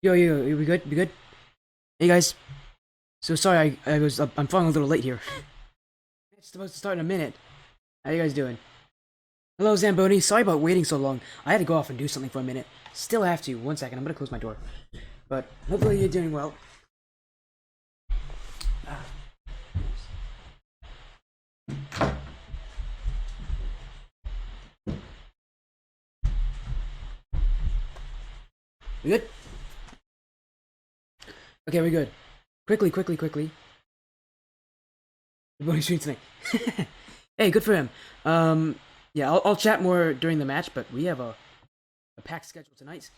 Yo, we good? We good? Hey guys. So sorry, I'm falling a little late here. It's supposed to start in a minute. How you guys doing? Hello, Zamboni. Sorry about waiting so long. I had to go off and do something for a minute. Still have to. One second, I'm gonna close my door. But hopefully you're doing well. We good? Okay, we're good. Quickly. Everybody's stream tonight. Hey, good for him. Yeah, I'll chat more during the match, but we have a packed schedule tonight.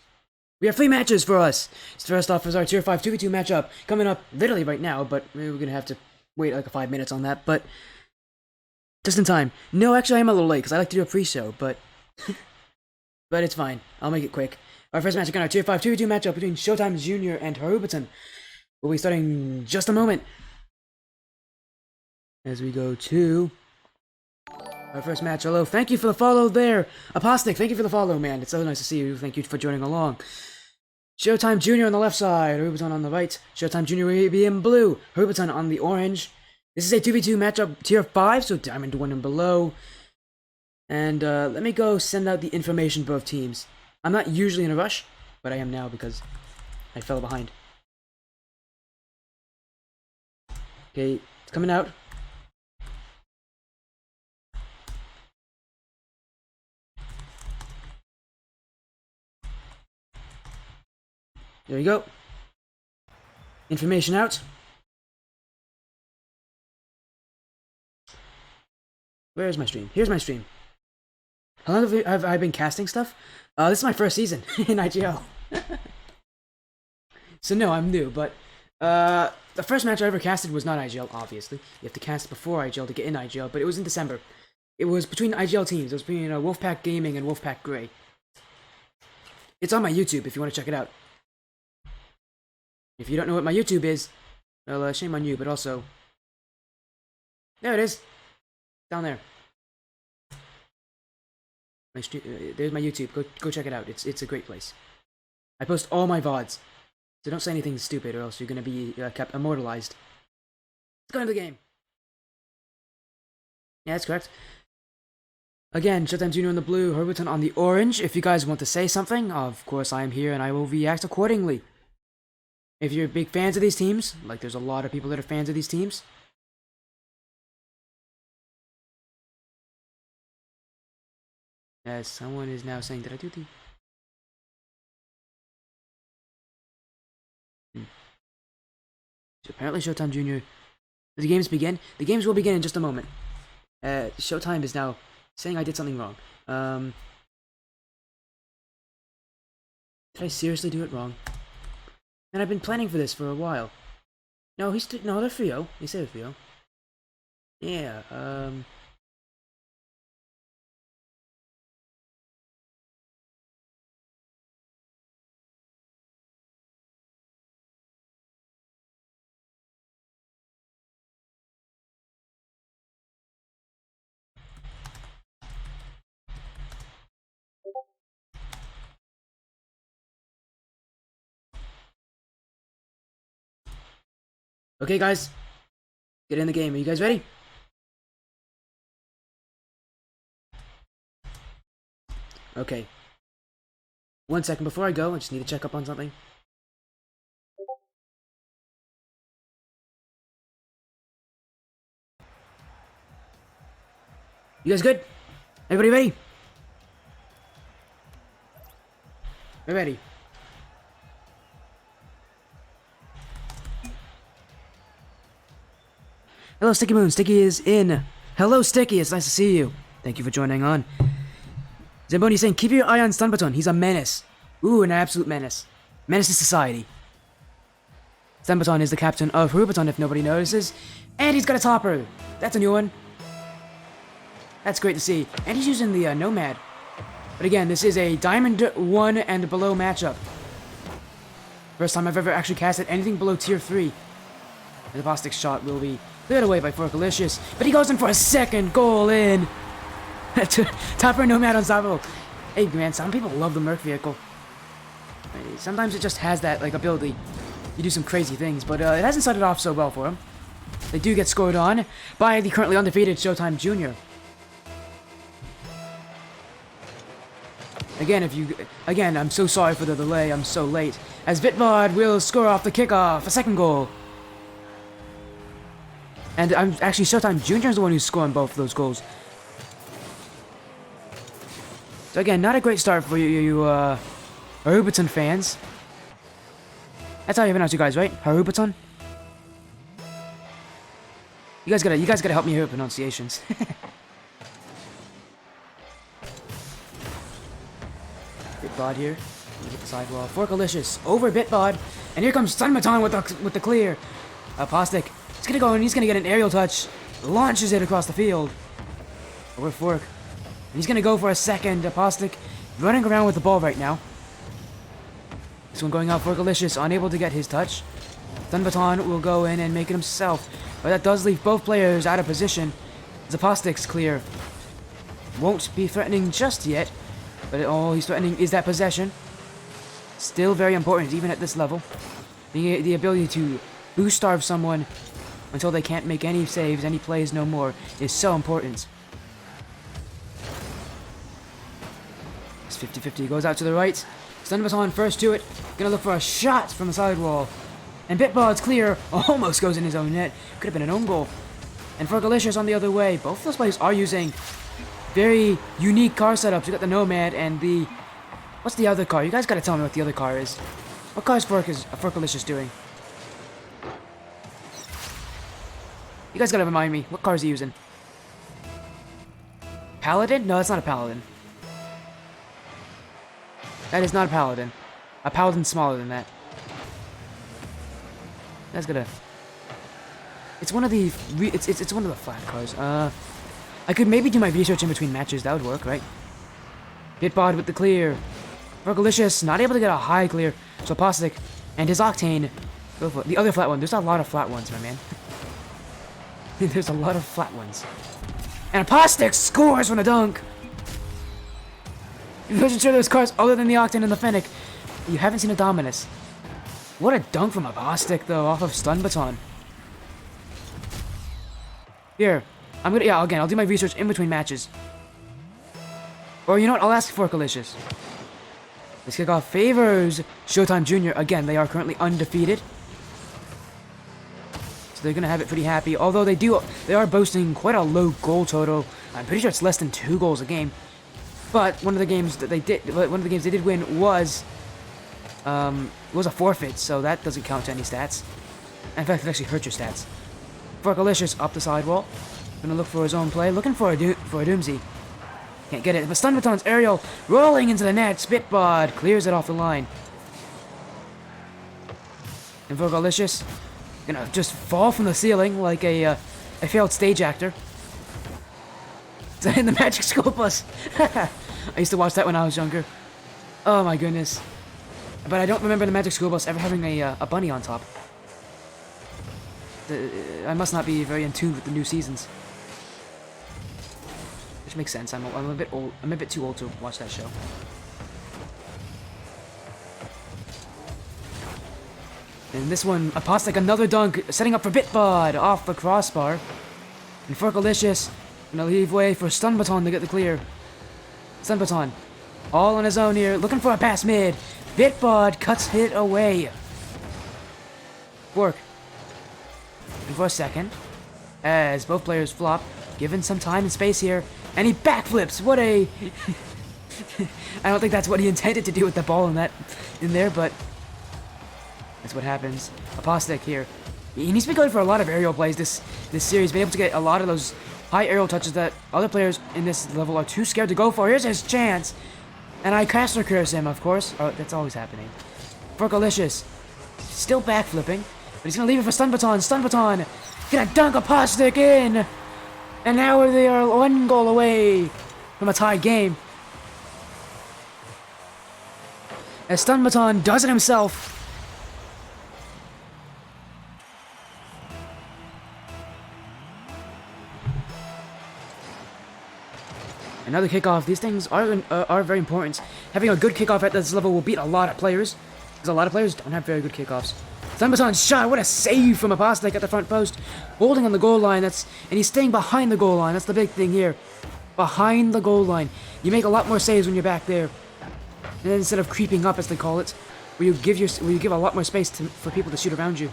We have 3 matches for us. First off is our Tier 5 2v2 matchup coming up literally right now, but maybe we're gonna have to wait like 5 minutes on that, but just in time. No, actually, I'm a little late because I like to do a pre-show, but but it's fine. I'll make it quick. Our first match is our Tier 5 2v2 matchup between Showtime Jr. and Harubaton. We'll be starting in just a moment. As we go to our first match. Hello, thank you for the follow there. Apostic, thank you for the follow, man. It's so nice to see you. Thank you for joining along. Showtime Jr. on the left side, Harubaton on the right. Showtime Jr. will be in blue, Harubaton on the orange. This is a 2v2 matchup, Tier 5, so Diamond 1 and below. And let me go send out the information for both teams. I'm not usually in a rush, but I am now because I fell behind. Okay, it's coming out. There you go. Information out. Where is my stream? Here's my stream. How long have I been casting stuff? This is my first season in IGL. So no, I'm new, but the first match I ever casted was not IGL, obviously. You have to cast before IGL to get in IGL, but it was in December. It was between IGL teams. It was between Wolfpack Gaming and Wolfpack Grey. It's on my YouTube if you want to check it out. If you don't know what my YouTube is, well, shame on you, but also... There it is! Down there. There's my YouTube. Go check it out. It's a great place. I post all my VODs. So don't say anything stupid or else you're gonna be kept immortalized. Let's go into the game! Yeah, that's correct. Again, Showtime Jr. on the blue, Harubaton on the orange. If you guys want to say something, of course I am here and I will react accordingly. If you're big fans of these teams, like there's a lot of people that are fans of these teams. Yes, someone is now saying, did I do the... So apparently Showtime Jr. The games begin. The games will begin in just a moment. Showtime is now saying I did something wrong. Did I seriously do it wrong? And I've been planning for this for a while. No, no, they're Frio. They say they're Frio. Yeah, okay, guys. Get in the game. Are you guys ready? Okay. 1 second before I go, I just need to check up on something. You guys good? Everybody ready? We're ready. Hello, Sticky Moon. Sticky is in. Hello, Sticky. It's nice to see you. Thank you for joining on. Zamboni saying, keep your eye on Stunbaton. He's a menace. Ooh, an absolute menace. Menace to society. Stunbaton is the captain of Harubaton, if nobody notices. And he's got a topper. That's a new one. That's great to see. And he's using the Nomad. But again, this is a Diamond 1 and below matchup. First time I've ever actually casted anything below Tier 3. The Bostic shot will be cleared away by Forkalicious, but he goes in for a second goal in. Topper Nomad unstoppable. Hey man, some people love the Merc vehicle. Sometimes it just has that, like, ability to do some crazy things, but it hasn't started off so well for him. They do get scored on by the currently undefeated Showtime Jr. Again, I'm so sorry for the delay, I'm so late, as Bitbod will score off the kickoff, a second goal. And actually, Showtime Jr. is the one who's scoring both of those goals. So again, not a great start for you Harubaton fans. That's how you pronounce you guys, right? Harubaton? You guys gotta help me here with pronunciations. Bitbod here. Hit the sidewall. Forkalicious over Bitbod. And here comes Sunbaton with the clear. Apostic. He's gonna go and he's gonna get an aerial touch. Launches it across the field. Over Fork. And he's gonna go for a second. Apostic running around with the ball right now. This one going out Forkalicious, unable to get his touch. Sunbaton will go in and make it himself. But that does leave both players out of position. Apostic's clear. Won't be threatening just yet. But all he's threatening is that possession. Still very important, even at this level. The ability to boost starve someone until they can't make any saves, any plays no more, is so important. It's 50-50, goes out to the right. Sunbaton first to it, gonna look for a shot from the sidewall. And Bitbod's clear, almost goes in his own net. Could have been an own goal. And Fergalicious on the other way. Both those players are using very unique car setups. You got the Nomad and the... What's the other car? You guys gotta tell me what the other car is. What car is Fergalicious doing? You guys gotta remind me. What car is he using? Paladin? No, that's not a Paladin. That is not a Paladin. A Paladin's smaller than that. That's gonna... It's one of the... It's one of the flat cars. I could maybe do my research in between matches. That would work, right? Bitbod with the clear. Fergalicious not able to get a high clear. So Apostic and his Octane go for it. The other flat one. There's a lot of flat ones, my man. There's a lot of flat ones. And Apostic scores from the dunk! You wasn't sure there's cars other than the Octane and the Fennec. You haven't seen a Dominus. What a dunk from Apostic, though, off of Stun Baton. Here. I'll do my research in between matches. Or, you know what? I'll ask for Calicious. This kickoff favors Showtime Jr. Again, they are currently undefeated. So they're going to have it pretty happy. Although they are boasting quite a low goal total. I'm pretty sure it's less than 2 goals a game. But one of the games they did win was a forfeit, so that doesn't count to any stats. In fact, it actually hurt your stats. Forkalicious up the sidewall. Gonna look for his own play, looking for a Doomsy. Can't get it. But Stunbaton's aerial rolling into the net. Spitbod clears it off the line. And Forkalicious gonna just fall from the ceiling like a failed stage actor. In the Magic School Bus. I used to watch that when I was younger. Oh my goodness. But I don't remember the Magic School Bus ever having a bunny on top. I must not be very in tune with the new seasons. Which makes sense. I'm a bit old. I'm a bit too old to watch that show. And this one, Apostic, another dunk, setting up for Bitbod off the crossbar. And Forkalicious gonna leave way for Stunbaton to get the clear. Stunbaton, all on his own here, looking for a pass mid. Bitbod cuts it away. Work. And for a second, as both players flop, given some time and space here, and he backflips. What a... I don't think that's what he intended to do with the ball in there, but that's what happens. Apostic here. He needs to be going for a lot of aerial plays this series, being able to get a lot of those high aerial touches that other players in this level are too scared to go for. Here's his chance. And I caster curse him, of course. Oh, that's always happening. Forkalicious. Still backflipping. But he's going to leave it for Stunbaton. Stunbaton gonna dunk Apostic in. And now they are 1 goal away from a tied game. As Stunbaton does it himself. Another kickoff. These things are very important. Having a good kickoff at this level will beat a lot of players, because a lot of players don't have very good kickoffs. Sunbaton's shot. What a save from Apostle at the front post, holding on the goal line. And he's staying behind the goal line. That's the big thing here. Behind the goal line, you make a lot more saves when you're back there. And then instead of creeping up, as they call it, where you give a lot more space for people to shoot around you.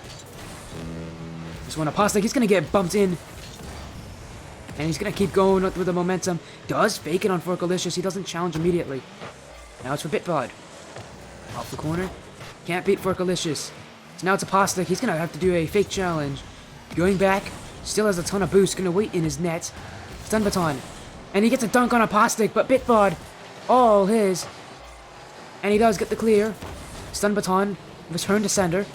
This one, Apostle, he's gonna get bumped in. And he's going to keep going with the momentum. Does fake it on Forkalicious. He doesn't challenge immediately. Now it's for Bitbod. Off the corner. Can't beat Forkalicious. So now it's Apostle. He's going to have to do a fake challenge. Going back. Still has a ton of boost. Going to wait in his net. Stun Baton. And he gets a dunk on Apostle, but Bitbod, all his. And he does get the clear. Stun Baton. Return to sender.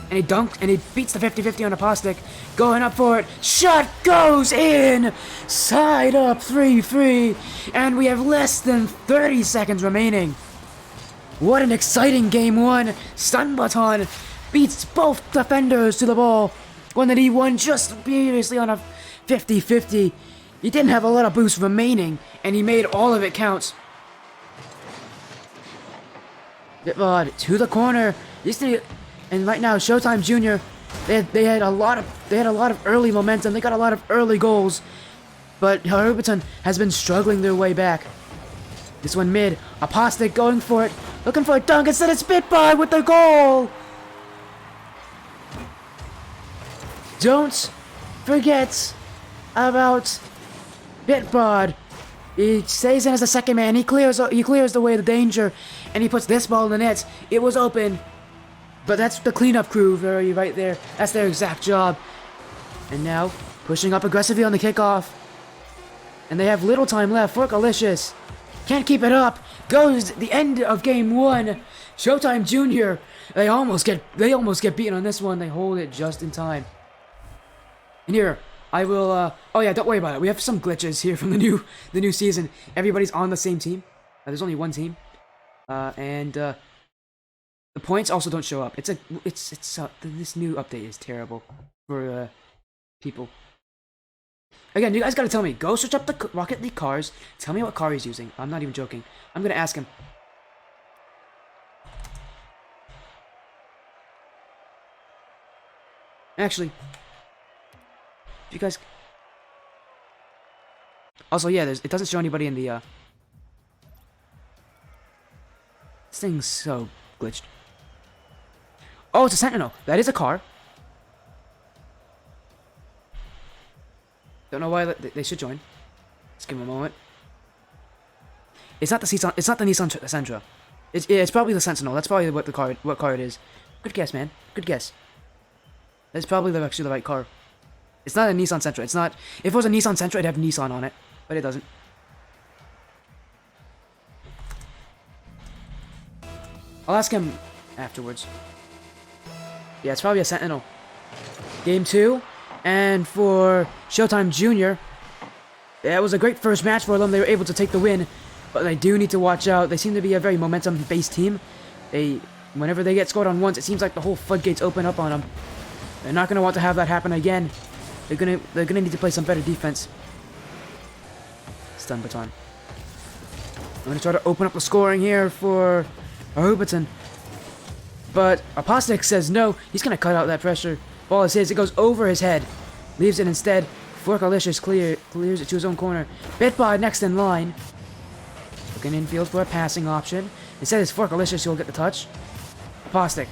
And he dunked, and he beats the 50-50 on Apostle. Going up for it. Shot goes in! Side up 3-3. And we have less than 30 seconds remaining. What an exciting game one. Stun Baton beats both defenders to the ball. One that he won just previously on a 50-50. He didn't have a lot of boost remaining, and he made all of it count. Bitbod to the corner. And right now, Showtime Jr. They had a lot of early momentum. They got a lot of early goals, but Harubaton has been struggling their way back. This one mid, Apostle going for it, looking for a dunk. Instead, it's Bitbod with the goal. Don't forget about Bitbod. He stays in as the second man. He clears away the danger, and he puts this ball in the net. It was open. But that's the cleanup crew right there. That's their exact job. And now, pushing up aggressively on the kickoff. And they have little time left. Forkalicious can't keep it up. Goes the end of game one. Showtime Jr. They almost get beaten on this one. They hold it just in time. And here, I will. Oh yeah, don't worry about it. We have some glitches here from the new season. Everybody's on the same team. There's only one team. The points also don't show up. This new update is terrible for people. Again, you guys gotta tell me. Go search up the Rocket League cars. Tell me what car he's using. I'm not even joking. I'm gonna ask him. Actually, you guys. Also, yeah, it doesn't show anybody in the. This thing's so glitched. Oh, it's a Sentinel. That is a car. Don't know why they should join. Let's give them a moment. It's not the Nissan. It's not the Nissan Sentra. It's probably the Sentinel. That's probably what car it is. Good guess, man. Good guess. That's probably actually the right car. It's not a Nissan Sentra. It's not. If it was a Nissan Sentra, it'd have Nissan on it, but it doesn't. I'll ask him afterwards. Yeah, it's probably a Sentinel. Game 2. And for Showtime Jr., it was a great first match for them. They were able to take the win. But they do need to watch out. They seem to be a very momentum-based team. Whenever they get scored on once, it seems like the whole floodgates open up on them. They're not going to want to have that happen again. They're gonna need to play some better defense. Stun Baton. I'm going to try to open up the scoring here for Harubaton. But Apostle says no. He's going to cut out that pressure. Ball is his. It goes over his head. Leaves it instead. Forkalicious clears it to his own corner. Bitbod next in line. Looking infield for a passing option. Instead it's Forkalicious who will get the touch. Apostle.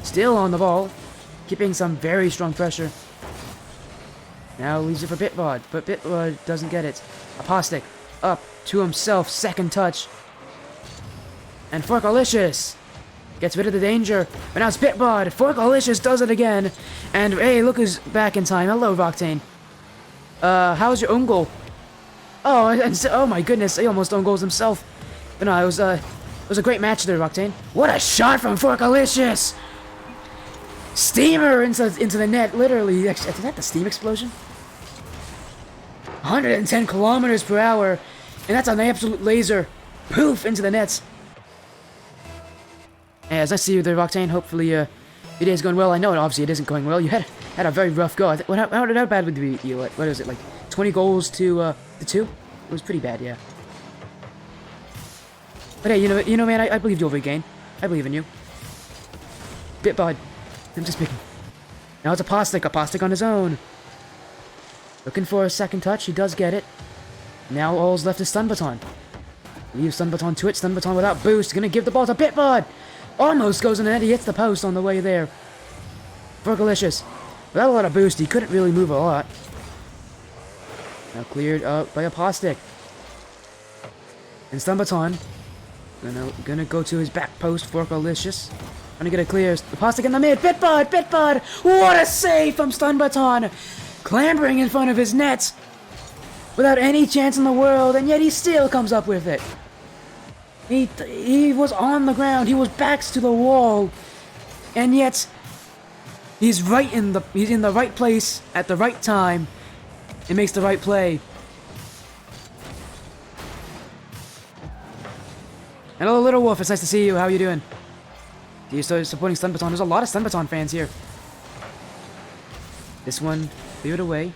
Still on the ball. Keeping some very strong pressure. Now leaves it for Bitbod. But Bitbod doesn't get it. Apostle up to himself. Second touch. And Forkalicious gets rid of the danger. But now it's Bitbod. Forkalicious does it again. And hey, look who's back in time. Hello, Roctane. How's your own goal? Oh, oh my goodness. He almost own goals himself. But no, it was a great match there, Roctane. What a shot from Forkalicious! Steamer into the net, literally. Is that the steam explosion? 110 kilometers per hour. And that's an absolute laser. Poof, into the nets. As I see you there, Roctane, hopefully it is going well. I know obviously it isn't going well. You had had a very rough go. How bad would you be? What is it, like 20 goals to 2? It was pretty bad, yeah. But hey, you know, man, I believed you over again. I believe in you. Bitbud. I'm just picking. Now it's Apostic on his own. Looking for a second touch, he does get it. Now all's left is Stun Baton. Leaves Stun Baton to it, Stun Baton without boost, gonna give the ball to Bitbud! Almost goes in the net, he hits the post on the way there. Fergalicious. Without a lot of boost, he couldn't really move a lot. Now cleared up by Apostic. And Stun Baton. Gonna go to his back post, Fergalicious. Trying to get a clear. Apostic in the mid, Bitbud! What a save from Stun Baton! Clambering in front of his net. Without any chance in the world, and yet he still comes up with it. He was on the ground, he was backs to the wall, and yet he's in the right place at the right time and makes the right play. Hello, Little Wolf, it's nice to see you. How are you doing? Do you start supporting Stun Baton? There's a lot of Stun Baton fans here. This one cleared away.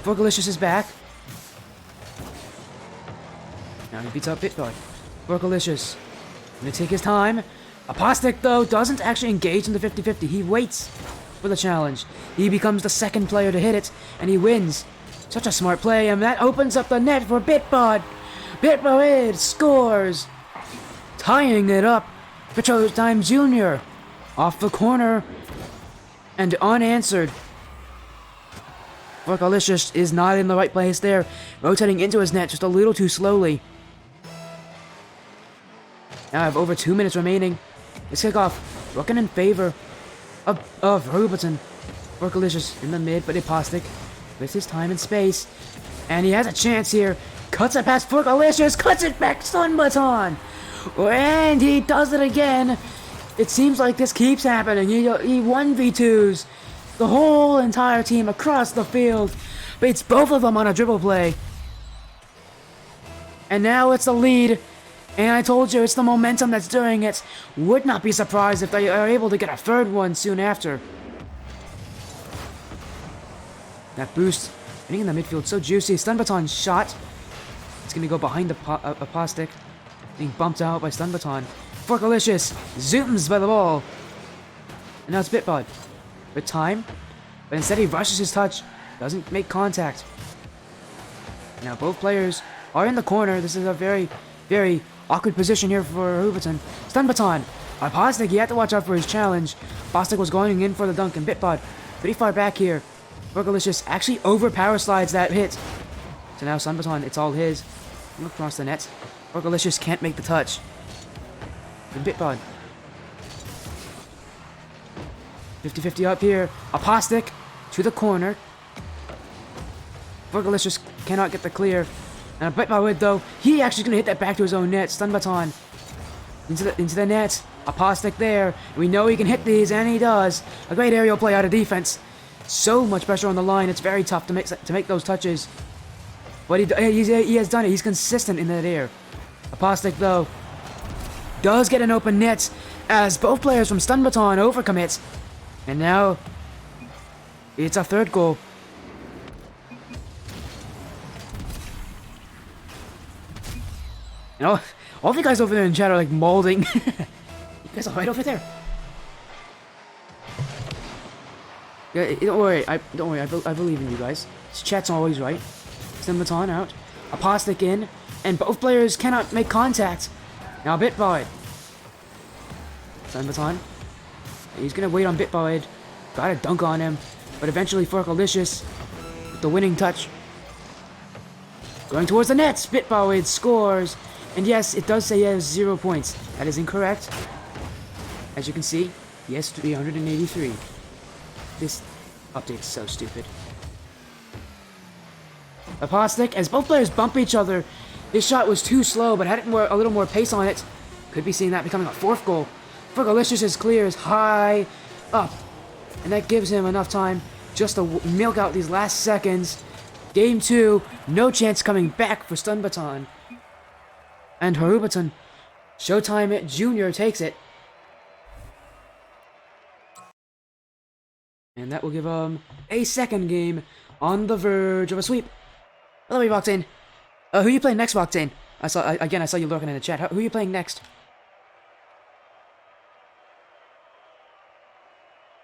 Fergalicious is back. Now he beats up Bitbud. Fergalicious gonna take his time. Apostic, though, doesn't actually engage in the 50-50. He waits for the challenge. He becomes the second player to hit it, and he wins. Such a smart play, and that opens up the net for Bitbud. Bitbud scores, tying it up for Showtime Jr. Off the corner and unanswered. Fergalicious is not in the right place there, rotating into his net just a little too slowly. Now I have over 2 minutes remaining. This kickoff looking in favor of Harubaton. Fergalicious in the mid, but Apostic with his time and space. And he has a chance here. Cuts it past Fergalicious, cuts it back, Stun Baton! And he does it again. It seems like this keeps happening. He 1v2s the whole entire team across the field. Beats both of them on a dribble play. And now it's the lead. And I told you, it's the momentum that's doing it. Would not be surprised if they are able to get a third one soon after. That boost, hitting in the midfield, so juicy. Stun Baton shot. It's going to go behind the Apostic. Being bumped out by Stun Baton. Fergalicious zooms by the ball. And now it's Bitbud. With time, but instead he rushes his touch. Doesn't make contact. Now both players are in the corner. This is a very, very awkward position here for Harubaton. Stun Baton. Apostic, he had to watch out for his challenge. Apostic was going in for the dunk, and Bitbud pretty far back here. Fergalicious actually over-power slides that hit. So now Stun Baton, it's all his. Look across the net. Fergalicious can't make the touch. And Bitbud. 50-50 up here. Apostic to the corner. Fergalicious cannot get the clear. And Bitbud, though, he actually gonna hit that back to his own net. Stun Baton into the net. Apostic there. We know he can hit these, and he does. A great aerial play out of defense. So much pressure on the line. It's very tough to make those touches. But he has done it. He's consistent in that air. Apostic, though, does get an open net as both players from Stun Baton overcommit. And now it's a third goal. You know, all of you guys over there in chat are like molding. You guys are right over there. Yeah, don't worry. I believe in you guys. This chat's always right. Stun Baton out. Apostic in, and both players cannot make contact. Now Bitbud. Stun Baton. He's gonna wait on Bitbud. Gotta dunk on him, but eventually Fergalicious with the winning touch. Going towards the nets. Bitbud scores. And yes, it does say he has 0 points. That is incorrect. As you can see, he has 383. This update is so stupid. Apostic, as both players bump each other, his shot was too slow, but had a little more pace on it. Could be seeing that becoming a fourth goal. Fergalicious clears high up, and that gives him enough time just to milk out these last seconds. Game 2, no chance coming back for Stun Baton. And Harubaton, Showtime Jr. takes it. And that will give a second game on the verge of a sweep. Hello, Octane. Who are you playing next, Octane? I saw you lurking in the chat. Who are you playing next?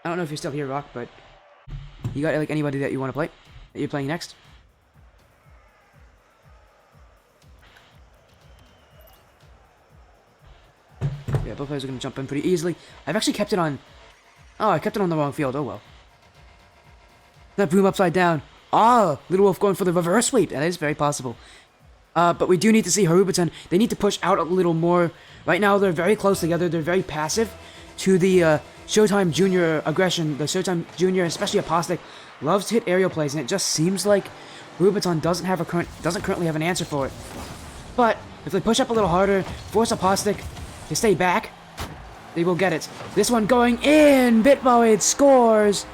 I don't know if you're still here, Rock, but you got like anybody that you want to play? That you're playing next? Yeah, both players are gonna jump in pretty easily. I've actually kept it on. Oh, I kept it on the wrong field. Oh well. That boom upside down. Ah, Little Wolf going for the reverse sweep. That is very possible. But we do need to see Harubaton. They need to push out a little more. Right now, they're very close together. They're very passive to the Showtime Jr. aggression. The Showtime Jr., especially Apostic, loves to hit aerial plays, and it just seems like Harubaton doesn't currently have an answer for it. But if they push up a little harder, force Apostic to stay back, they will get it. This one going in! Bitboid scores!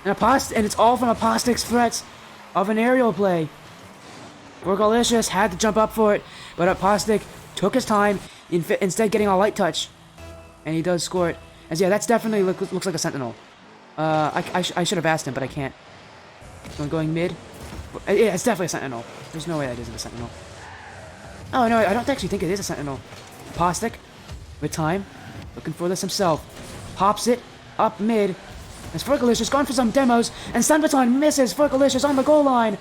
And it's all from Apostic's threats of an aerial play. Forgalicious had to jump up for it, but Apostic took his time, instead getting a light touch. And he does score it. And yeah, that's definitely looks like a Sentinel. I should have asked him, but I can't. Going mid. Yeah, it's definitely a Sentinel. There's no way that isn't a Sentinel. Oh, no, I don't actually think it is a Sentinel. Apostic, with time, looking for this himself. Pops it up mid. As Fergalicious gone for some demos, and Stunbaton misses Fergalicious on the goal line.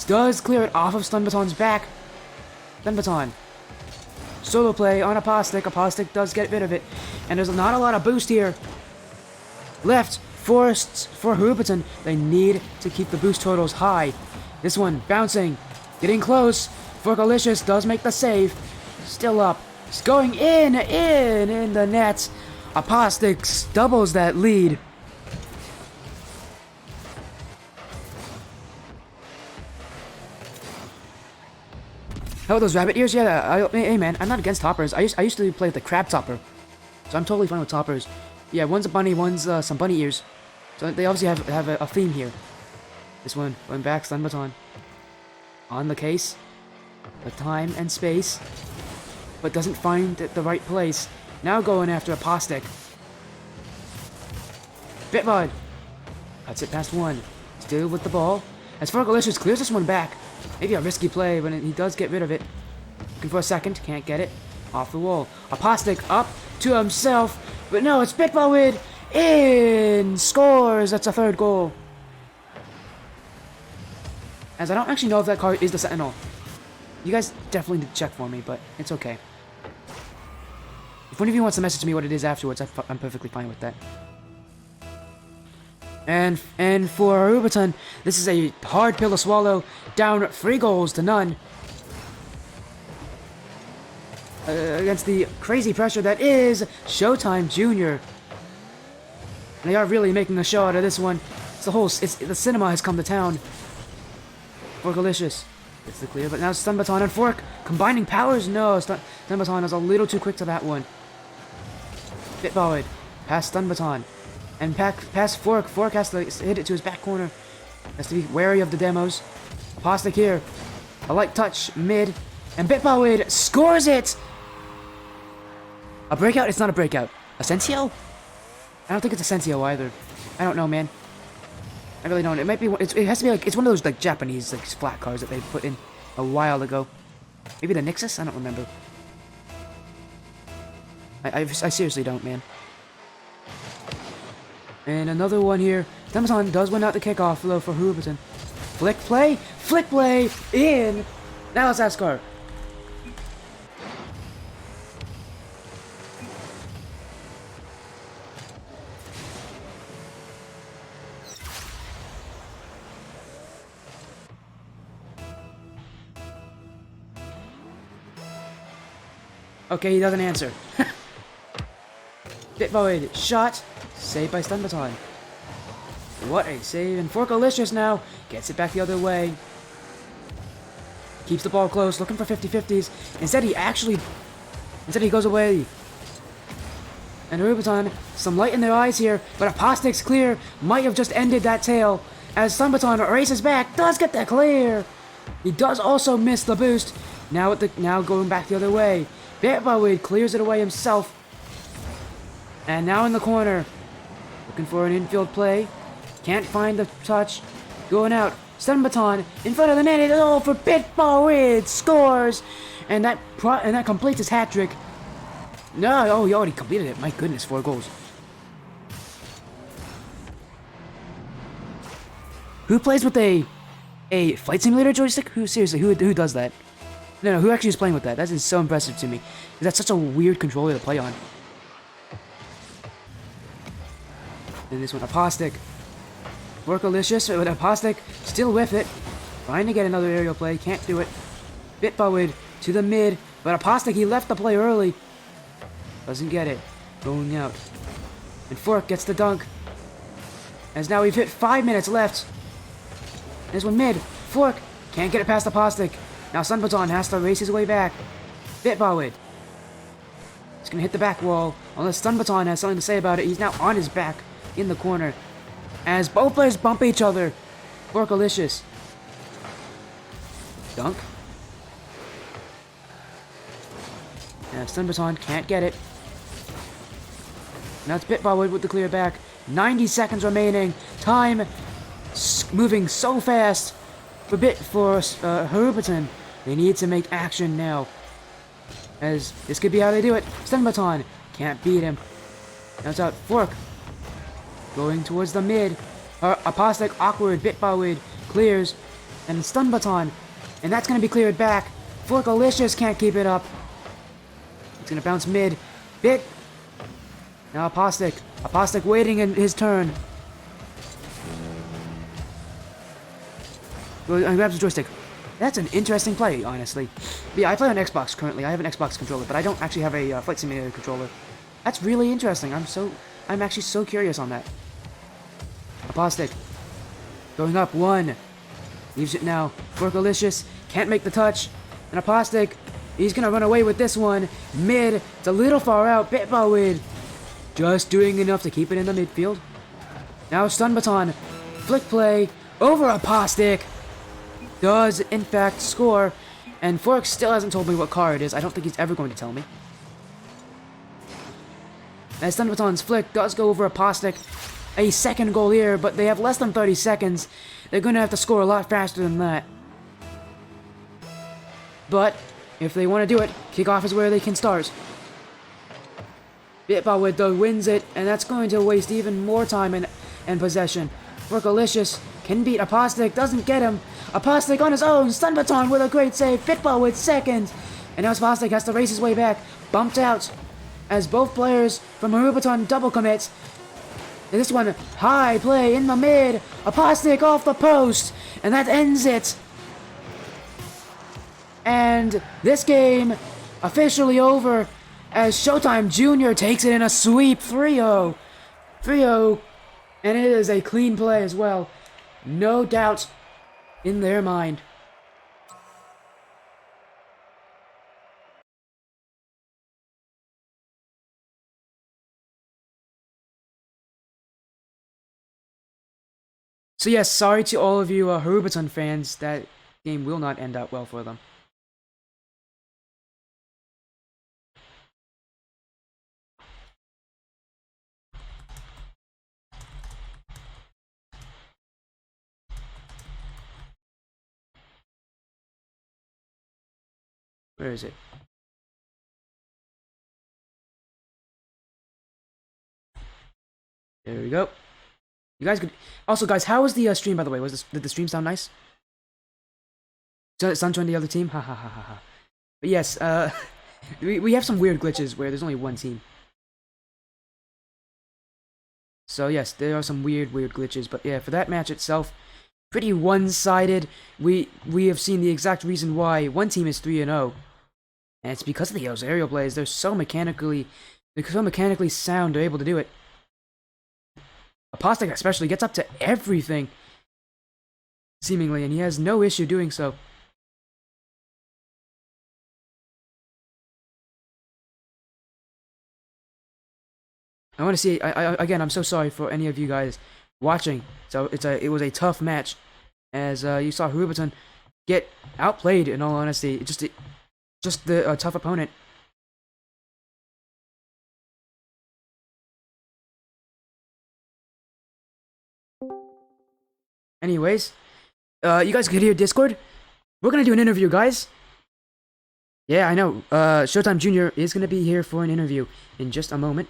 Does clear it off of Stunbaton's back. Stunbaton. Solo play on Apostic. Apostic does get rid of it. And there's not a lot of boost here. Left forced for Harubaton. They need to keep the boost totals high. This one bouncing. Getting close. Fergalicious does make the save. Still up. It's going in the net. Apostic doubles that lead. How about those rabbit ears? Yeah, hey man, I'm not against toppers. I used to play with the crab topper, so I'm totally fine with toppers. Yeah, one's a bunny, one's some bunny ears. So they obviously have a theme here. This one going back, Stunbaton on the case, with time and space, but doesn't find the right place. Now going after Apostic. Bitbud cuts it past one. Still with the ball. As Fergalicious clears this one back. Maybe a risky play, but he does get rid of it. Looking for a second, can't get it. Off the wall. Apostic up to himself, but no, it's Bitbud in! Scores! That's a third goal. As I don't actually know if that card is the Sentinel. You guys definitely need to check for me, but it's okay. If one of you wants to message me what it is afterwards, I'm perfectly fine with that. And for Harubaton, this is a hard pill to swallow. Down 3-0 against the crazy pressure that is Showtime Jr. They are really making a show out of this one. The cinema has come to town. Forgalicious gets the clear, but now Stunbaton and Fork combining powers. No, Stunbaton is a little too quick to that one. Bitboid past Stunbaton. And past Fork. Fork has to hit it to his back corner. Has to be wary of the demos. Apostic here. A light touch mid. And Bitboid scores it! A breakout? It's not a breakout. Asensio? I don't think it's Asensio either. I don't know, man. I really don't. It might be. It has to be like. It's one of those like Japanese like flat cards that they put in a while ago. Maybe the Nixus? I don't remember. I seriously don't, man. And another one here. Stunbaton does win out the kickoff, though, for Harubaton. Flick play! Flick play! In! Now let's ask her. Okay, he doesn't answer. Bitboid shot. Saved by Stunbaton. What a save. And Forgalicious now gets it back the other way. Keeps the ball close, looking for 50-50s. Instead he goes away. And Harubaton, some light in their eyes here, but Apostic's clear might have just ended that tail. As Stunbaton races back, does get that clear. He does also miss the boost. Now going back the other way. Bitboid clears it away himself. And now in the corner. Looking for an infield play. Can't find the touch. Going out. Stun baton in front of the net. Oh, for Bitball scores, and that completes his hat trick. No, oh, he already completed it. My goodness, 4 goals. Who plays with a flight simulator joystick? Who does that? No, who actually is playing with that? That is so impressive to me. That's such a weird controller to play on. Then this one, Apostic. Workalicious with Apostic, still with it. Trying to get another aerial play, can't do it. Bitbowid to the mid, but Apostic, he left the play early. Doesn't get it. Going out. And Fork gets the dunk. As now we've hit 5 minutes left. This one mid. Fork can't get it past Apostic. Now Sunbaton has to race his way back. Bitbowid. He's gonna hit the back wall. Unless Sunbaton has something to say about it. He's now on his back in the corner. As both players bump each other. Forkalicious. Dunk. Now Sunbaton can't get it. Now it's Bitbowid with the clear back. 90 seconds remaining. Time moving so fast for Harubaton. They need to make action now. As this could be how they do it. Stun baton can't beat him. Now it's out. Fork going towards the mid. Apostic awkward. Bitbowid clears and stun baton, and that's gonna be cleared back. Forkalicious can't keep it up. It's gonna bounce mid. Bit. Now Apostic waiting in his turn. And grabs the joystick. That's an interesting play, honestly. But yeah, I play on Xbox currently. I have an Xbox controller, but I don't actually have a Flight Simulator controller. That's really interesting. I'm actually so curious on that. Apostic going up 1. Leaves it now. Forkalicious can't make the touch. And Apostic, he's gonna run away with this one. Mid, it's a little far out. Bitbowid just doing enough to keep it in the midfield. Now Stun Baton, flick play over Apostic. Does in fact score, and Fork still hasn't told me what car it is. I don't think he's ever going to tell me. As Stun Baton's flick does go over Apostic, a second goal here, but they have less than 30 seconds. They're going to have to score a lot faster than that. But if they want to do it, kickoff is where they can start. Bitbowid though wins it, and that's going to waste even more time and possession. Workalicious can beat Apostic, doesn't get him. Apostic on his own, Stun Baton with a great save. Bitbowid second, and now Apostic has to race his way back. Bumped out as both players from Harubaton double commit. And this one, high play in the mid. Apostic off the post, and that ends it. And this game officially over as Showtime Jr. takes it in a sweep 3-0. 3-0, and it is a clean play as well. No doubt in their mind. So yes, sorry to all of you Harubaton fans, that game will not end out well for them. Where is it? There we go. You guys could also, guys. How was the stream, by the way? Did the stream sound nice? Sun joined the other team. Ha ha ha ha ha. But yes, we have some weird glitches where there's only one team. So yes, there are some weird glitches. But yeah, for that match itself, pretty one-sided. We have seen the exact reason why one team is 3-0. And it's because of those aerial plays. They're so mechanically sound. They're able to do it. Apostic especially gets up to everything, seemingly, and he has no issue doing so. I want to see. Again, I'm so sorry for any of you guys watching. So it was a tough match, as you saw Harubaton get outplayed. In all honesty, just the tough opponent. anyways, you guys could hear Discord. We're gonna do an interview, guys. Yeah, I know. Showtime Jr. is gonna be here for an interview in just a moment.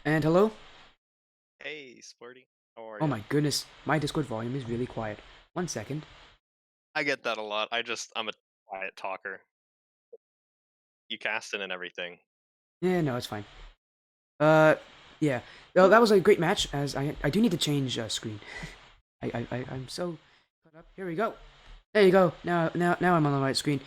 And hello? Hey, Sporty. How are Oh you? my goodness, my Discord volume is really quiet. 1 second. I get that a lot. I'm a quiet talker. You casting and everything. Yeah, no, it's fine. Uh, yeah. Well, that was a great match. As I do need to change screen. I'm so caught up. Here we go. There you go. Now I'm on the right screen.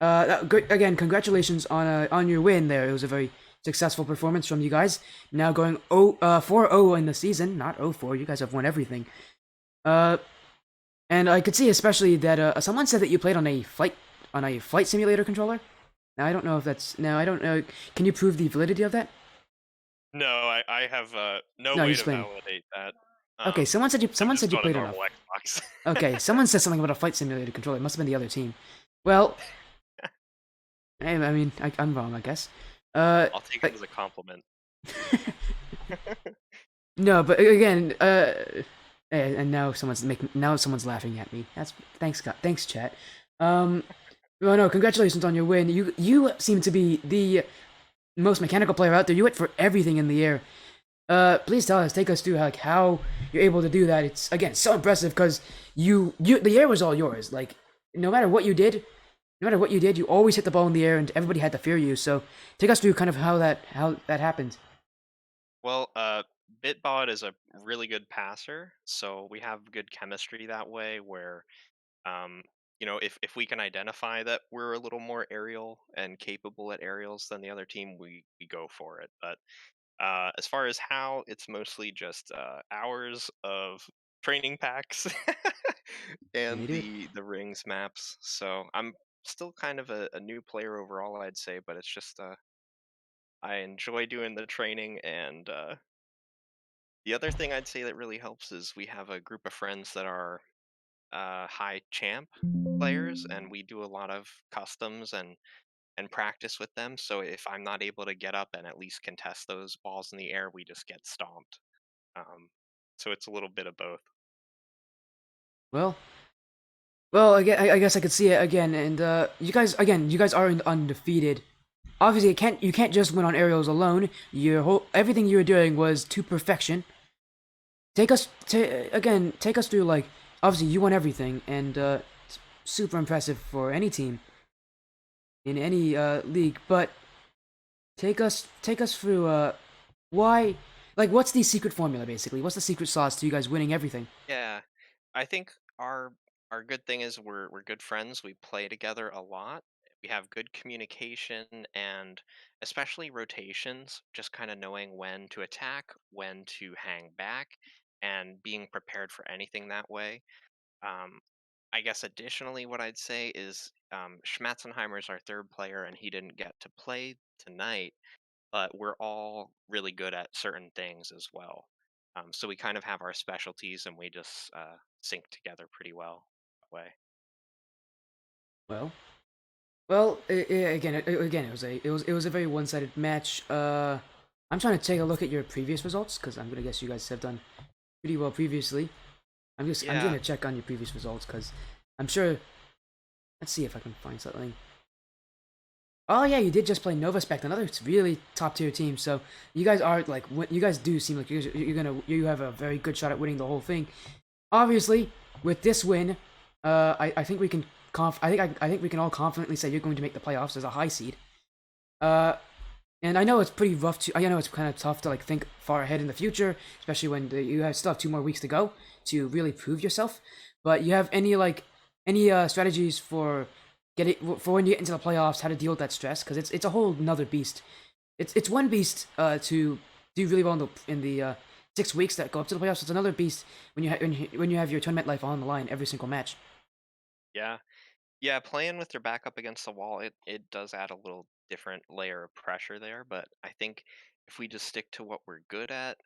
Great again. Congratulations on your win there. It was a very successful performance from you guys. Now going 4-0 in the season, not 0-4. You guys have won everything. Uh, and I could see especially that someone said that you played on a flight simulator controller. Now I don't know if that's now I don't know. Can you prove the validity of that? No, I have no No, way he's to playing. validate that. Okay, I'm someone said just you on a played on a. normal Xbox. Okay, someone said something about a flight simulator controller. It must have been the other team. Well, I mean, I'm wrong, I guess. I'll take I- it as a compliment. no, but again, and now someone's laughing at me. That's thanks, God, thanks, chat. Um, well, no, congratulations on your win. You seem to be the most mechanical player out there. You went for everything in the air. Please take us through like how you're able to do that. It's again so impressive because the air was all yours. Like no matter what you did, no matter what you did, you always hit the ball in the air, and everybody had to fear you. So take us through kind of how that happened. Well, Bitbot is a really good passer, so we have good chemistry that way where um if we can identify that we're a little more aerial and capable at aerials than the other team, we go for it. But as far as how, it's mostly just hours of training packs And you and do it. the rings maps. So I'm still kind of a new player overall, I'd say, but it's just I enjoy doing the training. And the other thing I'd say that really helps is we have a group of friends that are high champ players, and we do a lot of customs and practice with them. So if I'm not able to get up and at least contest those balls in the air, we just get stomped. Um, so it's a little bit of both. Well, well, I guess I could see it again. And you guys are undefeated. Obviously, you can't just win on aerials alone. Everything you were doing was to perfection. Take us through like obviously you won everything, and it's super impressive for any team in any league. But take us through why like what's the secret formula basically? What's the secret sauce to you guys winning everything? Yeah, I think our good thing is we're good friends. We play together a lot. We have good communication and especially rotations, just kind of knowing when to attack, when to hang back, and being prepared for anything that way. Um, I guess additionally, what I'd say is Schmatzenheimer's our third player, and he didn't get to play tonight, but we're all really good at certain things as well. So we kind of have our specialties, and we just sync together pretty well that way. Well, well, again, it was a very one-sided match. I'm trying to take a look at your previous results because I'm gonna guess you guys have done pretty well previously. I'm Yeah, gonna check on your previous results because I'm sure. Let's see if I can find something. Oh yeah, you did just play Nova Spec, another really top tier team. So you guys are like, you guys do seem like you have a very good shot at winning the whole thing. Obviously, with this win, I think we can I think we can all confidently say you're going to make the playoffs as a high seed. Uh, and I know it's pretty rough to. I know it's kind of tough to like think far ahead in the future, especially when you have still have 2 more weeks to go to really prove yourself. But you have any strategies for for when you get into the playoffs, how to deal with that stress? Because it's a whole another beast. It's one beast to do really well in the 6 weeks that go up to the playoffs. It's another beast when you have your tournament life on the line every single match. yeah, yeah. Playing with your back up against the wall, it does add a little different layer of pressure there. But I think if we just stick to what we're good at,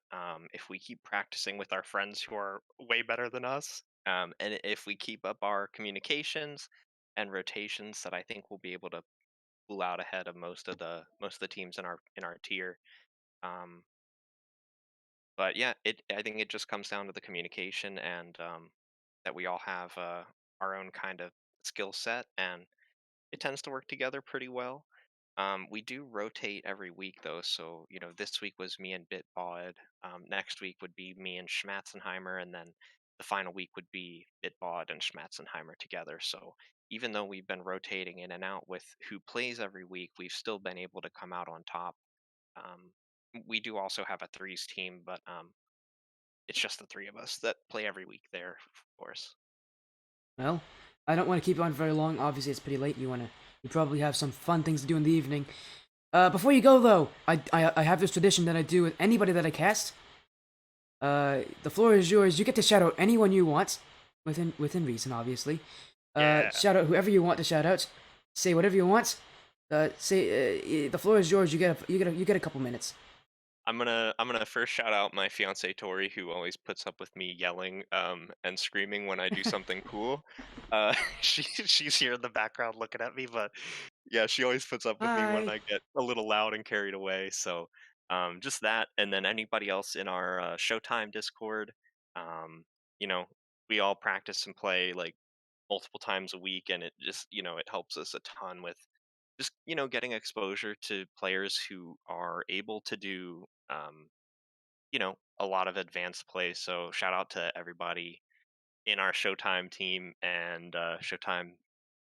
if we keep practicing with our friends who are way better than us, and if we keep up our communications and rotations, that I think we'll be able to pull out ahead of most of the teams in our tier. Um, but yeah, I think it just comes down to the communication and that we all have our own kind of skill set, and it tends to work together pretty well. We do rotate every week though, so this week was me and Bitbod. Next week would be me and Schmatzenheimer, and then the final week would be Bitbod and Schmatzenheimer together. So even though we've been rotating in and out with who plays every week, we've still been able to come out on top. Um, we do also have a threes team, but it's just the three of us that play every week there, of course. Well, I don't want to keep you on very long. Obviously, it's pretty late. You probably have some fun things to do in the evening. Before you go though, I have this tradition that I do with anybody that I cast. The floor is yours. You get to shout out anyone you want, within reason, obviously. Yeah. Shout out whoever you want to shout out. Say whatever you want. The floor is yours. You get a couple minutes. I'm gonna first shout out my fiance Tori, who always puts up with me yelling and screaming when I do something cool. She's here in the background looking at me, but yeah, she always puts up with me when Hi. I get a little loud and carried away. So just that, and then anybody else in our Showtime Discord. Um, you know, we all practice and play like multiple times a week, and it just it helps us a ton with just getting exposure to players who are able to do a lot of advanced plays. So shout out to everybody in our Showtime team and Showtime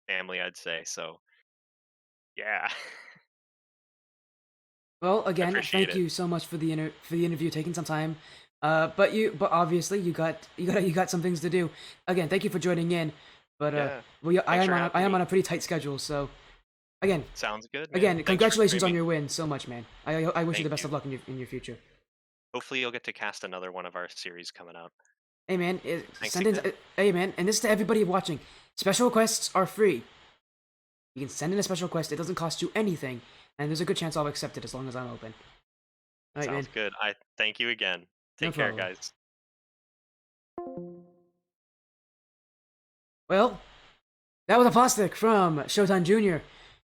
family, I'd say. So yeah, Well, I again, appreciate thank it. you so much for for the interview, taking some time. But obviously you got some things to do. Again, thank you for joining in. Yeah, I thanks am for I having am on me. a pretty tight schedule, so again, Sounds good, man. again, Thanks for congratulations on streaming. your win so much, man. I wish you the Thank best you. of luck in your future. Hopefully, you'll get to cast another one of our series coming up. Hey man, Thanks again. hey man, and this is to everybody watching. Special requests are free. You can send in a special request. It doesn't cost you anything, and there's a good chance I'll accept it as long as I'm open. All right, man. Sounds good. I thank you again. No Take care, problem. guys. Well, that was a plastic from Showtime Jr.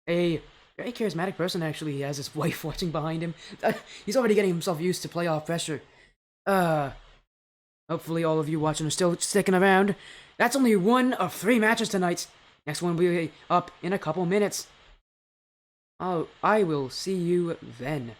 A very charismatic person, actually. He has his wife watching behind him. He's already getting himself used to playoff pressure. Uh, Hopefully all of you watching are still sticking around. That's only one of three matches tonight. Next one will be up in a couple minutes. Oh, I will see you then.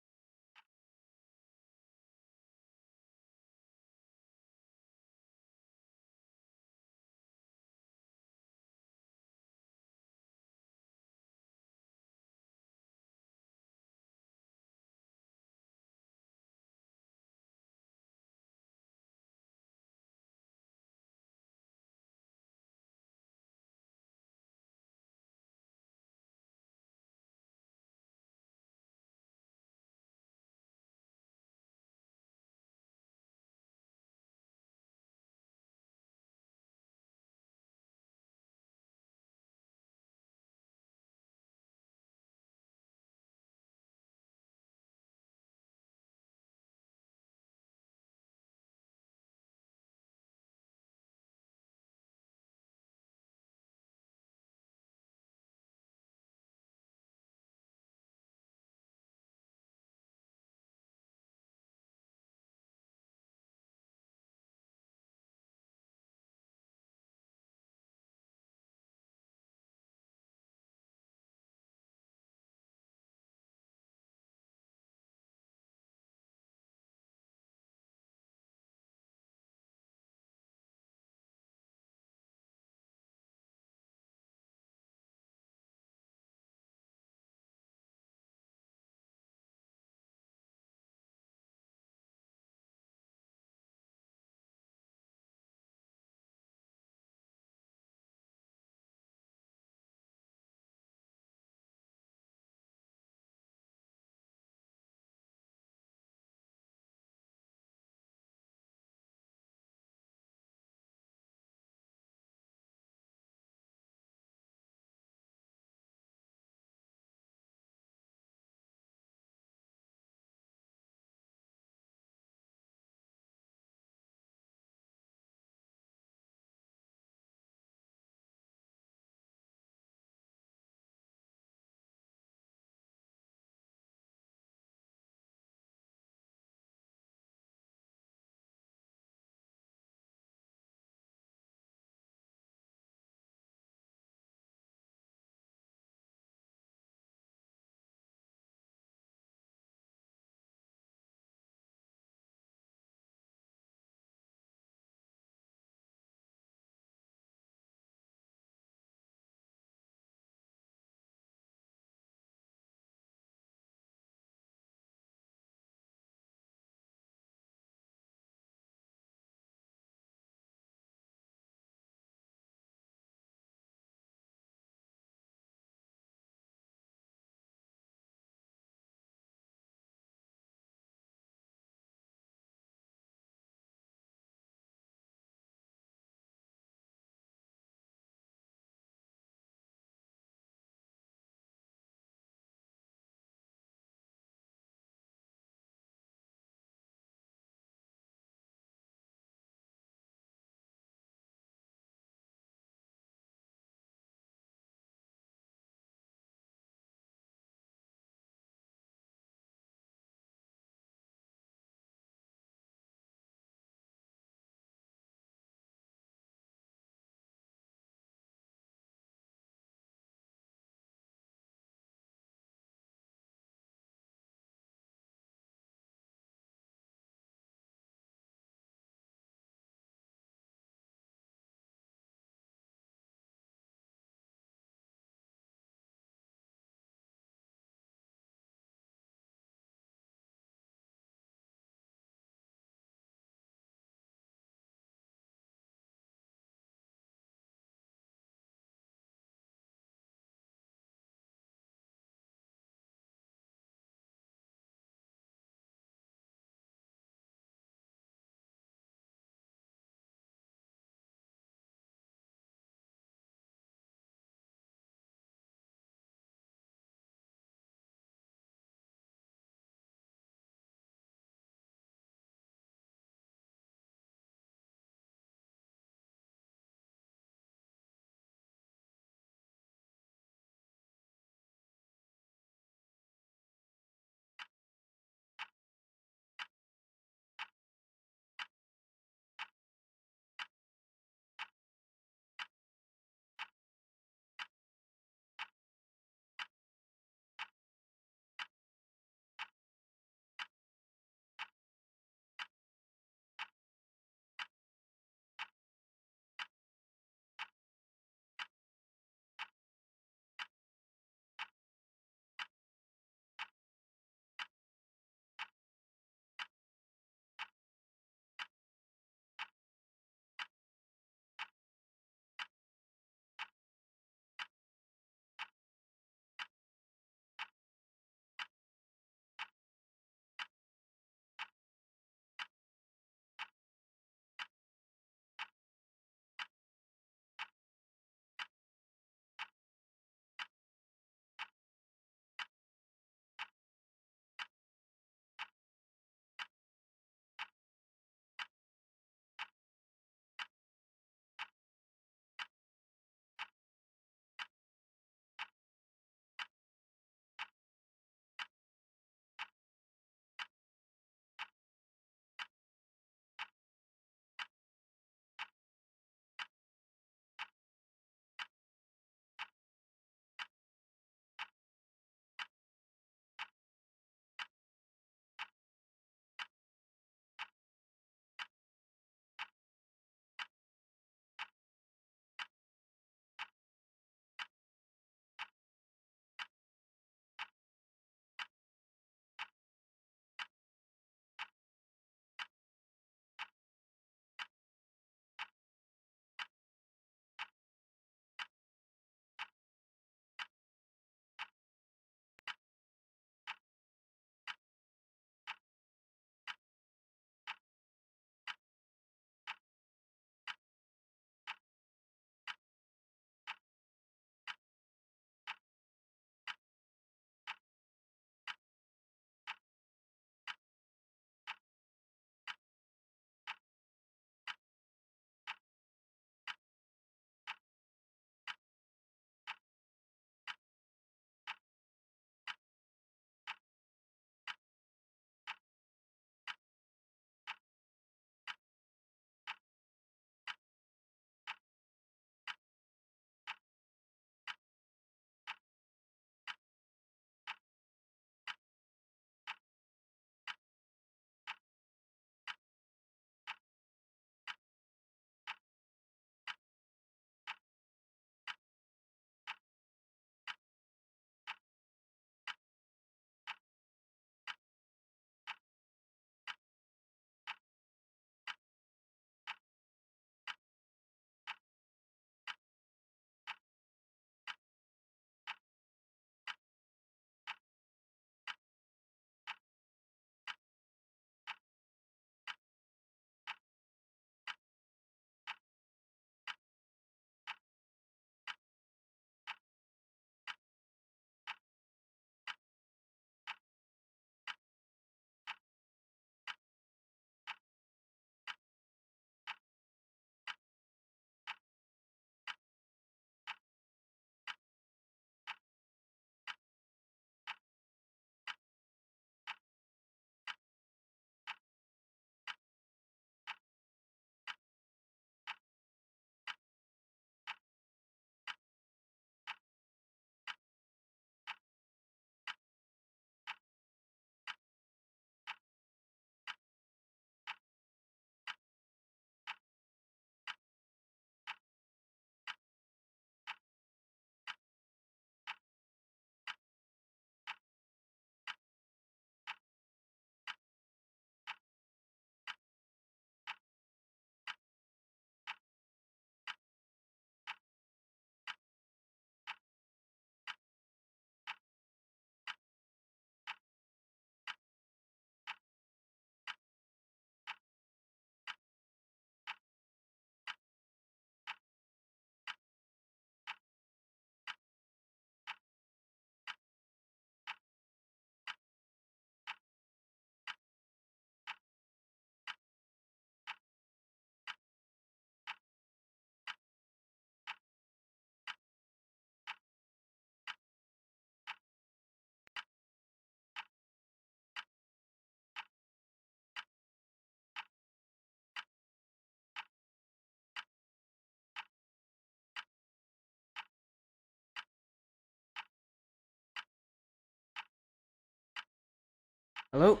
Hello?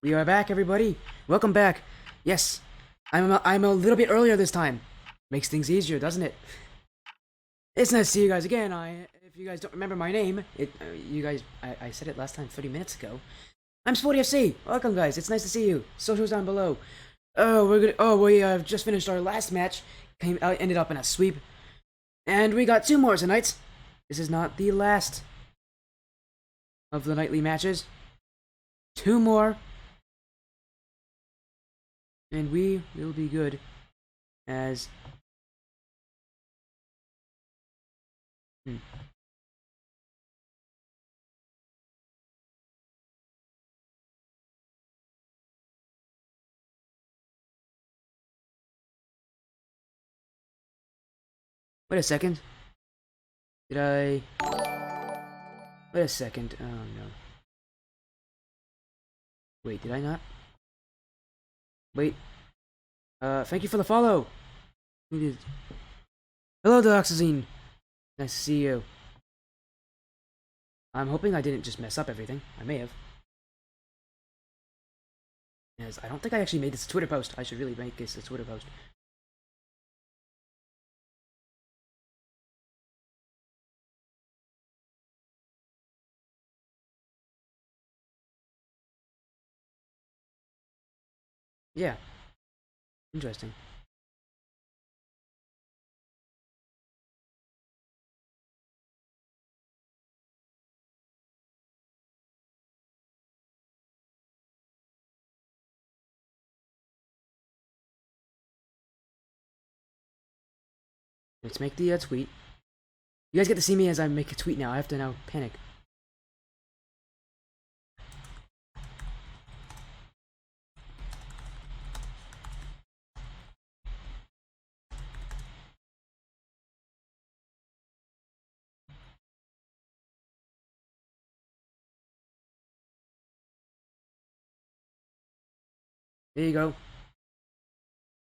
We are back, everybody. Welcome back. Yes, I'm a little bit earlier this time. Makes things easier, doesn't it? It's nice to see you guys again. If you guys don't remember my name, I said it last time 30 minutes ago. I'm Sporty FC. Welcome, guys. It's nice to see you. Socials down below. We just finished our last match. Ended up in a sweep, and we got two more tonight. This is not the last of the nightly matches. Two more, and we will be good as. Hmm. Wait a second. Did I? Wait a second. Oh no. Wait, did I not? Wait. Thank you for the follow. Who did? Hello, Dioxazine. Nice to see you. I'm hoping I didn't just mess up everything. I may have. As I don't think I actually made this a Twitter post. I should really make this a Twitter post. Yeah. Interesting. Let's make the tweet. You guys get to see me as I make a tweet now. I have to now panic. There you go.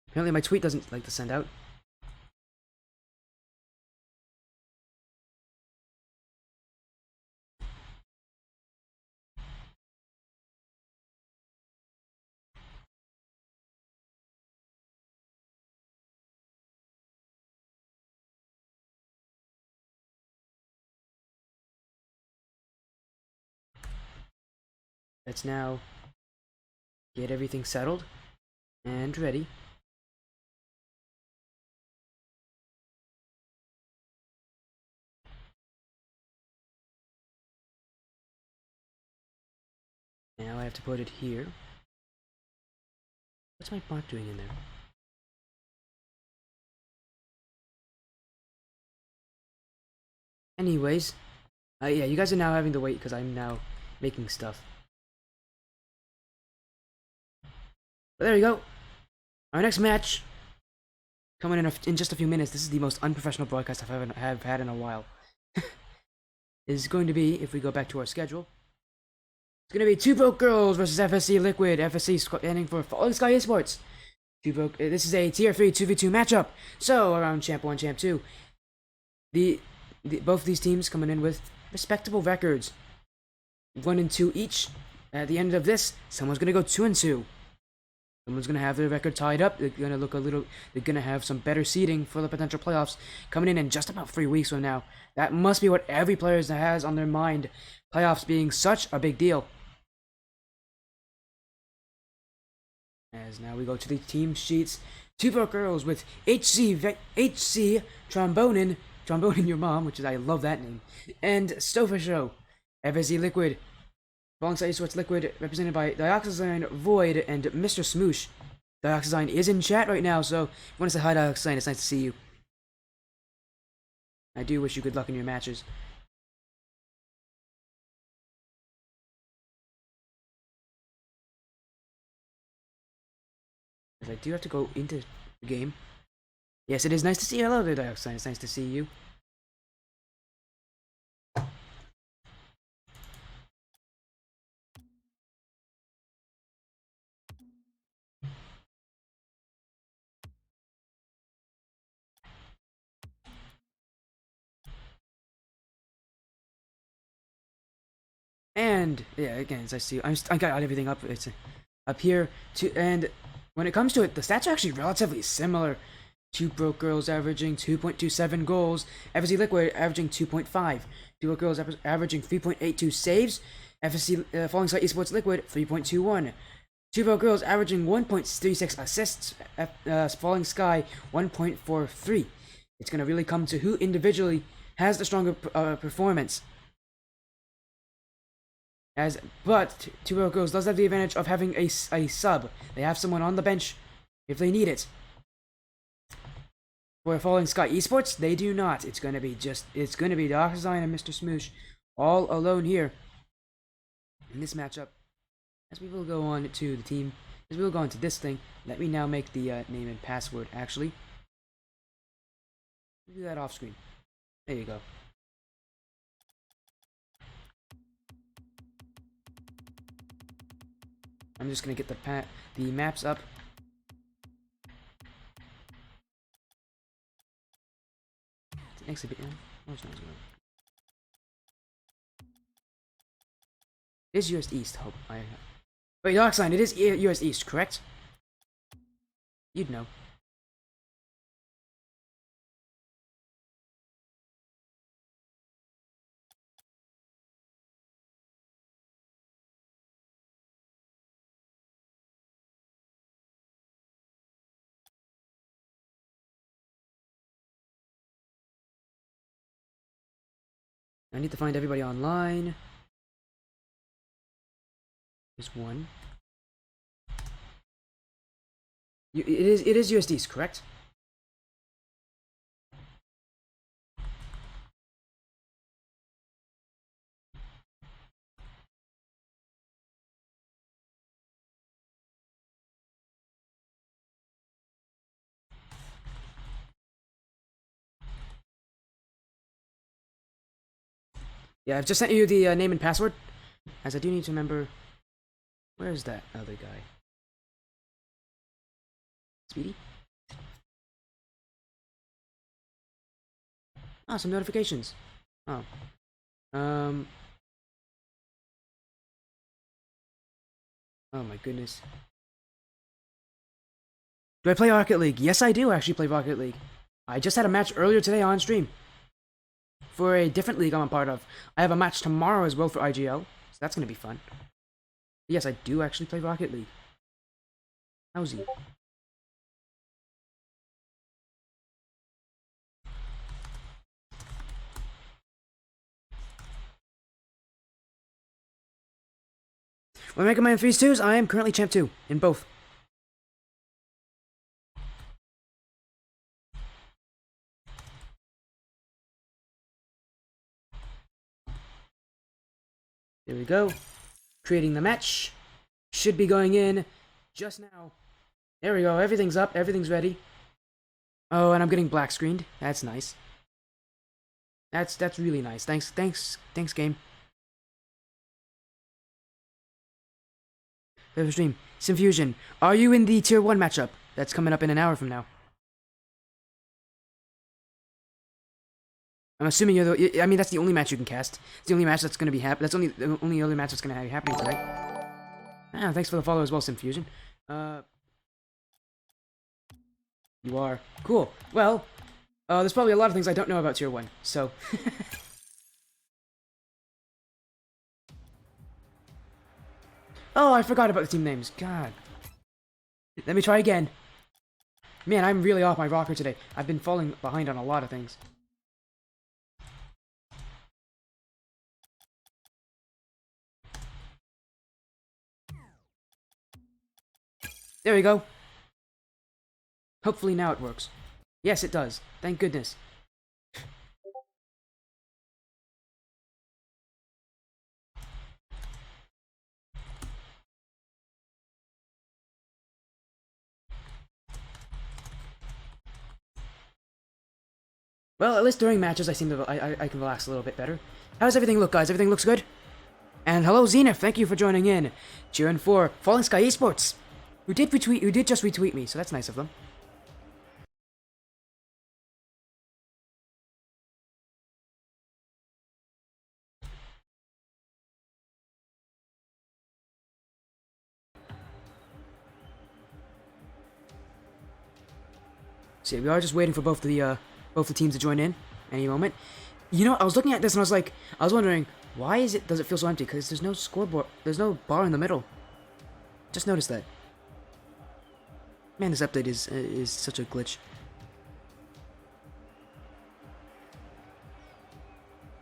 Apparently my tweet doesn't like to send out. Let's now get everything settled and ready. Now I have to put it here. What's my bot doing in there? Anyways, yeah, you guys are now having to wait because I'm now making stuff. But there you go. Our next match coming in just a few minutes. This is the most unprofessional broadcast have had in a while. Is going to be, if we go back to our schedule, it's going to be Two Broke Girls versus FSC Liquid. FSC standing for Falling Sky Esports. This is a tier 3 2v2 matchup. So around Champ 1, Champ 2. Both of these teams coming in with respectable records. 1 and 2 each. At the end of this, someone's going to go 2 and 2. Someone's gonna have their record tied up. They're gonna have some better seeding for the potential playoffs coming in just about 3 weeks from now. That must be what every player has on their mind. Playoffs being such a big deal. As now we go to the team sheets. Two Broke Girls with HC Trombonin Your Mom, which is, I love that name, and Stofa Show. FSC Liquid. Alongside Esports Liquid, represented by Dioxazine, Void, and Mr. Smoosh. Dioxazine is in chat right now, so if you want to say hi, Dioxazine, it's nice to see you. I do wish you good luck in your matches. Because I do have to go into the game. Yes, it is nice to see you. Hello there, Dioxazine. It's nice to see you. And yeah, again, as I see, I got everything up. It's up here to, and when it comes to it, the stats are actually relatively similar. Two Broke Girls averaging 2.27 goals, FSC Liquid averaging 2.5, Two Broke Girls averaging 3.82 saves, FSC Falling Sky Esports Liquid 3.21. Two Broke Girls averaging 1.36 assists, Falling Sky 1.43. It's gonna really come to who individually has the stronger performance. But Two Broke Girls does have the advantage of having a sub. They have someone on the bench if they need it. For Falling Sky Esports, they do not. It's gonna be Dr. Zion and Mr. Smoosh all alone here in this matchup. As we will go on to the team, as we will go on to this thing, let me now make the name and password actually. Do that off screen. There you go. I'm just gonna get the maps up. Exhibit. Oh, it's not good. It is US East. Hope I. Wait, Dark Sign. It is US East, correct? You'd know. I need to find everybody online. There's one. It is US East, correct? Yeah, I've just sent you the name and password, as I do need to remember. Where's that other guy? Speedy? Ah, some notifications. Oh. Oh my goodness. Do I play Rocket League? Yes, I do actually play Rocket League. I just had a match earlier today on stream. For a different league I'm a part of. I have a match tomorrow as well for IGL, so that's gonna be fun. Yes, I do actually play Rocket League. How's he? When Mega Man 3's 2s, I am currently Champ 2 in both. There we go. Creating the match. Should be going in just now. There we go. Everything's up. Everything's ready. Oh, and I'm getting black screened. That's nice. That's really nice. Thanks, game. There's a stream. Simfusion, are you in the Tier 1 matchup? That's coming up in an hour from now. I'm assuming you're the. I mean, that's the only match you can cast. It's the only match that's gonna be That's the only other match that's gonna be happening today. Ah, thanks for the follow as well, Simfusion. You are cool. Well, there's probably a lot of things I don't know about Tier 1, so. Oh, I forgot about the team names. God. Let me try again. Man, I'm really off my rocker today. I've been falling behind on a lot of things. There we go. Hopefully now it works. Yes, it does. Thank goodness. Well, at least during matches, I seem to I can relax a little bit better. How does everything look, guys? Everything looks good. And hello, Zenith. Thank you for joining in. Cheering for Falling Sky Esports, who did just retweet me, so that's nice of them. See, we are just waiting for both the teams to join in any moment. You know, I was looking at this and I was wondering, why does it feel so empty? Because there's no scoreboard, there's no bar in the middle. Just noticed that. Man, this update is such a glitch.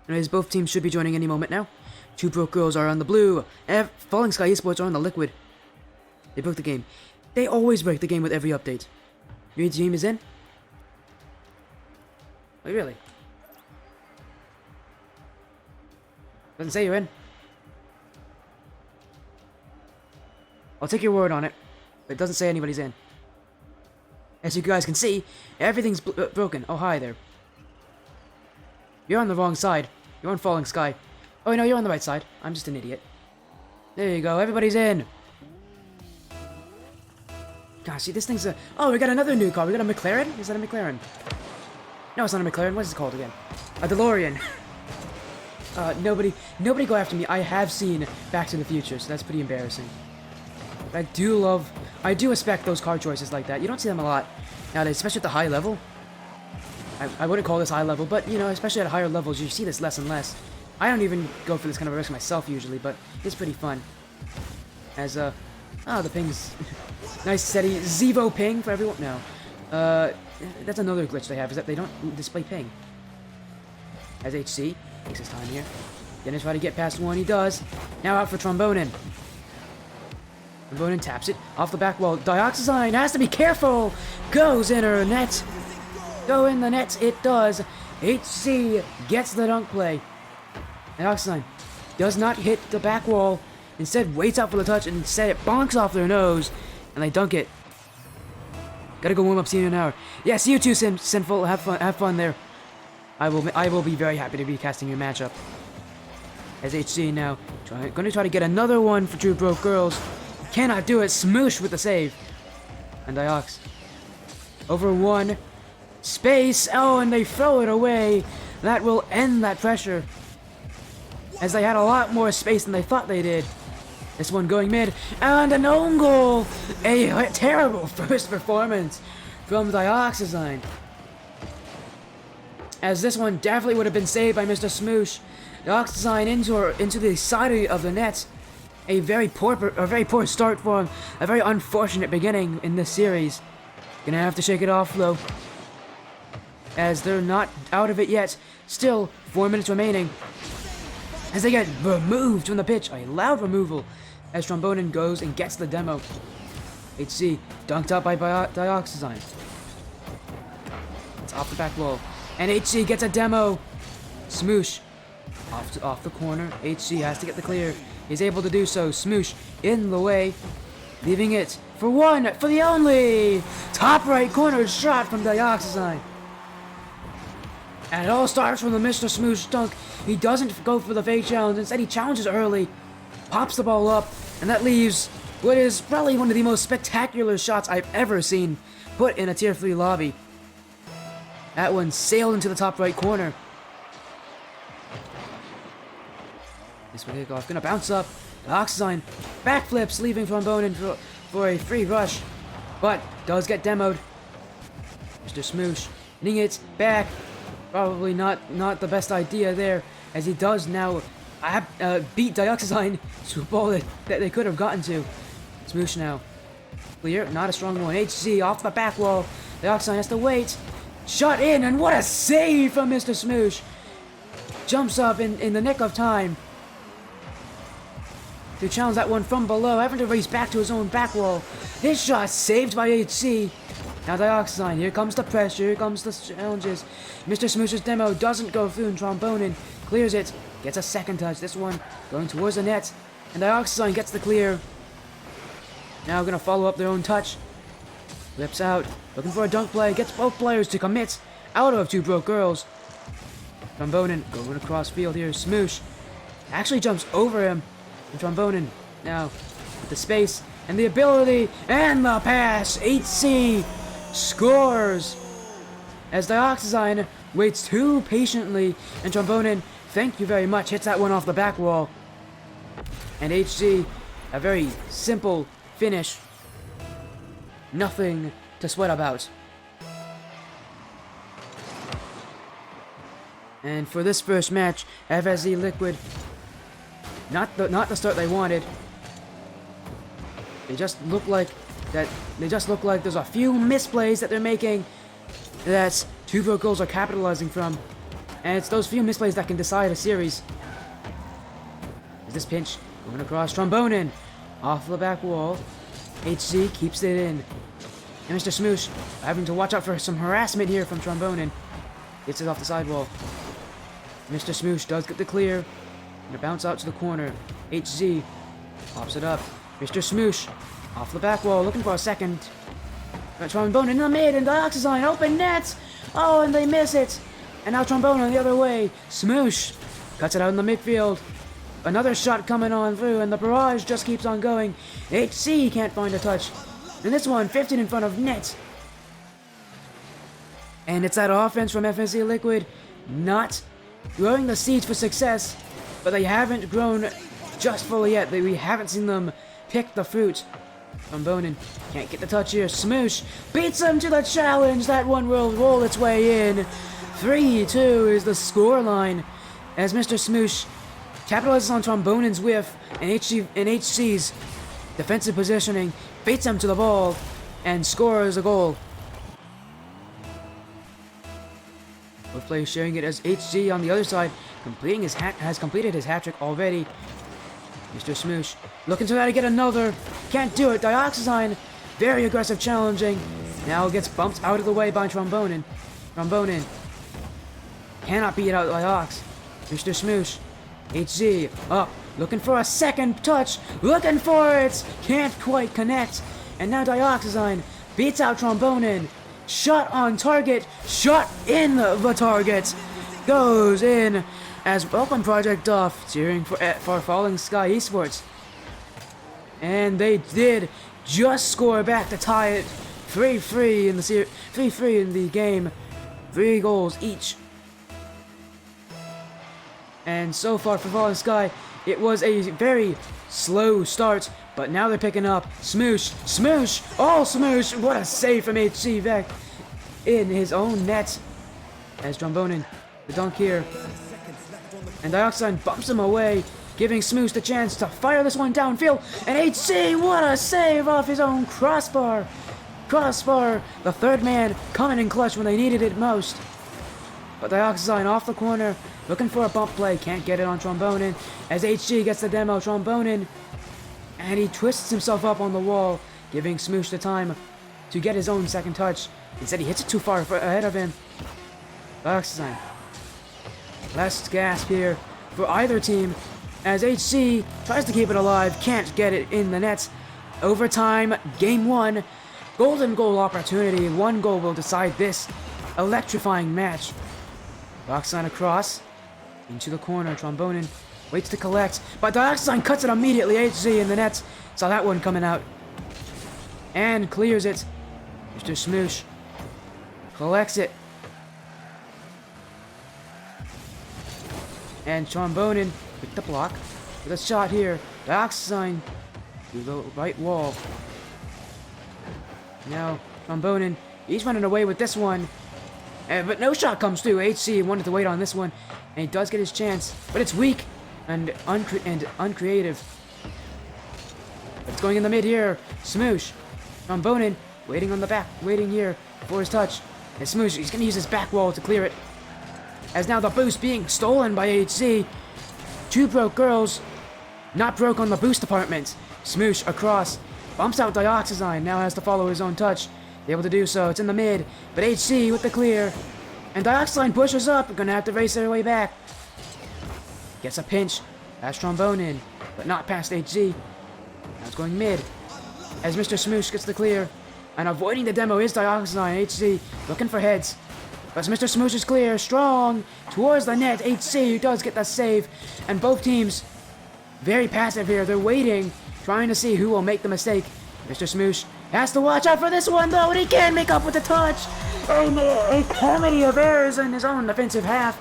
Anyways, both teams should be joining any moment now. Two Broke Girls are on the blue. Falling Sky Esports are on the liquid. They broke the game. They always break the game with every update. Your team is in? Wait, really? Doesn't say you're in. I'll take your word on it. But it doesn't say anybody's in. As you guys can see, everything's broken. Oh, hi there. You're on the wrong side. You're on Falling Sky. Oh, no, you're on the right side. I'm just an idiot. There you go. Everybody's in. Gosh, see, this thing's a... Oh, we got another new car. We got a McLaren? Is that a McLaren? No, it's not a McLaren. What is it called again? A DeLorean. Nobody go after me. I have seen Back to the Future, so that's pretty embarrassing. But I do respect those car choices like that. You don't see them a lot nowadays, especially at the high level. I wouldn't call this high level, but, you know, especially at higher levels, you see this less and less. I don't even go for this kind of a risk myself usually, but it's pretty fun. As, oh, the ping's... nice steady Zevo ping for everyone. No. That's another glitch they have, is that they don't display ping. As HC takes his time here. Gonna try to get past one, he does. Now out for Trombonin. Trombonin taps it off the back wall. Dioxazine has to be careful! Goes in her net. Go in the net, it does. HC gets the dunk play. Dioxazine does not hit the back wall. Instead, waits out for the touch, and instead it bonks off their nose, and they dunk it. Gotta go warm up, see you in an hour. Yes, you too, Sinful. Have fun there. I will be very happy to be casting your matchup. As HC now, gonna try to get another one for Two Broke Girls. Cannot do it. Smoosh with the save. And Diox. Over one. Space. Oh, and they throw it away. That will end that pressure. As they had a lot more space than they thought they did. This one going mid. And an own goal. A terrible first performance from Dioxazine. As this one definitely would have been saved by Mr. Smoosh. Dioxazine into the side of the net. A very poor start for him. A very unfortunate beginning in this series. Gonna have to shake it off though. As they're not out of it yet. Still 4 minutes remaining. As they get removed from the pitch. A loud removal. As Trombonin goes and gets the demo. HC dunked out by Dioxazine. It's off the back wall. And HC gets a demo. Smoosh. Off the corner. HC has to get the clear. He's able to do so. Smoosh in the way. Leaving it for one. For the only. Top right corner shot from Dioxazine. And it all starts from the Mr. Smoosh dunk. He doesn't go for the fake challenge. Instead, he challenges early. Pops the ball up. And that leaves what is probably one of the most spectacular shots I've ever seen put in a Tier 3 lobby. That one sailed into the top right corner. This one kickoff gonna bounce up. Dioxazine backflips, leaving Trombonin for a free rush. But does get demoed. Mr. Smoosh hitting it back. Probably not the best idea there, as he does now beat Dioxazine to a ball that they could have gotten to. Smoosh now. Clear, not a strong one. HC off the back wall. Dioxazine has to wait. Shot in, and what a save from Mr. Smoosh. Jumps up in the nick of time to challenge that one from below, having to race back to his own back wall. This shot saved by HC. Now Dioxazine, here comes the pressure, here comes the challenges. Mr. Smoosh's demo doesn't go through, and Trombonin clears it, gets a second touch. This one going towards the net, and Dioxazine gets the clear. Now gonna follow up their own touch. Whips out, looking for a dunk play, gets both players to commit out of Two Broke Girls. Trombonin going across field here. Smoosh actually jumps over him. And Trombonin now with the space and the ability and the pass. HC scores as Dioxazine waits too patiently, and Trombonin, thank you very much, hits that one off the back wall. And HC, a very simple finish. Nothing to sweat about. And for this first match, FSE Liquid, not the start they wanted. They just look like there's a few misplays that they're making that Two Broke Girls are capitalizing from. And it's those few misplays that can decide a series. Is this pinch going across? Trombonin off the back wall. HZ keeps it in. And Mr. Smoosh having to watch out for some harassment here from Trombonin. Gets it off the sidewall. Mr. Smoosh does get the clear. And a bounce out to the corner. HZ pops it up. Mr. Smoosh off the back wall looking for a second. Trombonin in the mid and Dioxazine open nets. Oh, and they miss it. And now Trombonin the other way. Smoosh cuts it out in the midfield. Another shot coming on through, and the barrage just keeps on going. HC can't find a touch. And this one, 15 in front of net. And it's that offense from FSE Liquid, not growing the seeds for success, but they haven't grown just fully yet. We haven't seen them pick the fruit. Trombonin can't get the touch here. Smoosh beats him to the challenge. That one will roll its way in. 3-2 is the scoreline as Mr. Smoosh capitalizes on Trombonin's whiff and HC's defensive positioning, beats him to the ball, and scores a goal. Both players sharing it as HG on the other side has completed his hat-trick already. Mr. Smoosh looking to try to get another. Can't do it. Dioxazine, very aggressive challenging. Now gets bumped out of the way by Trombonin. Trombonin cannot beat out Diox. Mr. Smoosh. HZ up, looking for a second touch, looking for it, can't quite connect, and now Dioxazine beats out Trombonin, shot on target, shot in the target, goes in as Welcome Project off, cheering for Falling Sky Esports, and they did just score back to tie it 3-3 in the 3-3 in the game, 3 goals each. And so far for Falling Sky, it was a very slow start, but now they're picking up. Smoosh, Smoosh, oh Smoosh, what a save from HC back in his own net. As Trombonin, the dunk here. And Dioxazine bumps him away, giving Smoosh the chance to fire this one downfield. And HC, what a save off his own crossbar. Crossbar, the third man coming in clutch when they needed it most. But Dioxazine off the corner, looking for a bump play, can't get it on Trombonin, as HG gets the demo. Trombonin, and he twists himself up on the wall, giving Smoosh the time to get his own second touch. Instead he hits it too far ahead of him. Dioxazine, last gasp here for either team, as HC tries to keep it alive, can't get it in the net. Overtime, game 1, golden goal opportunity, 1 goal will decide this electrifying match. Dioxazine across, into the corner, Trombonin waits to collect, but Dioxazine cuts it immediately. HZ in the net, saw that one coming out, and clears it. Mr. Smoosh collects it, and Trombonin with the block, with a shot here. Dioxazine to the right wall. Now Trombonin, he's running away with this one. But no shot comes through. HC wanted to wait on this one, and he does get his chance, but it's weak and uncreative. But it's going in the mid here. Smoosh, Trombonin waiting on the back, waiting here for his touch. And Smoosh, he's going to use his back wall to clear it. As now the boost being stolen by HC. 2 broke girls, not broke on the boost department. Smoosh across, bumps out Dioxazine, now has to follow his own touch. Able to do so. It's in the mid, but HC with the clear, and Dioxazine pushes up. Gonna have to race their way back. Gets a pinch past Trombonin, but not past HC. Now it's going mid as Mr. Smoosh gets the clear, and avoiding the demo is Dioxazine. HC looking for heads, but Mr. Smoosh is clear, strong towards the net. HC does get the save, and both teams very passive here. They're waiting, trying to see who will make the mistake. Mr. Smoosh has to watch out for this one, though, and he can make up with the touch. And a comedy of errors in his own defensive half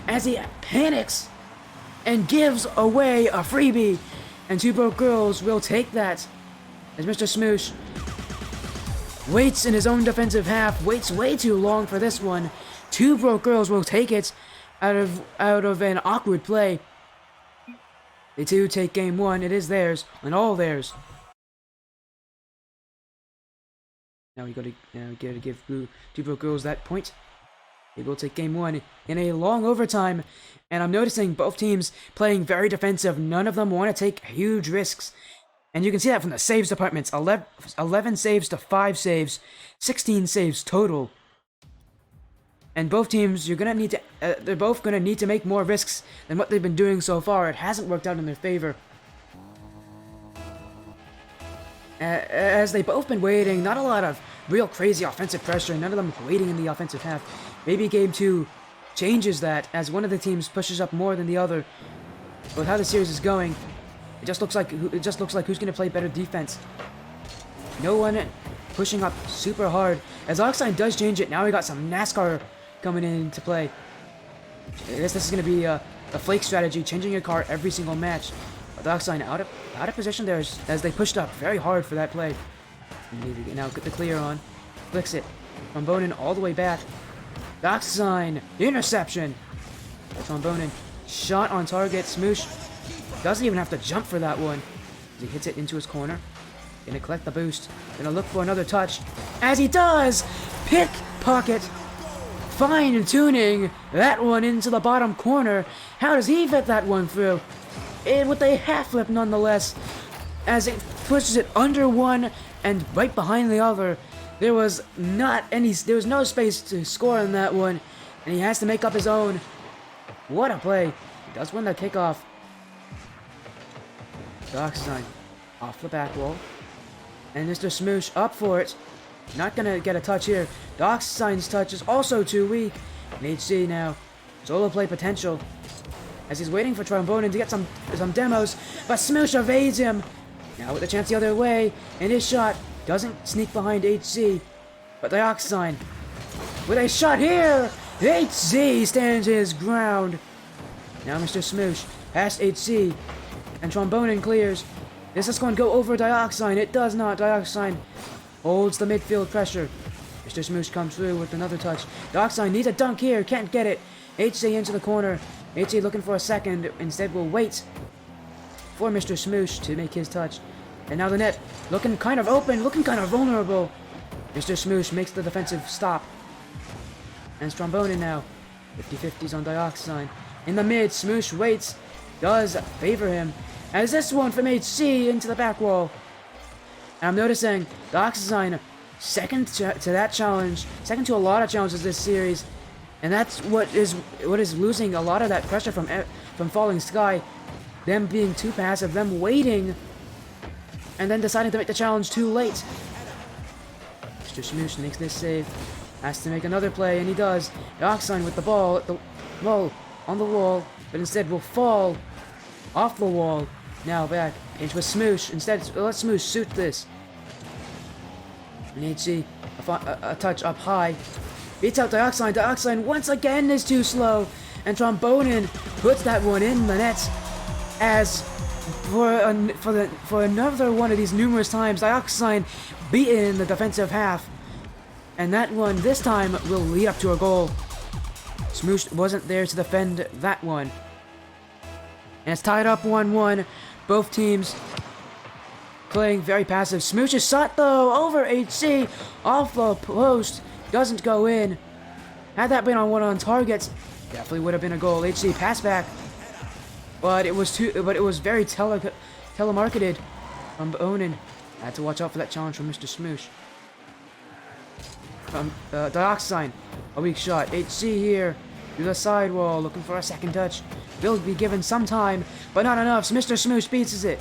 as he panics and gives away a freebie. And 2 broke girls will take that as Mr. Smoosh waits in his own defensive half, waits way too long for this one. 2 broke girls will take it out of an awkward play. They too take game one. It is theirs and all theirs. Now we gotta give two Broke Girls that point. They will take game one in a long overtime, and I'm noticing both teams playing very defensive. None of them want to take huge risks, and you can see that from the saves departments. 11 saves to 5 saves, 16 saves total. And both teams, they're both gonna need to make more risks than what they've been doing so far. It hasn't worked out in their favor. As they've both been waiting, not a lot of real crazy offensive pressure, none of them waiting in the offensive half. Maybe game 2 changes that as one of the teams pushes up more than the other. But how the series is going, it just looks like who's going to play better defense. No one pushing up super hard. As Oxide does change it, now we got some NASCAR coming into play. I guess this is going to be a flake strategy, changing your car every single match. Oxide out of position there as they pushed up very hard for that play. Now get the clear on. Flicks it. Trombonin all the way back. Oxide interception. Trombonin shot on target. Smoosh doesn't even have to jump for that one. He hits it into his corner. Gonna collect the boost. Gonna look for another touch. As he does! Pickpocket! Fine-tuning that one into the bottom corner. How does he fit that one through? With a half flip nonetheless. As it pushes it under one and right behind the other. There was no space to score on that one. And he has to make up his own. What a play. He does win the kickoff. Oxide off the back wall. And Mr. Smoosh up for it. Not gonna get a touch here. Oxide's touch is also too weak. And HC now. Solo play potential. As he's waiting for Trombonin to get some demos. But Smoosh evades him. Now with the chance the other way. And his shot doesn't sneak behind HC. But Dioxide with a shot here. HC stands his ground. Now Mr. Smoosh past HC. And Trombonin clears. Is this going to go over Dioxide? It does not. Dioxide holds the midfield pressure. Mr. Smoosh comes through with another touch. Dioxide needs a dunk here. Can't get it. HC into the corner. HC looking for a second. Instead will wait for Mr. Smoosh to make his touch. And now the net looking kind of open. Looking kind of vulnerable. Mr. Smoosh makes the defensive stop. And Trombonin now. 50-50s on Dioxide. In the mid. Smoosh waits. Does favor him. As this one from HC into the back wall. And I'm noticing Dioxide second to that challenge. Second to a lot of challenges this series. And that's what is losing a lot of that pressure from Falling Sky. Them being too passive. Them waiting. And then deciding to make the challenge too late. Mr. Smoosh makes this save. Has to make another play. And he does. Dioxide with the ball. On the wall. But instead will fall off the wall. Now back. Pinch with Smoosh. Instead, let Smoosh shoot this. And HC, a touch up high. Beats out Dioxide. Dioxide once again is too slow. And Trombonin puts that one in the net. As for another one of these numerous times, Dioxide beaten in the defensive half. And that one, this time, will lead up to a goal. Smoosh wasn't there to defend that one. And it's tied up 1-1. Both teams playing very passive. Smoosh's shot, though, over HC. Off the post. Doesn't go in. Had that been on one on targets, definitely would have been a goal. HC pass back. But it was very telemarketed from Onan. Had to watch out for that challenge from Mr. Smoosh. From Dioxide. A weak shot. HC here. Through the sidewall, looking for a second touch. Will be given some time, but not enough. So Mr. Smoosh beats it.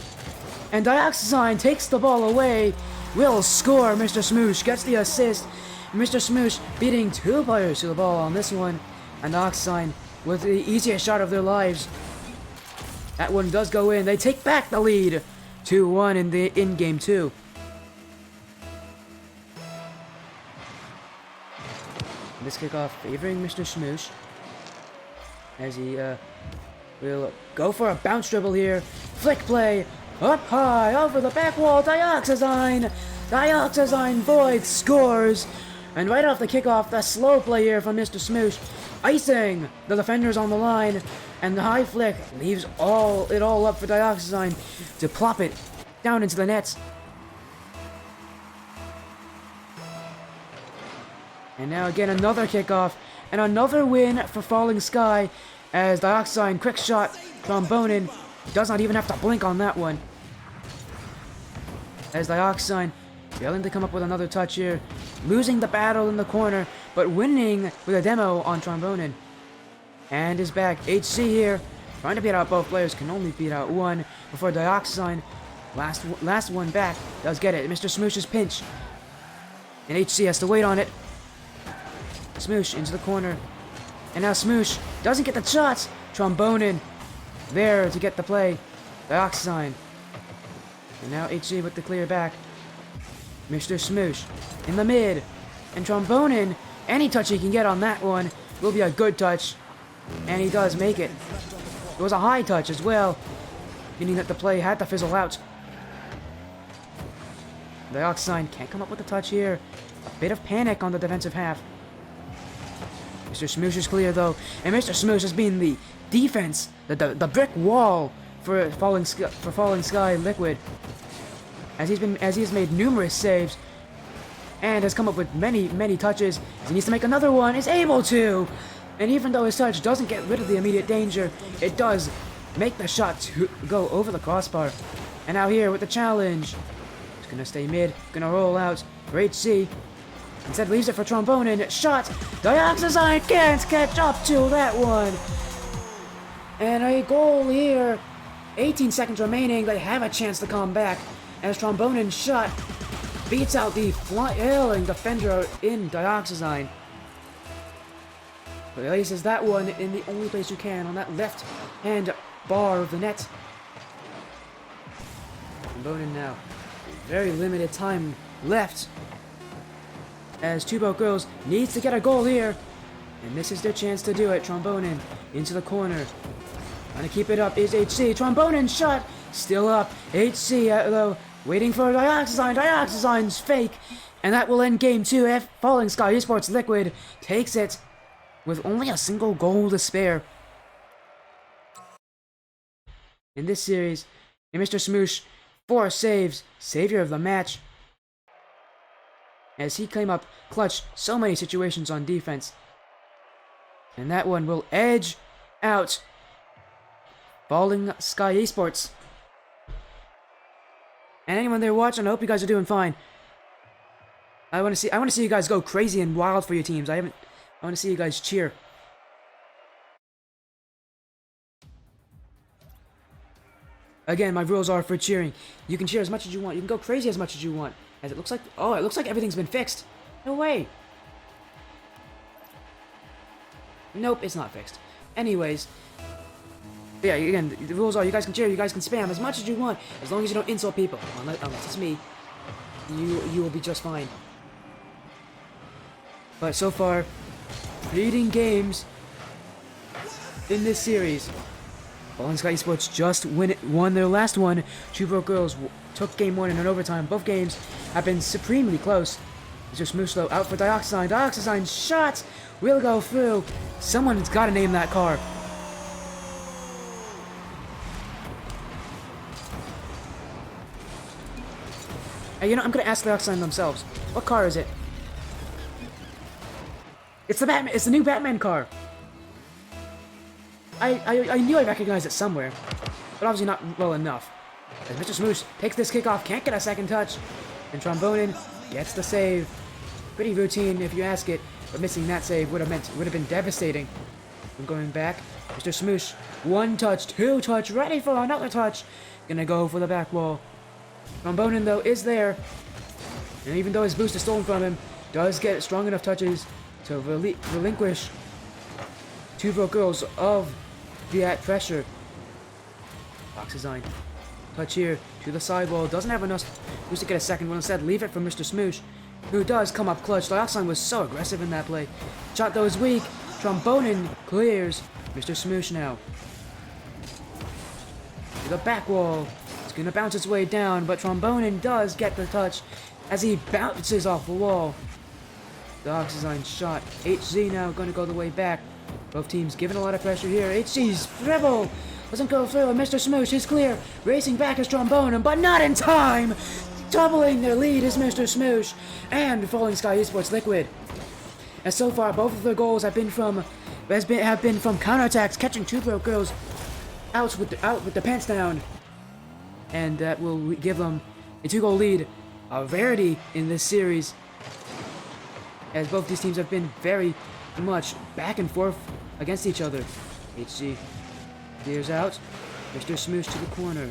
And Dioxide takes the ball away. Will score. Mr. Smoosh gets the assist. Mr. Smoosh beating 2 players to the ball on this one. And Dioxide with the easiest shot of their lives. That one does go in. They take back the lead. 2-1 in game 2. This kickoff favoring Mr. Smoosh. As he will go for a bounce dribble here. Flick play. Up high. Over the back wall. Dioxide Void scores. And right off the kickoff, the slow play here from Mr. Smoosh. icing the defenders on the line, and the high flick leaves it all up for Dioxazine to plop it down into the nets. And now again another kickoff and another win for Falling Sky as Dioxazine quick shot Trombonin does not even have to blink on that one. As Dioxazine failing to come up with another touch here, losing the battle in the corner, but winning with a demo on Trombonin. And is back. HC here, trying to beat out both players, can only beat out one before Dioxazine, last one back, does get it. Mr. Smoosh's pinch. And HC has to wait on it. Smoosh into the corner. And now Smoosh doesn't get the shots. Trombonin there to get the play. Dioxazine. And now HC with the clear back. Mr. Smoosh in the mid. And Trombonin, any touch he can get on that one will be a good touch. And he does make it. It was a high touch as well, meaning that the play had to fizzle out. Dioxazine can't come up with a touch here. A bit of panic on the defensive half. Mr. Smoosh is clear though, and Mr. Smoosh has been the defense, the brick wall for Falling Sky Liquid. As he has made numerous saves and has come up with many touches. As he needs to make another one, is able to. And even though his touch doesn't get rid of the immediate danger, it does make the shot to go over the crossbar. And now here with the challenge. He's gonna stay mid, gonna roll out for HC. Instead leaves it for Trombonin. Shot! Dioxazine can't catch up to that one! And a goal here. 18 seconds remaining. They have a chance to come back. As Trombonin's shot beats out the flailing defender in Dioxazine. But places that one in the only place you can, on that left hand bar of the net. Trombonin now. Very limited time left. As Two Broke Girls needs to get a goal here. And this is their chance to do it. Trombonin into the corner. Trying to keep it up is HC. Trombonin's shot still up. HC though waiting for Dioxazine. Dioxazine's fake. And that will end game 2 if Falling Sky Esports Liquid takes it with only a single goal to spare. In this series, and Mr. Smoosh, 4 saves, savior of the match. As he came up clutch so many situations on defense. And that one will edge out Falling Sky Esports. And anyone there watching, I hope you guys are doing fine. I want to see you guys go crazy and wild for your teams. I want to see you guys cheer. Again, my rules are for cheering. You can cheer as much as you want. You can go crazy as much as you want. As it looks like, oh, it looks like everything's been fixed. No way. Nope, it's not fixed. Anyways, yeah, again, the rules are you guys can cheer, you guys can spam as much as you want, as long as you don't insult people. Unless it's me, you will be just fine. But so far, leading games in this series. Falling Sky Esports just won their last one. Two Broke Girls took game 1 in an overtime. Both games have been supremely close. Mr. Smoosh though out for Dioxazine. Dioxazine's shot will go through. Someone's got to name that car. Hey, you know, I'm gonna ask Dioxazine themselves. What car is it? It's the Batman. It's the new Batman car. I knew I recognized it somewhere, but obviously not well enough. As Mr. Smoosh takes this kickoff, can't get a second touch, and Trombonin gets the save. Pretty routine if you ask it, but missing that save would have been devastating. I'm going back. Mr. Smoosh, 1 touch, 2 touch, ready for another touch. Gonna go for the back wall. Trombonin though is there, and even though his boost is stolen from him, does get strong enough touches to relinquish Two Broke Girls of the pressure. Dioxazine. Touch here to the sidewall. Doesn't have enough boost to get a second one. Instead, leave it for Mr. Smoosh, who does come up clutch. Dioxazine was so aggressive in that play. Shot though is weak. Trombonin clears. Mr. Smoosh now. To the back wall. It's gonna bounce its way down, but Trombonin does get the touch as he bounces off the wall. Dioxazine shot. HZ now gonna go the way back. Both teams giving a lot of pressure here. HC's dribble doesn't go through, and Mr. Smoosh is clear. Racing back is Trombone, but not in time. Doubling their lead is Mr. Smoosh and Falling Sky Esports Liquid. And so far, both of their goals have been from counterattacks, catching two broke girls out with the pants down, and that will give them a 2-goal lead, a rarity in this series, as both these teams have been very much back and forth against each other. HC clears out. Mr. Smoosh to the corner.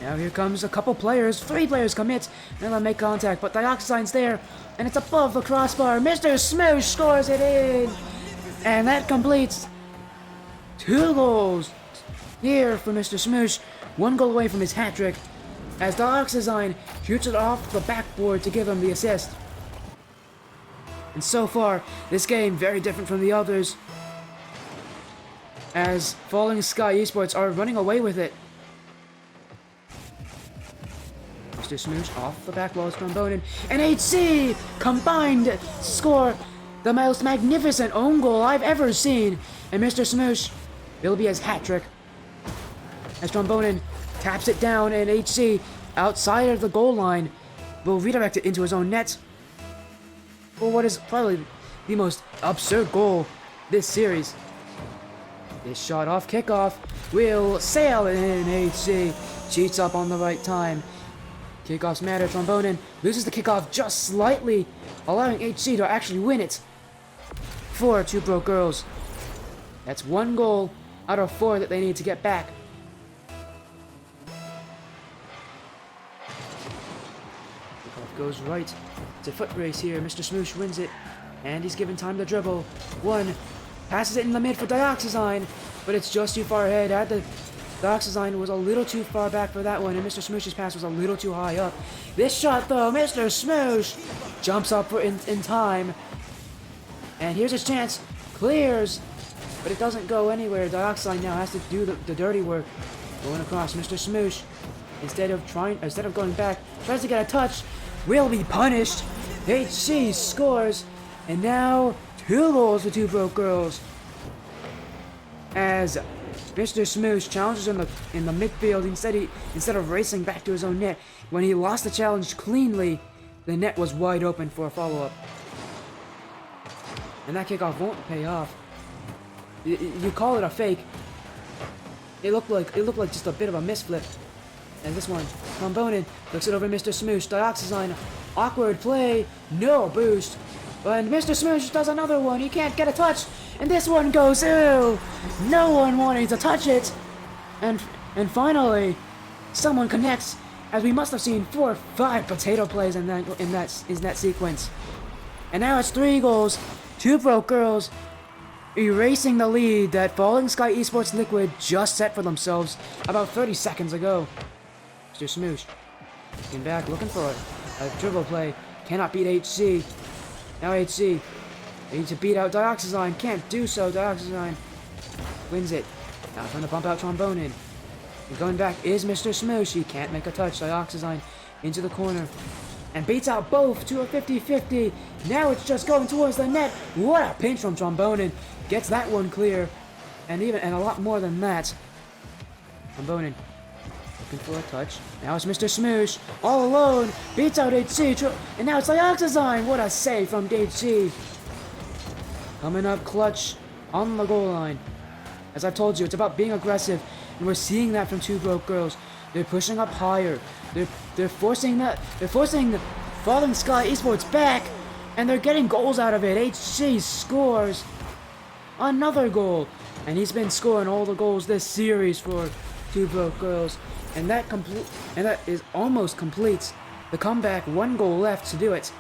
Now here comes a couple players. 3 players commit, and they'll make contact, but Dioxyzine's there, and it's above the crossbar. Mr. Smoosh scores it in, and that completes 2 goals here for Mr. Smoosh. 1 goal away from his hat trick, as Dioxyzine shoots it off the backboard to give him the assist. And so far, this game very different from the others, as Falling Sky Esports are running away with it. Mr. Smoosh off the back wall is Trombone, and HC combined to score the most magnificent own goal I've ever seen. And Mr. Smoosh will be his hat trick, as Trombone taps it down, and HC outside of the goal line will redirect it into his own net for what is probably the most absurd goal this series. This shot off kickoff will sail in. HC cheats up on the right time. Kickoffs matter. Trombone loses the kickoff just slightly, allowing HC to actually win it for Two Broke Girls. That's 1 goal out of 4 that they need to get back. Kickoff goes right. It's a foot race here. Mr. Smoosh wins it, and he's given time to dribble. 1 passes it in the mid for Dioxyzine, but it's just too far ahead. Dioxyzine was a little too far back for that one, and Mr. Smoosh's pass was a little too high up. This shot, though, Mr. Smoosh jumps up in time, and here's his chance. Clears, but it doesn't go anywhere. Dioxyzine now has to do the dirty work. Going across, Mr. Smoosh, instead of going back, tries to get a touch. Will be punished. HC scores, and now 2 goals for Two Broke Girls, as Mr. Smoosh challenges in the midfield instead of racing back to his own net. When he lost the challenge cleanly, the net was wide open for a follow-up, and that kickoff won't pay off. You call it a fake. It looked like just a bit of a misflip. And this one, Trombone looks it over Mr. Smoosh. Dioxyzine, awkward play, no boost. But Mr. Smoosh does another one. He can't get a touch, and this one goes through. No one wanting to touch it, and finally, someone connects. As we must have seen 4 or 5 potato plays in that sequence. And now it's 3 goals. Two Broke Girls erasing the lead that Falling Sky Esports Liquid just set for themselves about 30 seconds ago. Mr. Smoosh looking back, looking for a dribble play. Cannot beat HC. Now HC, they need to beat out Dioxyzine. Can't do so. Dioxyzine wins it. Now trying to bump out Trombone. And going back is Mr. Smoosh. He can't make a touch. Dioxyzine into the corner and beats out both to a 50-50. Now it's just going towards the net. What a pinch from Trombone. Gets that one clear, and a lot more than that. Trombone looking for a touch. Now it's Mr. Smoosh all alone. Beats out HC, and now it's Dioxyzine. What a save from HC. Coming up clutch on the goal line. As I've told you, it's about being aggressive, and we're seeing that from Two Broke Girls. They're pushing up higher. They're forcing the Falling Sky Esports back, and they're getting goals out of it. HC scores another goal, and he's been scoring all the goals this series for Two Broke Girls, and that is almost completes the comeback. 1 goal left to do it.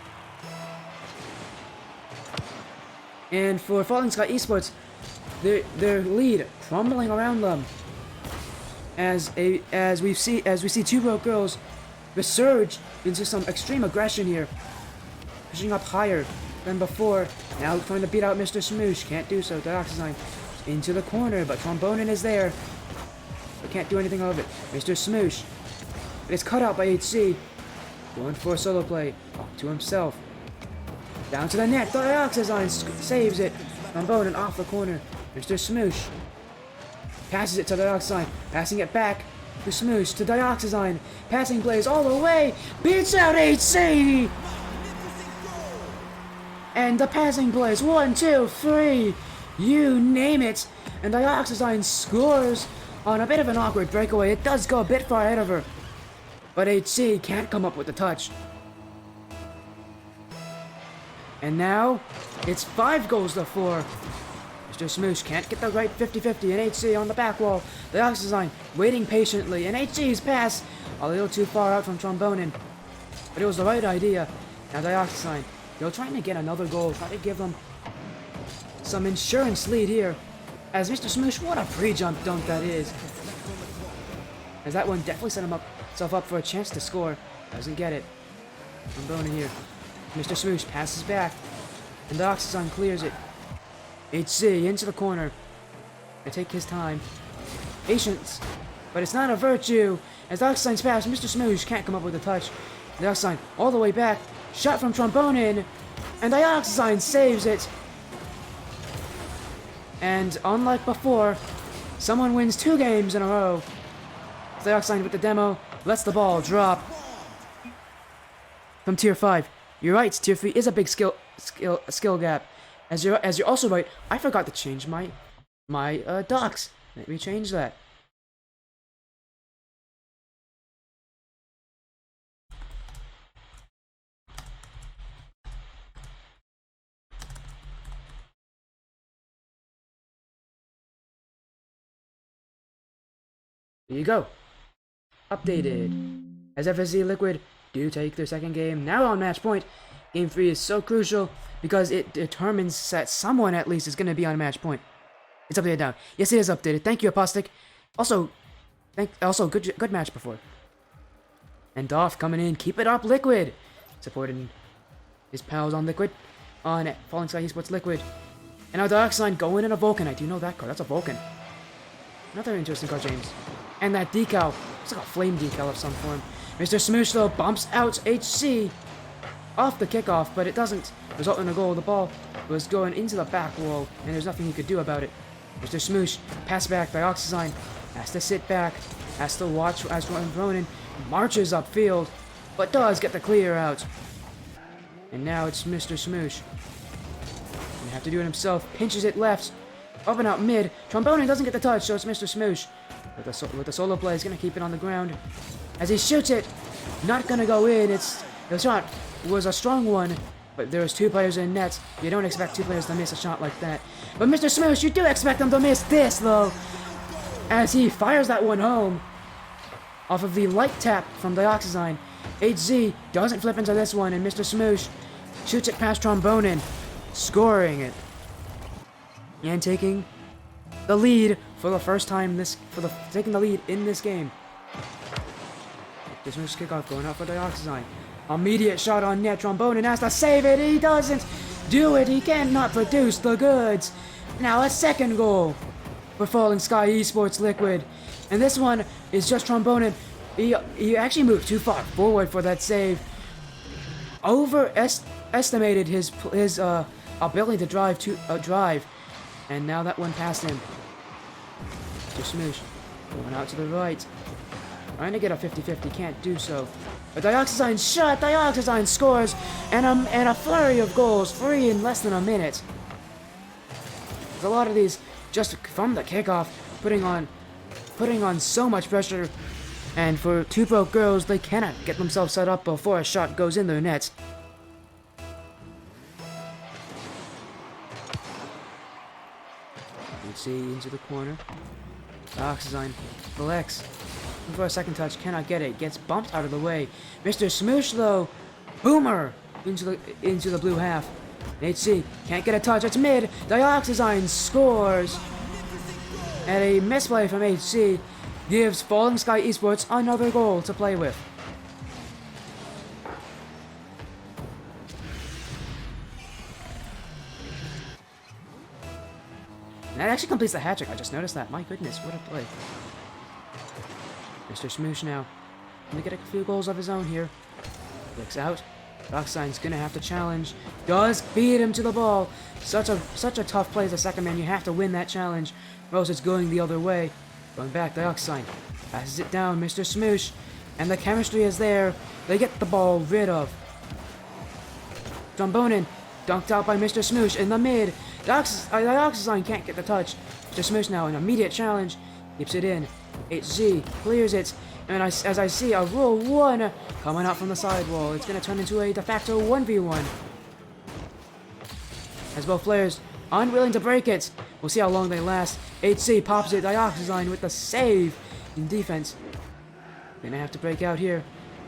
And for Falling Sky Esports, their lead crumbling around them, as we see Two Broke Girls resurge into some extreme aggression here, pushing up higher than before. Now trying to beat out Mr. Smoosh, can't do so. Dioxyzine into the corner, but Trombone is there, but can't do anything of it. Mr. Smoosh, it's cut out by HC, going for a solo play to himself. Down to the net. Dioxazine saves it. Trombone off the corner. Mr. Smoosh passes it to Dioxazine. Passing it back to Smoosh to Dioxazine. Passing plays all the way. Beats out HC. And the passing plays 1, 2, 3. You name it. And Dioxazine scores on a bit of an awkward breakaway. It does go a bit far ahead of her. But HC can't come up with the touch. And now, it's 5 goals to 4. Mr. Smoosh can't get the right 50-50, and HC on the back wall. Dioxazine waiting patiently, and HC's pass a little too far out from Trombonin. But it was the right idea. Now Dioxazine, they're trying to get another goal, trying to give them some insurance lead here. As Mr. Smoosh, what a pre-jump dunk that is. As that one definitely set himself up for a chance to score. Doesn't get it. Trombonin here. Mr. Smoosh passes back, and Dioxazine clears it. HC into the corner. They take his time. Patience, but it's not a virtue. As Dioxazine's pass, Mr. Smoosh can't come up with a touch. Dioxazine all the way back. Shot from Trombonin, and Dioxazine saves it. And unlike before, someone wins 2 games in a row. Dioxazine with the demo lets the ball drop from Tier 5. You're right, Tier 3 is a big skill gap. As you're also right, I forgot to change my docs. Let me change that. There you go. Updated. As FSC Liquid do take their second game, now on match point. Game 3 is so crucial because it determines that someone at least is going to be on match point. It's updated now. Yes, it is updated. Thank you, Apostic. Also, good match before. And Doff coming in. Keep it up, Liquid. Supporting his pals on Liquid. On Falling Sky Esports Liquid. And now Dioxazine going in a Vulcan. I do know that card. That's a Vulcan. Another interesting card, James. And that decal. It's like a flame decal of some form. Mr. Smoosh, though, bumps out HC off the kickoff, but it doesn't result in a goal. The ball was going into the back wall, and there's nothing he could do about it. Mr. Smoosh, pass back. Dioxazine has to sit back, has to watch as Ronan marches upfield, but does get the clear out. And now it's Mr. Smoosh. Gonna have to do it himself. Pinches it left, up and out mid. Trombonin doesn't get the touch, so it's Mr. Smoosh. With the solo play, he's gonna keep it on the ground. As he shoots it, not gonna go in. The shot was a strong one, but there was 2 players in net. You don't expect 2 players to miss a shot like that. But Mr. Smoosh, you do expect them to miss this, though. As he fires that one home off of the light tap from Dioxazine. HZ doesn't flip into this one, and Mr. Smoosh shoots it past Trombonin, scoring it. And taking the lead for the first time taking the lead in this game. This Smoosh kickoff going out for Dioxazine. Immediate shot on net. Trombonin has to save it. He doesn't do it. He cannot produce the goods. Now a second goal for Falling Sky Esports Liquid. And this one is just Trombonin. He actually moved too far forward for that save. Overestimated his ability to drive. And now that one passed him. Just Smoosh going out to the right. Trying to get a 50-50, can't do so. But Dioxazine's shot, Dioxazine scores, and a flurry of goals, 3 in less than a minute. There's a lot of these just from the kickoff, putting on so much pressure. And for 2 broke girls, they cannot get themselves set up before a shot goes in their nets. You see into the corner. Dioxazine collects. For a second touch, cannot get it. Gets bumped out of the way. Mr. Smoosh, though, boomer into the blue half. HC can't get a touch. It's mid. Dioxazine scores. And a misplay from HC gives Falling Sky Esports another goal to play with. And that actually completes the hat trick. I just noticed that. My goodness, what a play. Mr. Smoosh now. Gonna get a few goals of his own here. Flicks out. Dioxazine's gonna have to challenge. Does beat him to the ball. Such a tough play as a second man. You have to win that challenge, or else it's going the other way. Going back, Dioxazine passes it down. Mr. Smoosh, and the chemistry is there. They get the ball rid of. Trombonin dunked out by Mr. Smoosh in the mid. Dioxazine can't get the touch. Mr. Smoosh now an immediate challenge. Keeps it in. HZ clears it. And as I see a Rule 1 coming out from the sidewall. It's going to turn into a de facto 1v1. As both players unwilling to break it. We'll see how long they last. HC pops it. Dioxazine with the save in defense. Gonna have to break out here.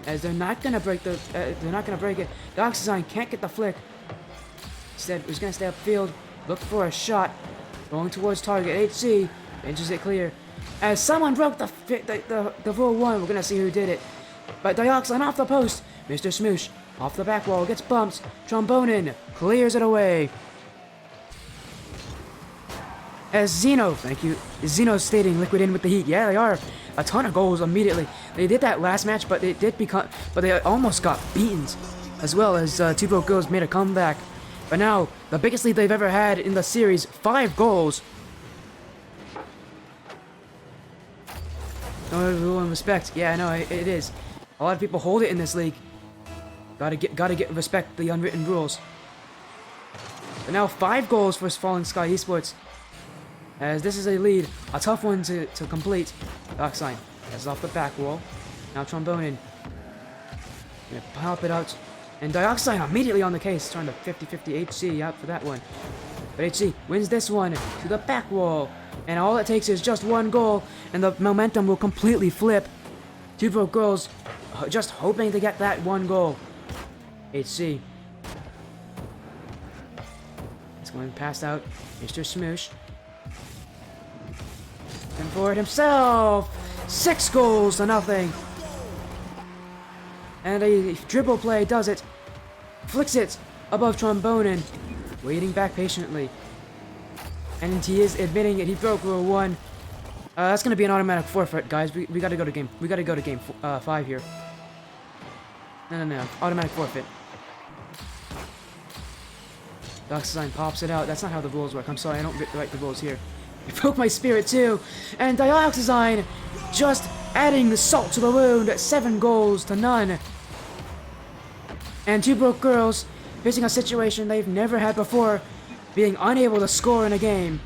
As they're not gonna break the it. Dioxazine can't get the flick. Instead, he's gonna stay upfield. Look for a shot. Going towards target. HC benches it clear. As someone broke the Rule 1, we're gonna see who did it. But Dioxazine off the post. Mr. Smoosh off the back wall gets bumped. Trombonin clears it away. As Zeno, thank you. Zeno stating Liquid in with the heat. Yeah, they are. A ton of goals immediately. They did that last match, but they almost got beaten. As well as Two Broke Girls made a comeback. But now, the biggest lead they've ever had in the series, 5 goals. No rule and respect. Yeah, no, it is. A lot of people hold it in this league. Gotta get respect the unwritten rules. But now 5 goals for Falling Sky Esports. As this is a lead, a tough one to complete. Dioxazine is off the back wall. Now Trombonin gonna pop it out. And Dioxazine immediately on the case, trying to 50-50 HC out for that one. But HC wins this one to the back wall. And all it takes is just 1 goal, and the momentum will completely flip. Two Broke Girls just hoping to get that 1 goal. HC. It's going past out. Mr. Smoosh. And for it himself! 6 goals to nothing! And a dribble play does it. Flicks it above Trombonin. Waiting back patiently. And he is admitting it. He broke Rule 1. That's gonna be an automatic forfeit, guys. We gotta go to game. We gotta go to game 5 here. No. Automatic forfeit. Dioxazine pops it out. That's not how the rules work. I'm sorry, I don't write the rules here. It broke my spirit too. And Dioxazine just adding the salt to the wound at 7 goals to none. And Two Broke Girls facing a situation they've never had before, being unable to score in a game.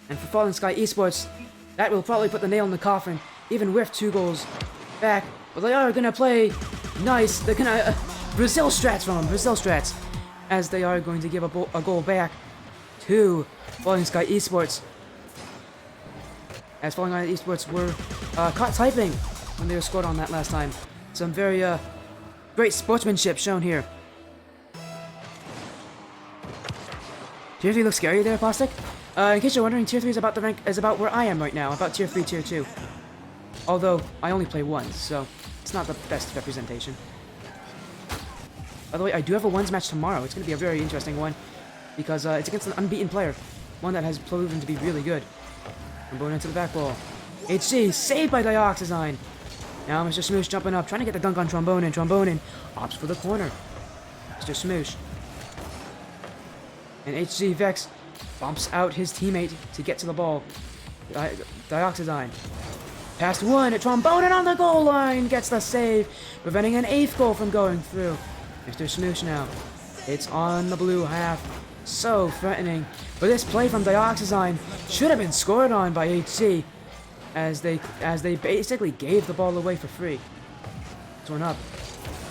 And for Fallen Sky Esports, that will probably put the nail in the coffin, even with 2 goals back. But they are gonna play nice. They're gonna Brazil strats from them, Brazil strats, as they are going to give a goal back to Falling Sky Esports. As Falling Sky Esports were caught typing when they were scored on that last time. Some very great sportsmanship shown here. Tier 3 looks scary there, Plastic. In case you're wondering, Tier 3 is about where I am right now, about Tier 3, Tier 2. Although, I only play once, so it's not the best representation. By the way, I do have a ones match tomorrow. It's going to be a very interesting one, because it's against an unbeaten player. One that has proven to be really good. I'm going into the back wall. HC, saved by Dioxazine. Now Mr. Smoosh jumping up, trying to get the dunk on Trombonin. Trombonin opts for the corner. Mr. Smoosh. And HC Vex bumps out his teammate to get to the ball. Dioxazine. Past 1, Trombonin on the goal line gets the save, preventing an 8th goal from going through. Mr. Smoosh now. It's on the blue half. So threatening. But this play from Dioxazine should have been scored on by HC, as they basically gave the ball away for free. This one up.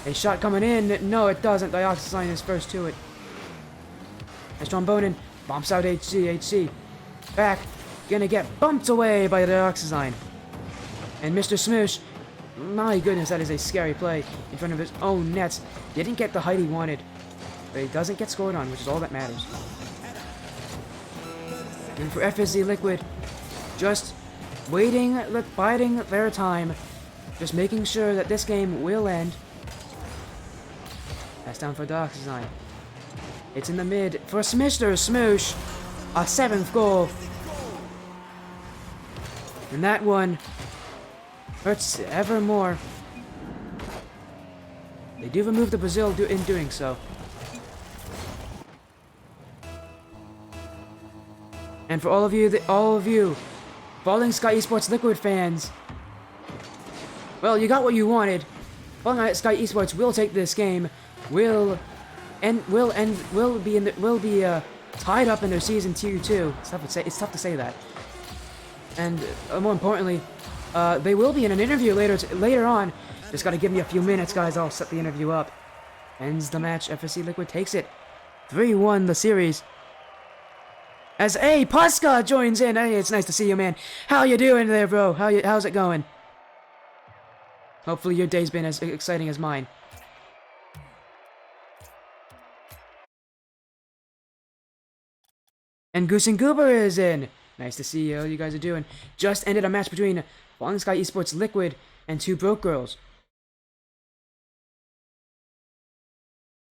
A shot coming in. No, it doesn't. Dioxazine is first to it. As Trombonin bumps out HC. Back. Gonna get bumped away by Dioxazine. And Mr. Smoosh, my goodness, that is a scary play in front of his own nets. Didn't get the height he wanted, but he doesn't get scored on, which is all that matters. And for FSZ Liquid, just waiting, biding their time, just making sure that this game will end. Pass down for Dioxazine. It's in the mid for Mr. Smoosh, a 7th goal. And that one hurts ever more. do remove the Brazil in doing so. And for all of you, Falling Sky Esports Liquid fans, well, you got what you wanted. Falling Sky Esports will take this game, will be tied up in their season tier 2. It's tough to say that. And more importantly, they will be in an interview later on. Just gotta give me a few minutes, guys. I'll set the interview up. Ends the match. FSC Liquid takes it. 3-1 the series. As Pasca joins in. Hey, it's nice to see you, man. How you doing there, bro? How's it going? Hopefully your day's been as exciting as mine. And Goose and Goober is in. Nice to see you. How you guys are doing. Just ended a match between Falling Sky Esports Liquid and 2 Broke Girls.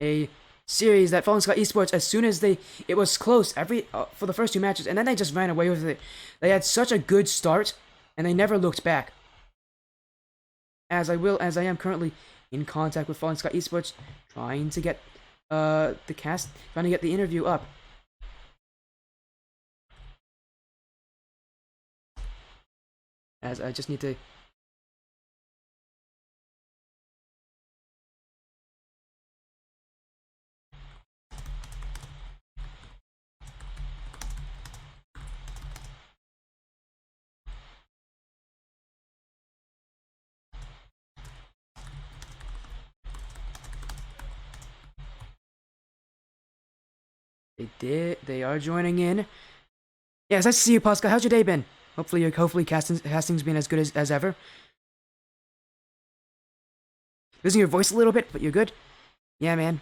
A series that Falling Sky Esports, as soon as it was close for the first 2 matches, and then they just ran away with it. They had such a good start, and they never looked back. As I am currently in contact with Falling Sky Esports, trying to get trying to get the interview up. As I just need to. They are joining in. Yeah, it's nice to see you, Pascal. How's your day been? Hopefully casting's been as good as ever. Losing your voice a little bit, but you're good. Yeah, man.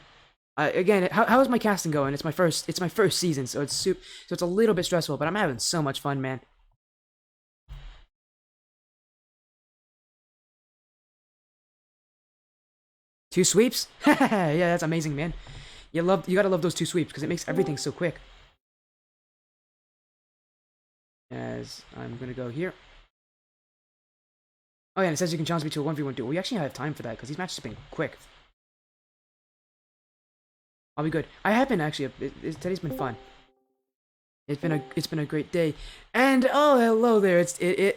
Again, how is my casting going? It's my first season, so it's a little bit stressful, but I'm having so much fun, man. Two sweeps? Yeah, that's amazing, man. You gotta love those 2 sweeps because it makes everything so quick. As I'm gonna go here. Oh yeah, and it says you can challenge me to a 1v1 duel. We actually have time for that because these matches have been quick. I'll be good. I have been actually. Today's been fun. It's been a great day. And oh, hello there.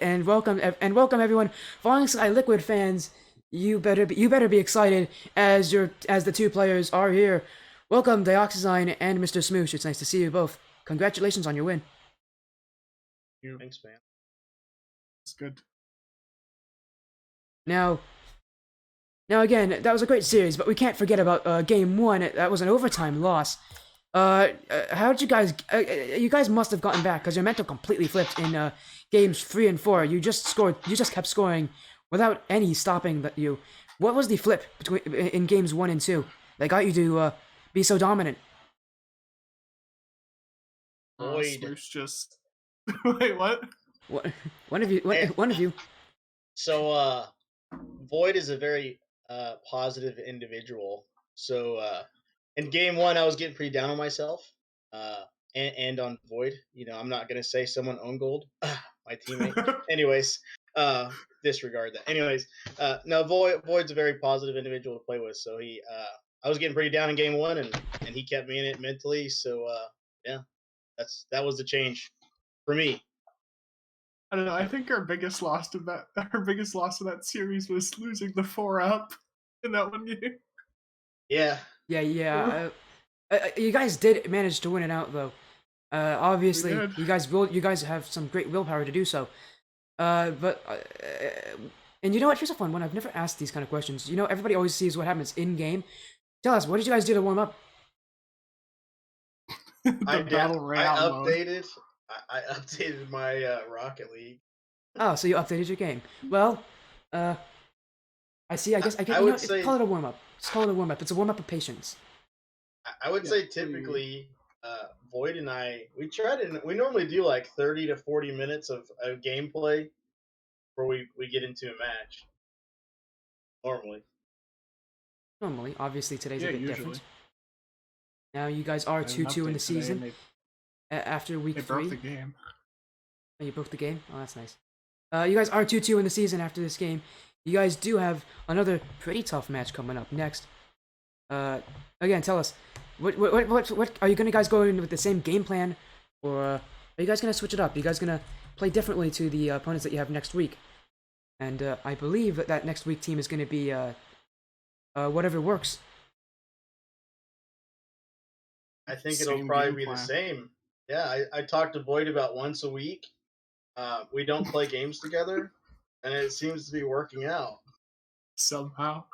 And welcome everyone. Falling Sky Liquid fans, you better be excited as the 2 players are here. Welcome Dioxazine and Mr. Smoosh. It's nice to see you both. Congratulations on your win. Thanks, man. It's good. Now again, that was a great series, but we can't forget about game 1. That was an overtime loss. How did you guys? You guys must have gotten back because your mental completely flipped in games 3 and 4. You just kept scoring without any stopping you. What was the flip in games 1 and 2 that got you to be so dominant? Smoosh just. Wait, what? One of you. So, Void is a very positive individual. So, in game 1, I was getting pretty down on myself, and on Void. You know, I'm not gonna say someone owned gold, my teammate. Anyways, disregard that. Anyways, no, Void's a very positive individual to play with. So I was getting pretty down in game 1, and he kept me in it mentally. So, yeah, that was the change for me. I don't know. I think our biggest loss of that series was losing the 4-up in that one game. Yeah. Yeah. You guys did manage to win it out, though. Obviously, you guys have some great willpower to do so. And you know what? Here's a fun one. I've never asked these kind of questions. You know, everybody always sees what happens in game. Tell us, what did you guys do to warm up? I updated. I updated my Rocket League. Oh, so you updated your game. Well, I see. I guess say, call it a warm up. Just call it a warm up. It's a warm up of patience. I would say typically, Void and I, we normally do like 30 to 40 minutes of gameplay before we get into a match. Normally, obviously today's a bit different. Now you guys are 2-2 in the season. After week 3. They broke the game. Oh, you broke the game? Oh, that's nice. You guys are 2-2 in the season after this game. You guys do have another pretty tough match coming up next. Again, tell us, what are you gonna guys go in with the same game plan, or are you guys gonna switch it up? Are you guys gonna play differently to the opponents that you have next week? And I believe that that next week team is gonna be whatever works. I think it'll Same probably game be the plan. same. Yeah, I talked to Void about once a week. We don't play games together, and it seems to be working out. Somehow.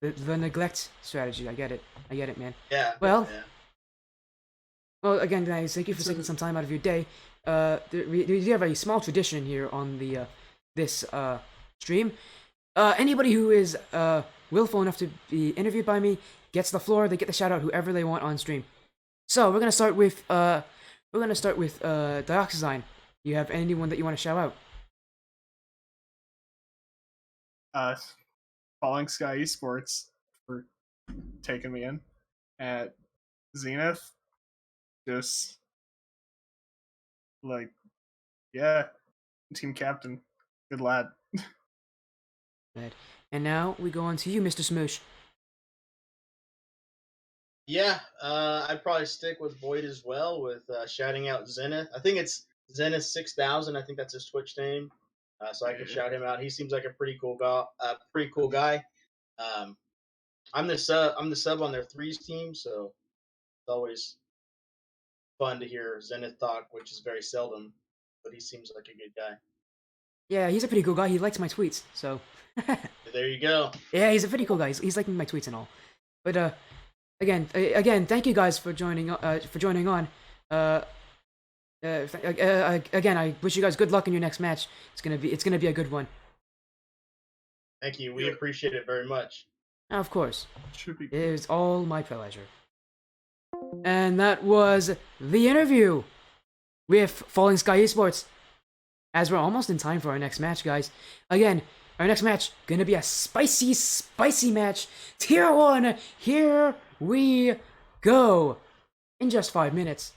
The neglect strategy. I get it. I get it, man. Yeah. Well, Yeah. well, again, guys, thank you for So- taking some time out of your day. We do have a small tradition here on the this stream. Anybody who is willful enough to be interviewed by me gets the floor. They get the shout out whoever they want on stream. So we're gonna start with Dioxazine. You have anyone that you want to shout out? Falling Sky Esports for taking me in. At Zenith, just like, yeah, team captain, good lad. Right. And now we go on to you, Mr. Smoosh. Yeah, I'd probably stick with Void as well with shouting out Zenith. I think it's Zenith 6000. I think that's his Twitch name. So I could Yeah. shout him out. He seems like a pretty cool guy. Pretty cool guy. Um, I'm the sub. I'm the sub on their threes team, so it's always fun to hear Zenith talk, which is very seldom. But he seems like a good guy. Yeah, he's a pretty cool guy. He likes my tweets, so There you go. yeah, he's a pretty cool guy. He's liking my tweets and all. But again, thank you guys for joining on. Again, I wish you guys good luck in your next match. It's gonna be a good one. Thank you. We appreciate it very much. Now, of course, Should be it is all my pleasure. And that was the interview with Falling Sky Esports. As we're almost in time for our next match, guys. Again, our next match gonna be a spicy, spicy match. Tier 1, here we go. In just 5 minutes.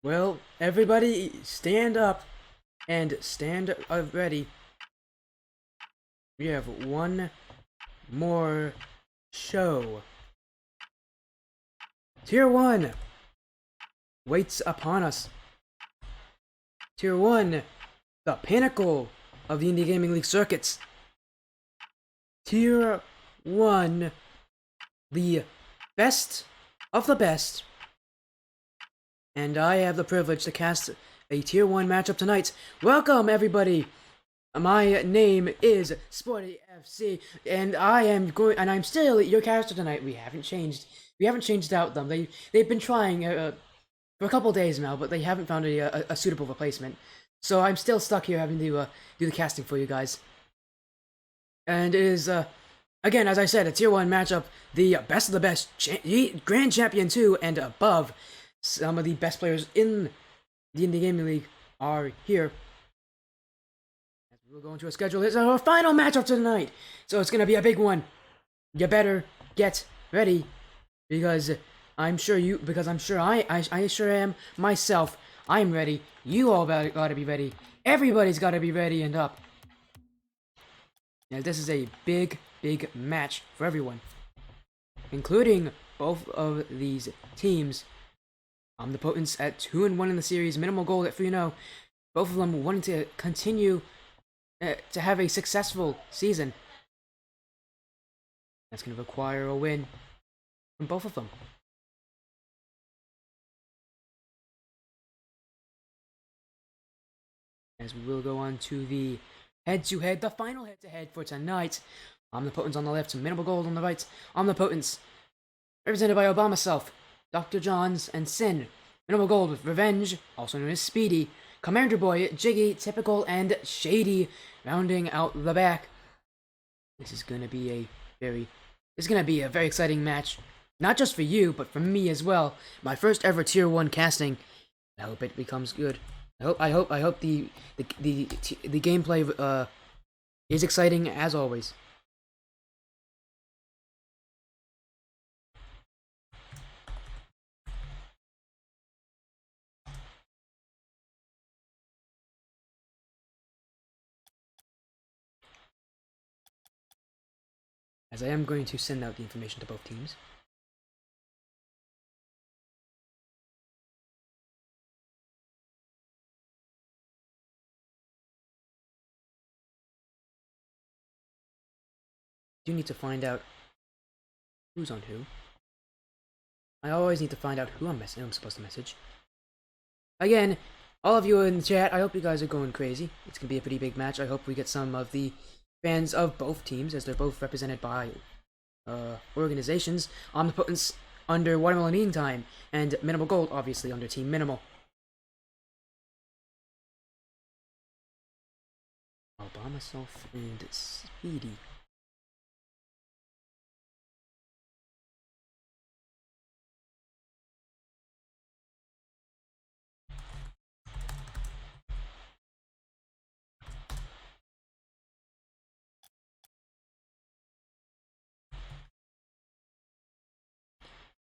Well, everybody stand up and stand ready. We have one more show. Tier 1 waits upon us. Tier 1, the pinnacle of the Indie Gaming League circuits. Tier 1, the best of the best. And I have the privilege to cast a Tier 1 matchup tonight. Welcome, everybody! My name is Sporty FC, and I'm still your caster tonight. We haven't changed out them. They've been trying for a couple days now, but they haven't found a suitable replacement. So I'm still stuck here having to do the casting for you guys. And it is again, as I said, a Tier 1 matchup, the best of the best, Grand Champion 2 and above. Some of the best players in the Indie Gaming League are here. We'll go into a schedule. It's our final matchup tonight, so it's gonna be a big one. You better get ready, because I sure am myself. I'm ready. You all gotta be ready. Everybody's gotta be ready and up. Now this is a big match for everyone, including both of these teams. Omnipotence at 2-1 in the series, minimal goal at 3-0. Both of them wanting to continue to have a successful season. That's going to require a win from both of them. As we will go on to the head-to-head, the final head-to-head for tonight. Omnipotence on the left, minimal gold on the right. Omnipotence, represented by Obama Self, Dr. Johns, and Sin. Minimal gold with Revenge, also known as Speedy. Commander Boy, Jiggy, Typical, and Shady, rounding out the back. This is gonna be a very exciting match. Not just for you, but for me as well. My first ever Tier 1 casting. I hope it becomes good. I hope the gameplay is exciting as always. As I am going to send out the information to both teams. Do need to find out who's on who. I always need to find out who I'm supposed to message. Again, all of you in the chat, I hope you guys are going crazy. It's gonna be a pretty big match. I hope we get some of the fans of both teams, as they're both represented by organizations. Omnipotence under Watermelon Eating Time, and Minimal Gold obviously under Team Minimal. Obama Self and Speedy.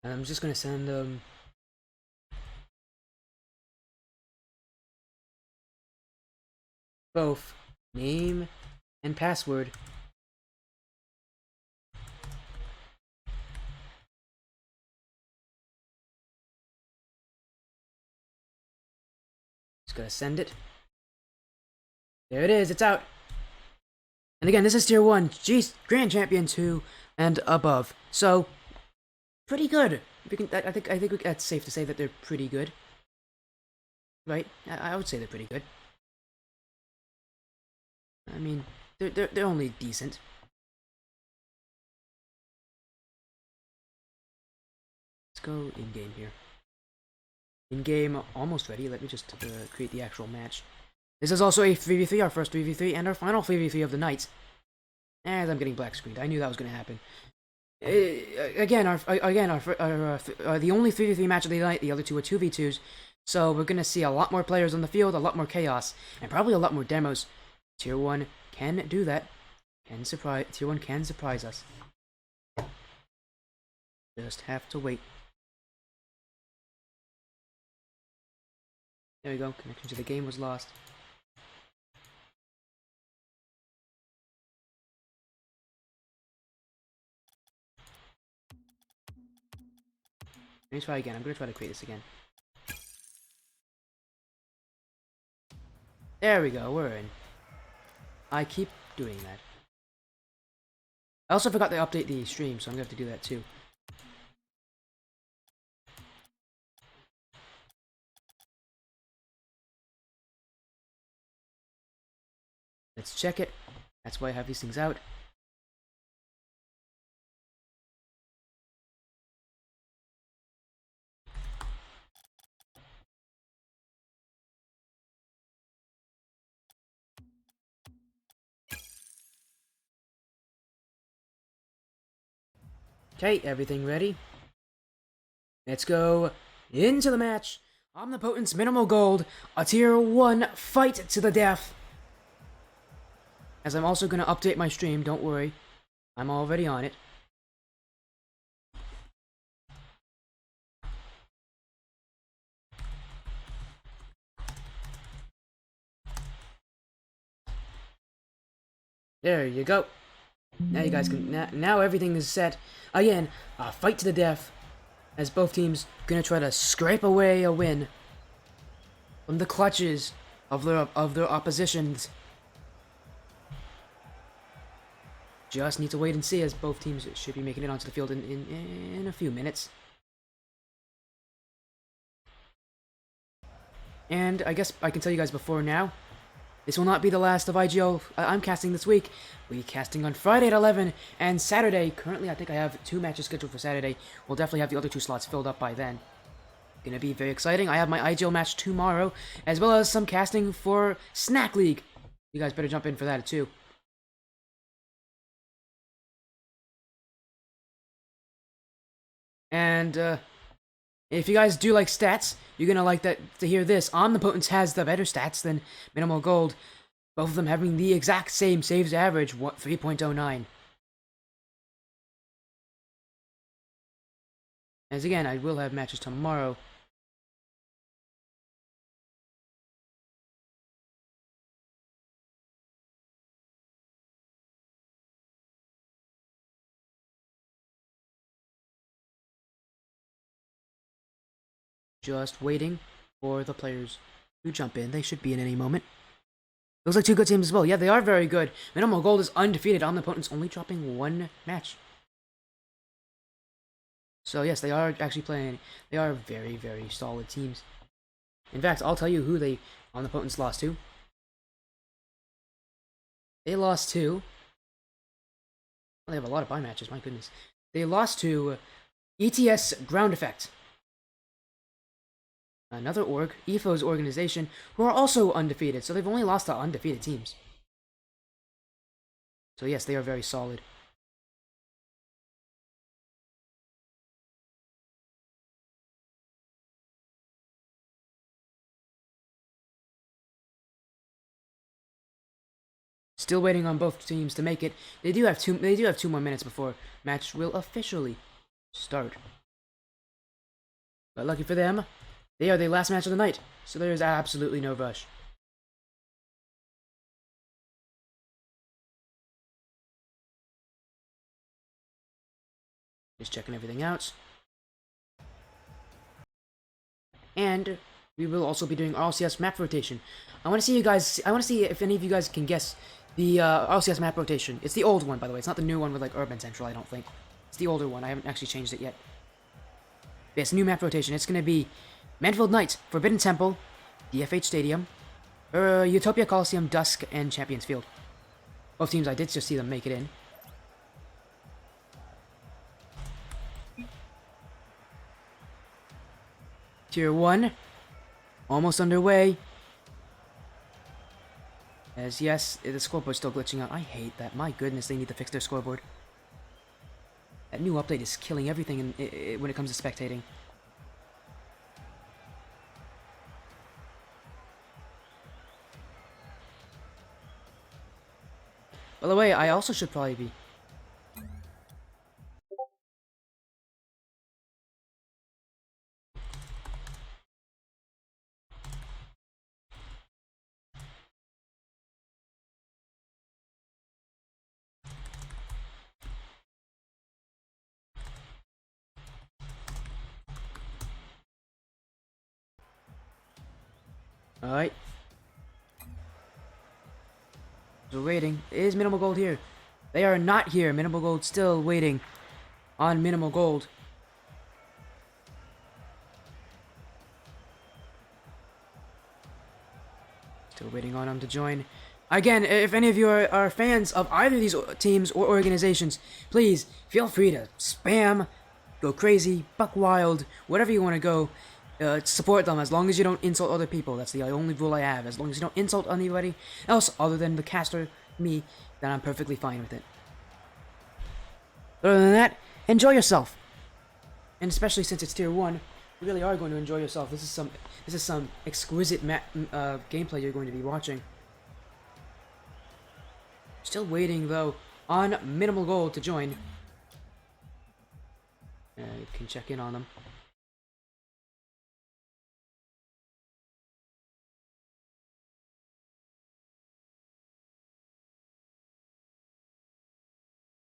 And I'm just gonna send both name and password. Just gonna send it. There it is, it's out. And again, this is Tier 1, Grand Champion 2 and above. So, pretty good. I think that's safe to say that they're pretty good. Right? I would say they're pretty good. I mean, they're only decent. Let's go in-game here. In-game, almost ready. Let me just create the actual match. This is also a 3v3, our first 3v3, and our final 3v3 of the night. As I'm getting black screened. I knew that was going to happen. Again, the only 3v3 match of the night, the other two are 2v2s. So we're going to see a lot more players on the field, a lot more chaos, and probably a lot more demos. Tier 1 can do that. Tier 1 can surprise us. Just have to wait. There we go. Connection to the game was lost. Let me try again. I'm gonna try to create this again. There we go. We're in. I keep doing that. I also forgot to update the stream, so I'm gonna have to do that too. Let's check it. That's why I have these things out. Okay, everything ready? Let's go into the match. Omnipotence Minimal Gold, a tier 1 fight to the death. As I'm also going to update my stream, don't worry. I'm already on it. There you go. Now you guys can... Now everything is set. Again, a fight to the death. As both teams gonna try to scrape away a win from the clutches of their oppositions. Just need to wait and see, as both teams should be making it onto the field in a few minutes. And I guess I can tell you guys before now, this will not be the last of IGL I'm casting this week. We'll be casting on Friday at 11 and Saturday. Currently, I think I have 2 matches scheduled for Saturday. We'll definitely have the other 2 slots filled up by then. Gonna be very exciting. I have my IGL match tomorrow, as well as some casting for Snack League. You guys better jump in for that too. And if you guys do like stats, you're gonna like that to hear this. Omnipotence has the better stats than Minimal Gold, both of them having the exact same saves average, 3.09. As again, I will have matches tomorrow. Just waiting for the players to jump in. They should be in any moment. Looks like 2 good teams as well. Yeah, they are very good. Minimal Gold is undefeated. Omnipotence only dropping 1 match. So yes, they are actually playing. They are very, very solid teams. In fact, I'll tell you who Omnipotence lost to. They lost to... Well, they have a lot of bye matches, my goodness. They lost to ETS Ground Effect. Another org, EFO's organization, who are also undefeated, so they've only lost to undefeated teams. So yes, they are very solid. Still waiting on both teams to make it. They do have 2 more minutes before match will officially start. But lucky for them, they are the last match of the night, so there is absolutely no rush. Just checking everything out. And we will also be doing RLCS map rotation. I want to see if any of you guys can guess the RLCS map rotation. It's the old one, by the way. It's not the new one with like Urban Central, I don't think. It's the older one. I haven't actually changed it yet. But it's new map rotation. It's going to be Manfield Knight, Forbidden Temple, DFH Stadium, Utopia Coliseum, Dusk, and Champions Field. Both teams, I did just see them make it in. Tier 1, almost underway. As yes, the scoreboard's still glitching out. I hate that. My goodness, they need to fix their scoreboard. That new update is killing everything when it comes to spectating. By the way, I also should probably be... Alright. So waiting. Is Minimal Gold here? They are not here. Minimal Gold still waiting on Minimal Gold. Still waiting on them to join. Again, if any of you are fans of either of these teams or organizations, please feel free to spam, go crazy, buck wild, whatever you want to go. Support them as long as you don't insult other people. That's the only rule I have. As long as you don't insult anybody else other than the caster, me, then I'm perfectly fine with it. Other than that, enjoy yourself. And especially since it's tier 1, you really are going to enjoy yourself. This is some exquisite gameplay you're going to be watching. Still waiting though on Minimal Gold to join. You can check in on them.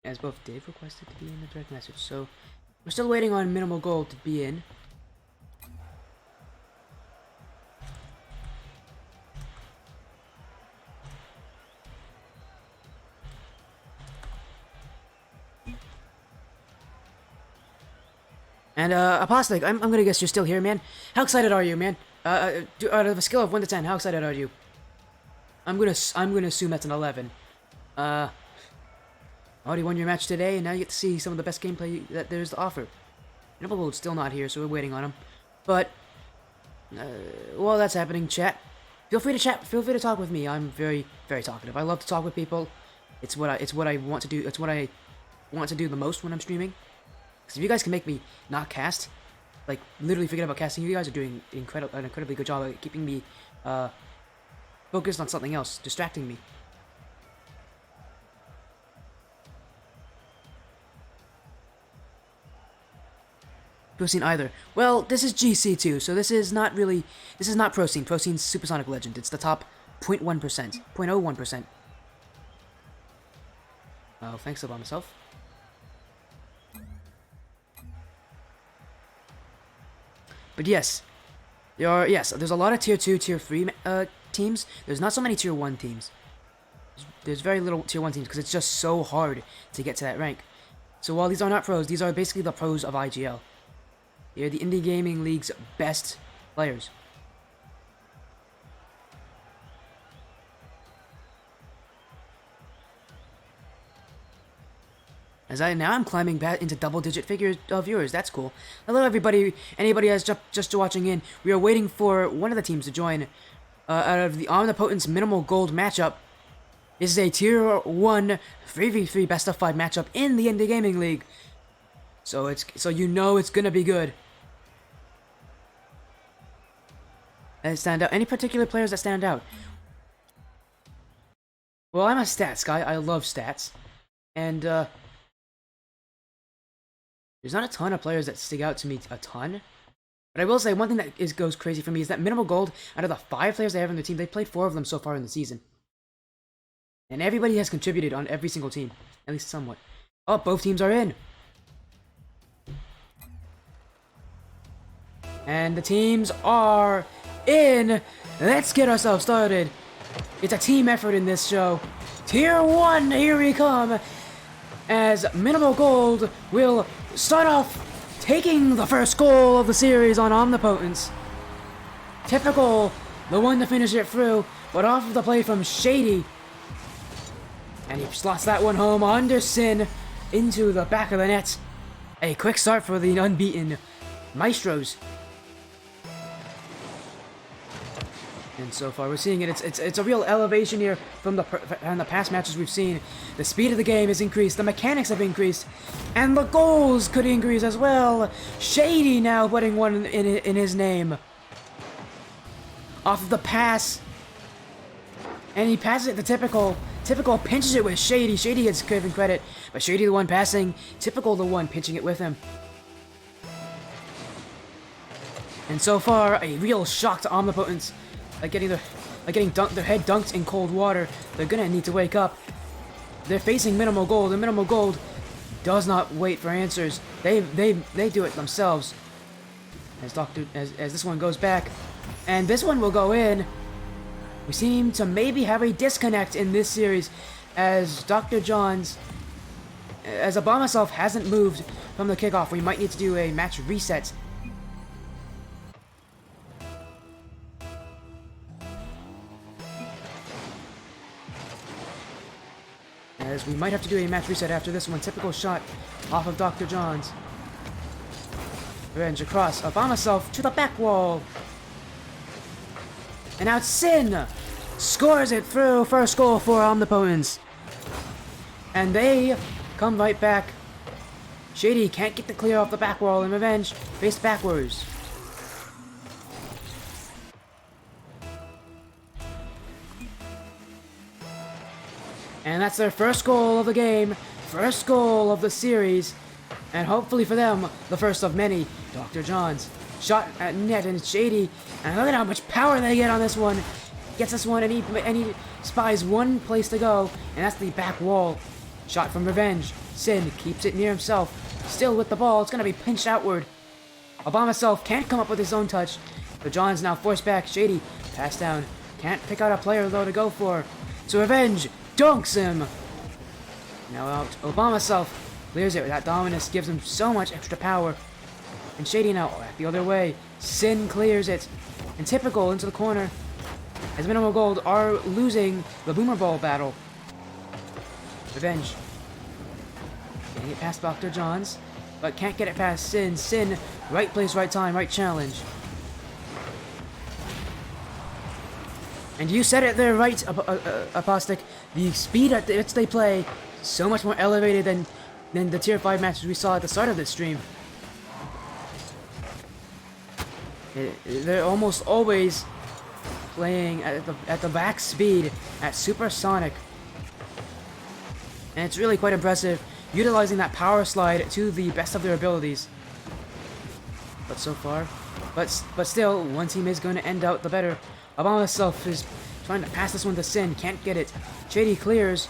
As both Dave requested to be in the direct message, so we're still waiting on Minimal Gold to be in. And Apostolic, I'm gonna guess you're still here, man. How excited are you, man? Out of a scale of 1 to 10, how excited are you? I'm gonna assume that's an 11. Already won your match today, and now you get to see some of the best gameplay that there's to offer. Minimal Gold's still not here, so we're waiting on him. But while that's happening, chat. Feel free to chat. Feel free to talk with me. I'm very, very talkative. I love to talk with people. It's what I want to do. It's what I want to do the most when I'm streaming. Because if you guys can make me not cast, like literally forget about casting, you guys are doing an incredibly good job at keeping me focused on something else, distracting me. Pro Scene either. Well, this is GC2, so this is not Pro Scene. Pro Scene's Supersonic Legend. It's the top 0.1%, 0.01%. Oh, thanks about myself. But yes, there's a lot of tier 2, tier 3 teams. There's not so many tier 1 teams. There's very little tier 1 teams because it's just so hard to get to that rank. So while these are not pros, these are basically the pros of IGL. They're the Indie Gaming League's best players. Now I'm climbing back into double-digit figures of viewers. That's cool. Hello, everybody. Anybody that's just watching in. We are waiting for one of the teams to join. Out of the Omnipotent's Minimal Gold matchup. This is a tier 1 3v3 best of 5 matchup in the Indie Gaming League. So you know it's gonna be good. And stand out. Any particular players that stand out? Well, I'm a stats guy. I love stats, and there's not a ton of players that stick out to me a ton. But I will say one thing that goes crazy for me is that Minimal Gold, out of the 5 players they have on their team, they've played 4 of them so far in the season. And everybody has contributed on every single team, at least somewhat. Oh, both teams are in. And the teams are in. Let's get ourselves started. It's a team effort in this show. Tier 1, here we come. As Minimal Gold will start off taking the first goal of the series on Omnipotence. Typical, the one to finish it through, but off of the play from Shady. And he slots that one home under Sin into the back of the net. A quick start for the unbeaten Maestros. And so far we're seeing it. It's a real elevation here from the past matches we've seen. The speed of the game is increased, the mechanics have increased, and the goals could increase as well. Shady now putting one in his name. Off of the pass. And he passes it to Typical. Typical pinches it with Shady. Shady gets given credit, but Shady the one passing, Typical the one pinching it with him. And so far, a real shock to Omnipotence. Getting their head dunked in cold water. They're gonna need to wake up. They're facing Minimal Gold, and Minimal Gold does not wait for answers. They do it themselves. As this one goes back, And this one will go in. We seem to maybe have a disconnect in this series as Dr. John's, as Obama himself hasn't moved from the kickoff. We might need to do a match reset. As we might have to do a match reset after this one. Typical shot off of Dr. John's. Revenge across. Obama himself to the back wall. And now Sin scores it through. First goal for Omnipotence. And they come right back. Shady can't get the clear off the back wall, and Revenge faced backwards. And that's their first goal of the game, first goal of the series, and hopefully for them, the first of many. Dr. John's shot at net, and Shady, and look at how much power they get on this one. Gets this one, and he spies one place to go, and that's the back wall. Shot from Revenge. Sin keeps it near himself, still with the ball. It's gonna be pinched outward. Obama himself can't come up with his own touch, but John's now forced back. Shady pass down, can't pick out a player though to go for. So Revenge dunks him. Now out. Obama himself clears it. That dominance gives him so much extra power. And Shady now back the other way. Sin clears it. And Typical into the corner. As Minimal Gold are losing the Boomer Ball battle. Revenge. Getting it past Dr. John's, but can't get it past Sin. Sin, right place, right time, right challenge. And you said it there, right, Apostic. The speed at which they play so much more elevated than the Tier 5 matches we saw at the start of this stream. They're almost always playing at the back speed, at supersonic. And it's really quite impressive, utilizing that power slide to the best of their abilities. But so far, but still, one team is going to end out the better. Obama himself is trying to pass this one to Sin, can't get it. Shady clears.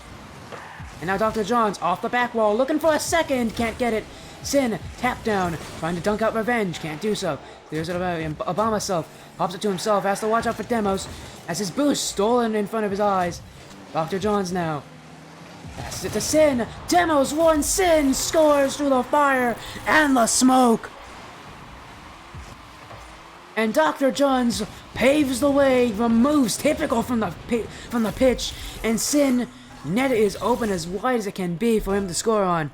And now Dr. John's off the back wall, looking for a second, can't get it. Sin, tap down, trying to dunk out Revenge, can't do so. Clears it away, and Obama himself pops it to himself, has to watch out for Demos, as his boost stolen in front of his eyes. Dr. John's now passes it to Sin. Demos one, Sin scores through the fire and the smoke. And Dr. John's paves the way, removes Typical from the pitch, and Sin net is open as wide as it can be for him to score on.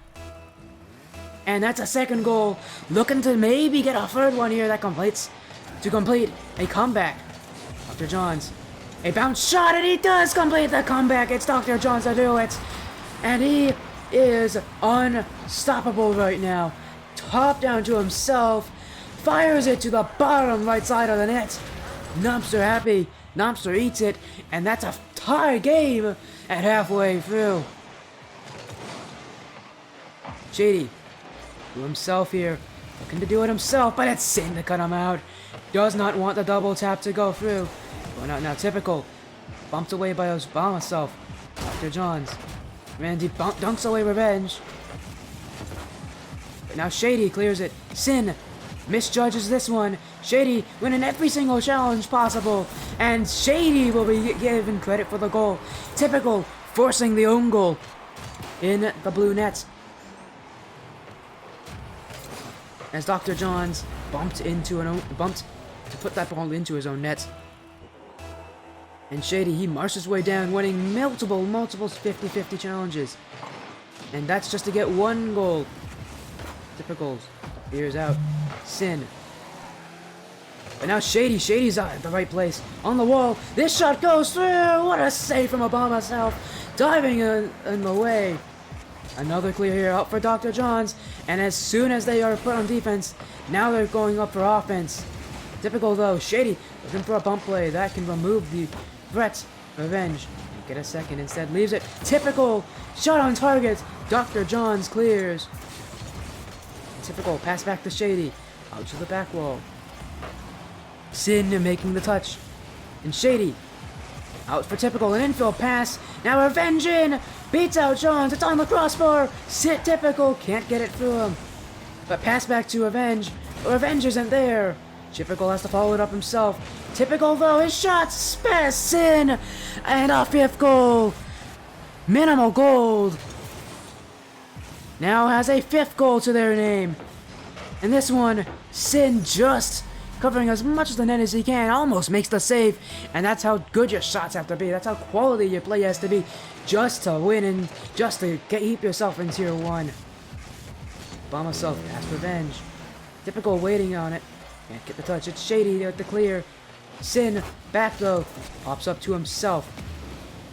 And that's a second goal, looking to maybe get a third one here that completes a comeback. Dr. John's, a bounce shot, and he does complete the comeback. It's Dr. John's to do it, and he is unstoppable right now. Top down to himself, fires it to the bottom right side of the net. Numpster happy, Numpster eats it, and that's a tie game at halfway through. Shady to himself here, looking to do it himself, but it's Sin to cut him out. Does not want the double tap to go through. Going out now, Typical, bumped away by Obama himself. Dr. John's, Randy dunks away Revenge. But now Shady clears it. Sin misjudges this one. Shady winning every single challenge possible, and Shady will be given credit for the goal. Typical forcing the own goal in the blue net. As Dr. John's bumped to put that ball into his own net. And Shady, he marches his way down, winning multiple 50-50 challenges. And that's just to get one goal. Typical clears out. Sin. But now Shady's at the right place. On the wall. This shot goes through. What a save from Obama himself. Diving in the way. Another clear here out for Dr. John's, and as soon as they are put on defense, now they're going up for offense. Typical though, Shady looking for a bump play that can remove the threat. Revenge, get a second, instead leaves it. Typical, shot on target. Dr. John's clears. Typical, pass back to Shady, out to the back wall. Sin making the touch, and Shady out for Typical, an infield pass. Now Revenge in, beats out Johns. It's on the crossbar. Typical can't get it through him. But pass back to Revenge. Revenge isn't there. Typical has to follow it up himself. Typical though, his shots spares Sin, and a 5th goal. Minimal Gold now has a 5th goal to their name. And this one, Sin just covering as much of the net as he can, almost makes the save. And that's how good your shots have to be. That's how quality your play has to be, just to win and just to keep yourself in Tier 1. Bomb myself, pass revenge. Typical waiting on it. Can't get the touch. It's Shady there at the clear. Sin, back throw, pops up to himself.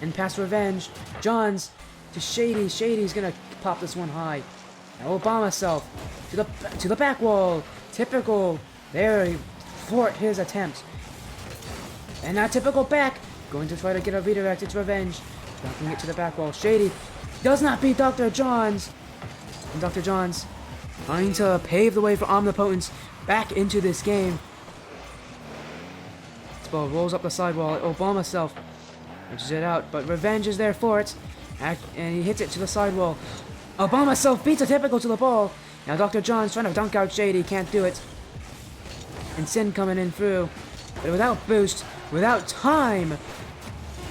And pass revenge. Johns to Shady. Shady's gonna pop this one high. Now Obama self to the back wall. Typical. There he thwart his attempt. And now Typical back. Going to try to get a redirect. It's revenge. Knocking it to the back wall. Shady does not beat Dr. Johns. And Dr. Johns trying to pave the way for Omnipotence back into this game. This ball rolls up the sidewall. Obama self punches it out, but revenge is there for it. And he hits it to the sidewall. Obama self beats a Typical to the ball. Now Dr. John's trying to dunk out Shady, can't do it. And Sin coming in through, but without boost, without time.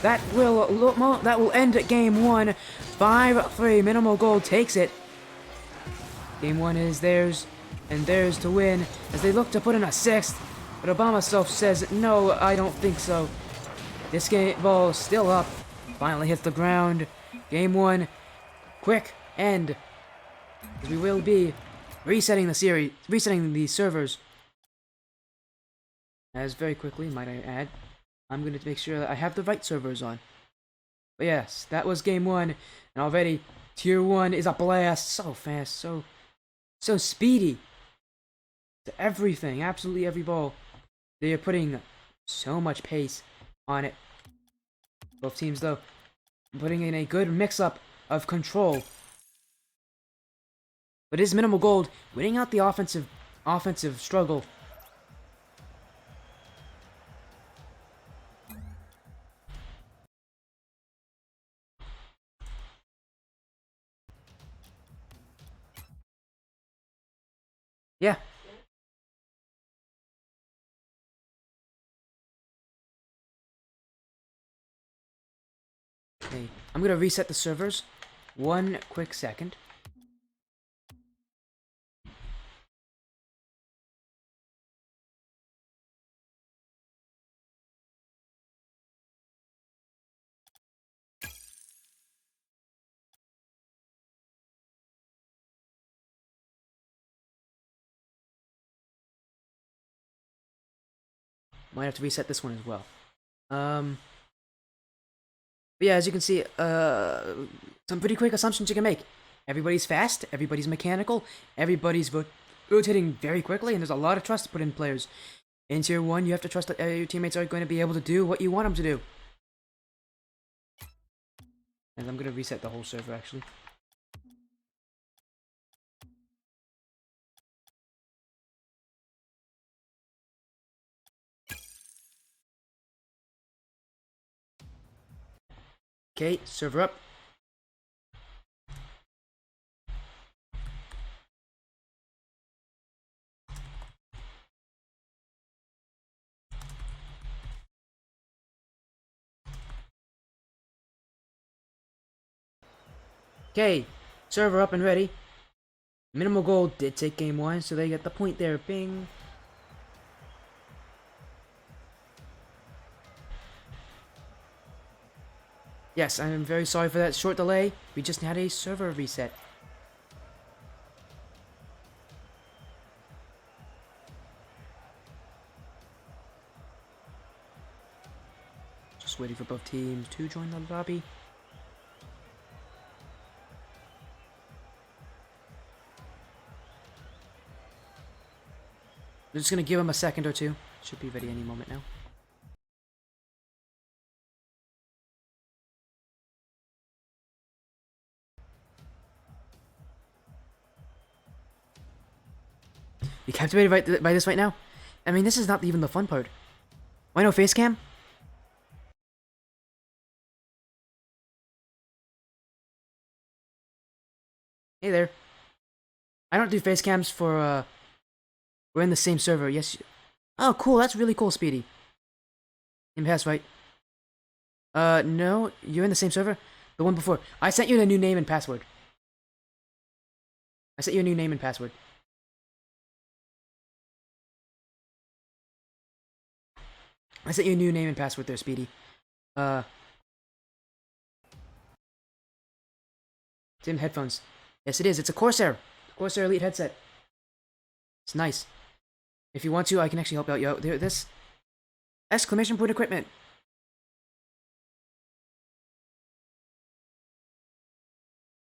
That will end at game 1. 5-3. Minimal Gold takes it. Game 1 is theirs, and theirs to win as they look to put in a 6th. But Obama self says, no, I don't think so. This game ball is still up. Finally hits the ground. Game 1. Quick end. As we will be resetting the series, resetting the servers. As very quickly, might I add, I'm going to make sure that I have the right servers on. But yes, that was game 1. And already, Tier 1 is a blast. So fast, so speedy. To everything, absolutely every ball. They are putting so much pace on it. Both teams, though, putting in a good mix-up of control. But it is Minimal Gold winning out the offensive struggle. Yeah. Okay, I'm gonna reset the servers. 1 quick second. Might have to reset this one as well. But yeah, as you can see, some pretty quick assumptions you can make. Everybody's fast, everybody's mechanical, everybody's rotating very quickly, and there's a lot of trust to put in players. In Tier 1, you have to trust that your teammates are going to be able to do what you want them to do. And I'm going to reset the whole server, actually. Okay, server up. Okay, server up and ready. Minimal Gold did take game 1, so they get the point there. Bing. Yes, I'm very sorry for that short delay. We just had a server reset. Just waiting for both teams to join the lobby. I'm just gonna give them a second or two. Should be ready any moment now. You captivated by this right now? I mean, this is not even the fun part. Why no face cam? Hey there. I don't do face cams for, we're in the same server. Yes. Oh, cool. That's really cool, Speedy. In pass, right? No, you're in the same server? The one before. I sent you a new name and password. I sent you a new name and password. I sent you a new name and password there, Speedy. Dim headphones. Yes, it is. It's a Corsair. Corsair Elite headset. It's nice. If you want to, I can actually help out you out there. This exclamation point equipment.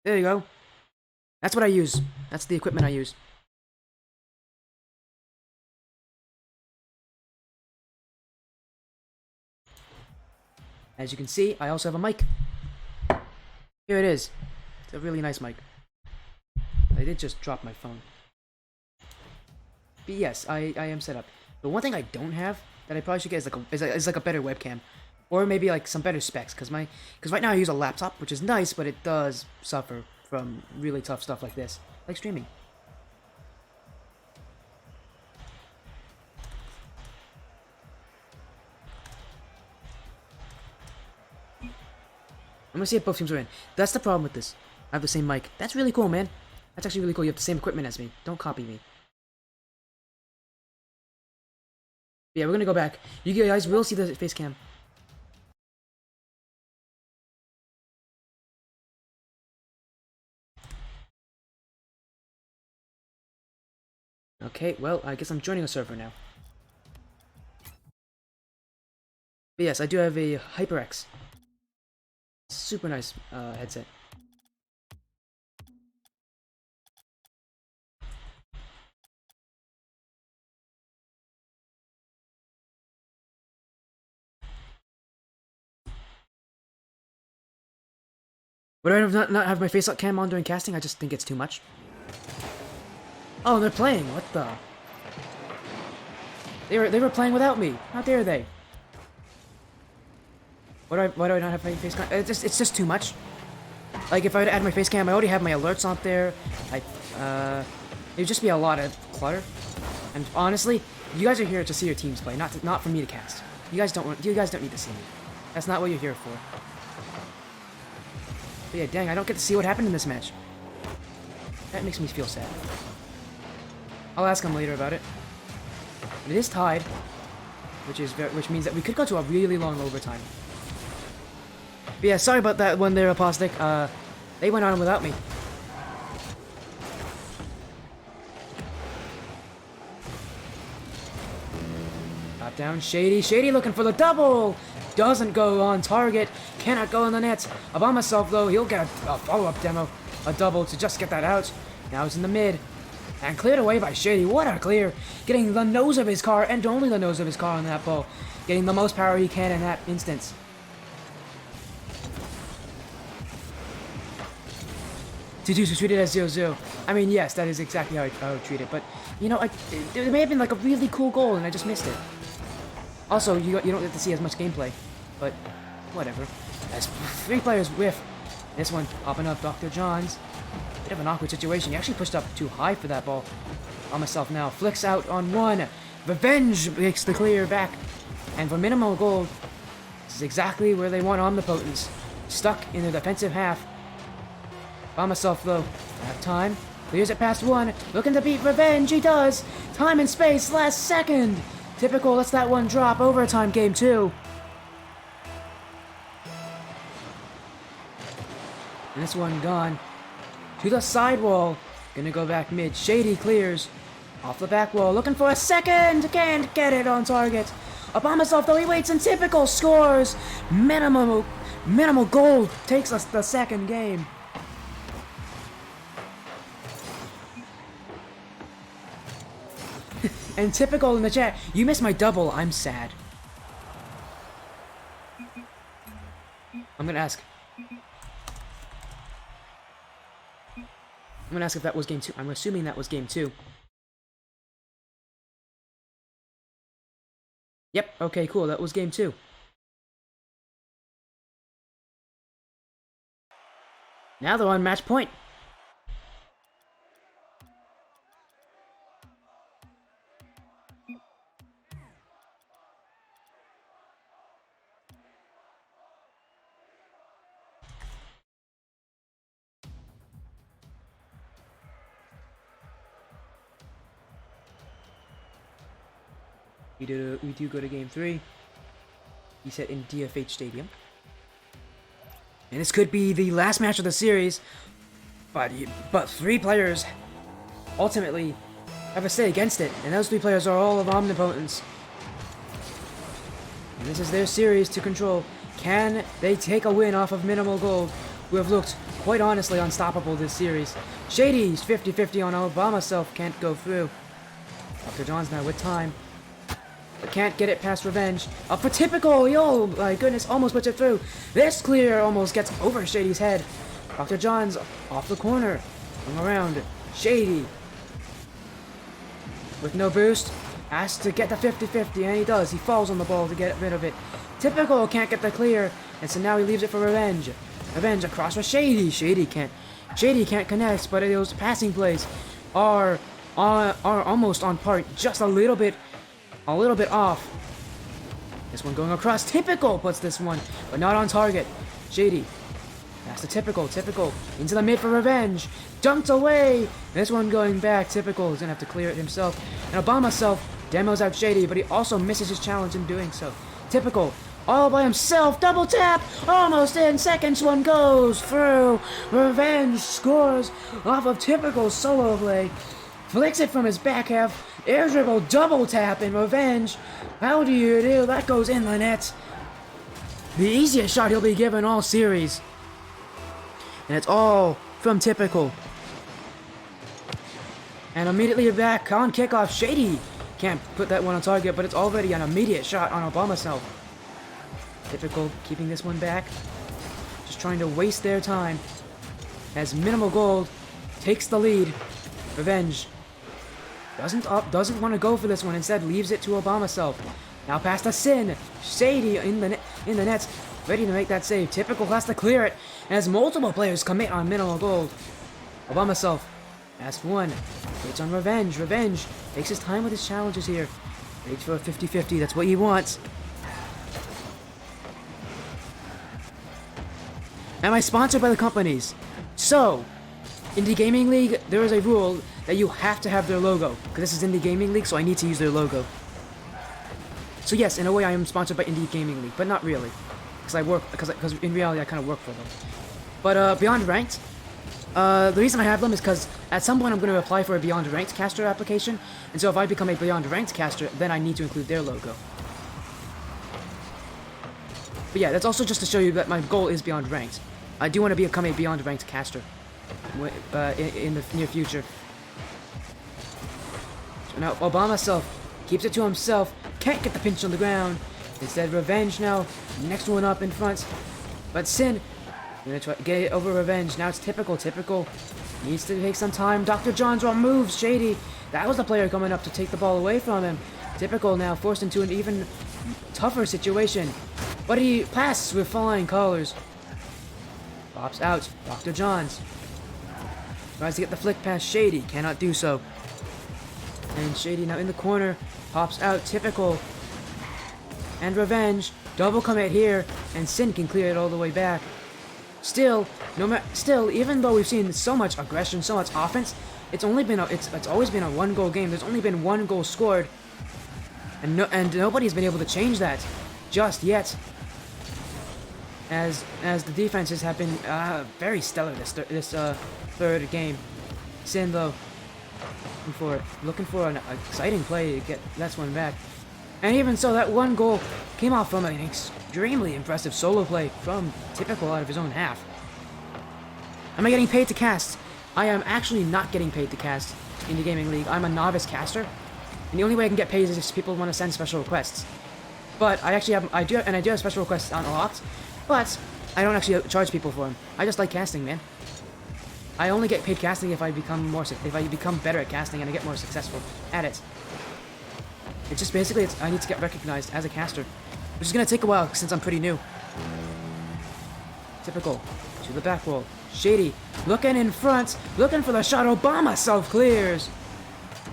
There you go. That's what I use. That's the equipment I use. As you can see, I also have a mic. Here it is. It's a really nice mic. I did just drop my phone. But yes, I am set up. The one thing I don't have that I probably should get is like a better webcam, or maybe like some better specs. Cause right now I use a laptop, which is nice, but it does suffer from really tough stuff like this, like streaming. I'm gonna see if both teams are in. That's the problem with this. I have the same mic. That's really cool, man. That's actually really cool. You have the same equipment as me. Don't copy me. Yeah, we're gonna go back. You guys will see the face cam. Okay, well, I guess I'm joining a server now. But yes, I do have a HyperX. Super nice headset. Would I not have my face cam on during casting? I just think it's too much. Oh, they're playing. What the? They were playing without me. How dare they? Why do I not have my face cam? It's just too much. Like if I were to add my face cam, I already have my alerts on there. It'd just be a lot of clutter. And honestly, you guys are here to see your teams play, not for me to cast. You guys don't need to see me. That's not what you're here for. But yeah, dang, I don't get to see what happened in this match. That makes me feel sad. I'll ask him later about it. It is tied, which means that we could go to a really long overtime. But yeah, sorry about that one there, Apostic. They went on without me. Top down, Shady looking for the double! Doesn't go on target, cannot go in the net. About myself though, he'll get a follow-up demo, a double to just get that out. Now it's in the mid, and cleared away by Shady. What a clear! Getting the nose of his car, and only the nose of his car on that ball. Getting the most power he can in that instance. To treat it as 0-0. I mean, yes, that is exactly how I would treat it, but, you know, it may have been like a really cool goal, and I just missed it. Also, you don't get to see as much gameplay, but whatever. As 3 players whiff. This one popping up Dr. John's. Bit of an awkward situation. He actually pushed up too high for that ball. On myself now. Flicks out on one. Revenge makes the clear back. And for minimal goal, this is exactly where they want Omnipotence. Stuck in the defensive half. By myself though. Have time. Clears it past one. Looking to beat Revenge. He does. Time and space. Last second. Typical lets that one drop. Overtime game 2. And this one gone. To the sidewall. Gonna go back mid. Shady clears. Off the back wall. Looking for a second. Can't get it on target. Upon myself though. He waits and Typical scores. Minimal goal. Takes us the second game. And Typical in the chat, you missed my double, I'm sad. I'm gonna ask if that was game 2. I'm assuming that was game 2. Yep, okay, cool, that was game 2. Now they're on match point. we do go to game 3. He said in DFH Stadium. And this could be the last match of the series, but 3 players ultimately have a say against it, and those 3 players are all of Omnipotence. And this is their series to control. Can they take a win off of Minimal Gold, who have looked quite honestly unstoppable this series? Shady's 50-50 on Obama Self can't go through. Dr. John's now with time, but can't get it past Revenge. Up for Typical! Yo, my goodness, almost puts it through. This clear almost gets over Shady's head. Dr. John's off the corner, hung around. Shady, with no boost, has to get the 50-50, and he does. He falls on the ball to get rid of it. Typical can't get the clear, and so now he leaves it for Revenge. Revenge across for Shady. Shady can't connect, but those passing plays are almost on par, just a little bit off. This one going across. Typical puts this one, but not on target. Shady. That's the Typical into the mid for Revenge. Dunked away. This one going back. Typical is gonna have to clear it himself. And Obama Self demos out Shady, but he also misses his challenge in doing so. Typical all by himself. Double tap. Almost in. Seconds one goes through. Revenge scores off of Typical's solo play. Flicks it from his back half. Air dribble double tap in Revenge. How do you do? That goes in the net. The easiest shot he'll be given all series. And it's all from Typical. And immediately back on kickoff, Shady can't put that one on target, but it's already an immediate shot on Obama Self. Typical keeping this one back. Just trying to waste their time. As Minimal Gold takes the lead. Revenge doesn't want to go for this one, instead leaves it to Obama Self. Now past the Sin. Shady in the nets, ready to make that save. Typical has to clear it, and as multiple players commit on Minimal Gold. Obama Self has one. Waits on Revenge. Revenge takes his time with his challenges here. Waits for a 50-50. That's what he wants. Am I sponsored by the companies? So, Indie Gaming League, there is a rule that you have to have their logo. Because this is Indie Gaming League, so I need to use their logo. So yes, in a way I am sponsored by Indie Gaming League, but not really. Because in reality I kind of work for them. But Beyond Ranked, the reason I have them is because at some point I'm going to apply for a Beyond Ranked caster application, and so if I become a Beyond Ranked caster, then I need to include their logo. But yeah, that's also just to show you that my goal is Beyond Ranked. I do want to become a Beyond Ranked caster in the near future. So now Obama Self keeps it to himself, can't get the pinch on the ground. Instead, Revenge now, next one up in front. But Sin, gonna try to get it over Revenge. Now it's Typical. Typical needs to take some time. Dr. John's moves Shady. That was the player coming up to take the ball away from him. Typical now forced into an even tougher situation. But he passes with flying colors. Pops out. Dr. John's tries to get the flick past Shady. Cannot do so. And Shady now in the corner. Pops out. Typical. And Revenge. Double commit here. And Sin can clear it all the way back. Still, even though we've seen so much aggression, so much offense, it's always been a 1-goal game. There's only been 1 goal scored. And nobody's been able to change that just yet. As the defenses have been very stellar this third game. Sin though looking for an exciting play to get that one back. And even so, that 1 goal came off from an extremely impressive solo play from Typical out of his own half. Am I getting paid to cast? I am actually not getting paid to cast in the Gaming League. I'm a novice caster, and the only way I can get paid is if people want to send special requests. But I do have special requests unlocked, but I don't actually charge people for them. I just like casting, man. I only get paid casting if I become better at casting and I get more successful at it. It's just basically I need to get recognized as a caster, which is gonna take a while since I'm pretty new. Typical to the back wall. Shady looking in front, looking for the shot. Obama Self clears,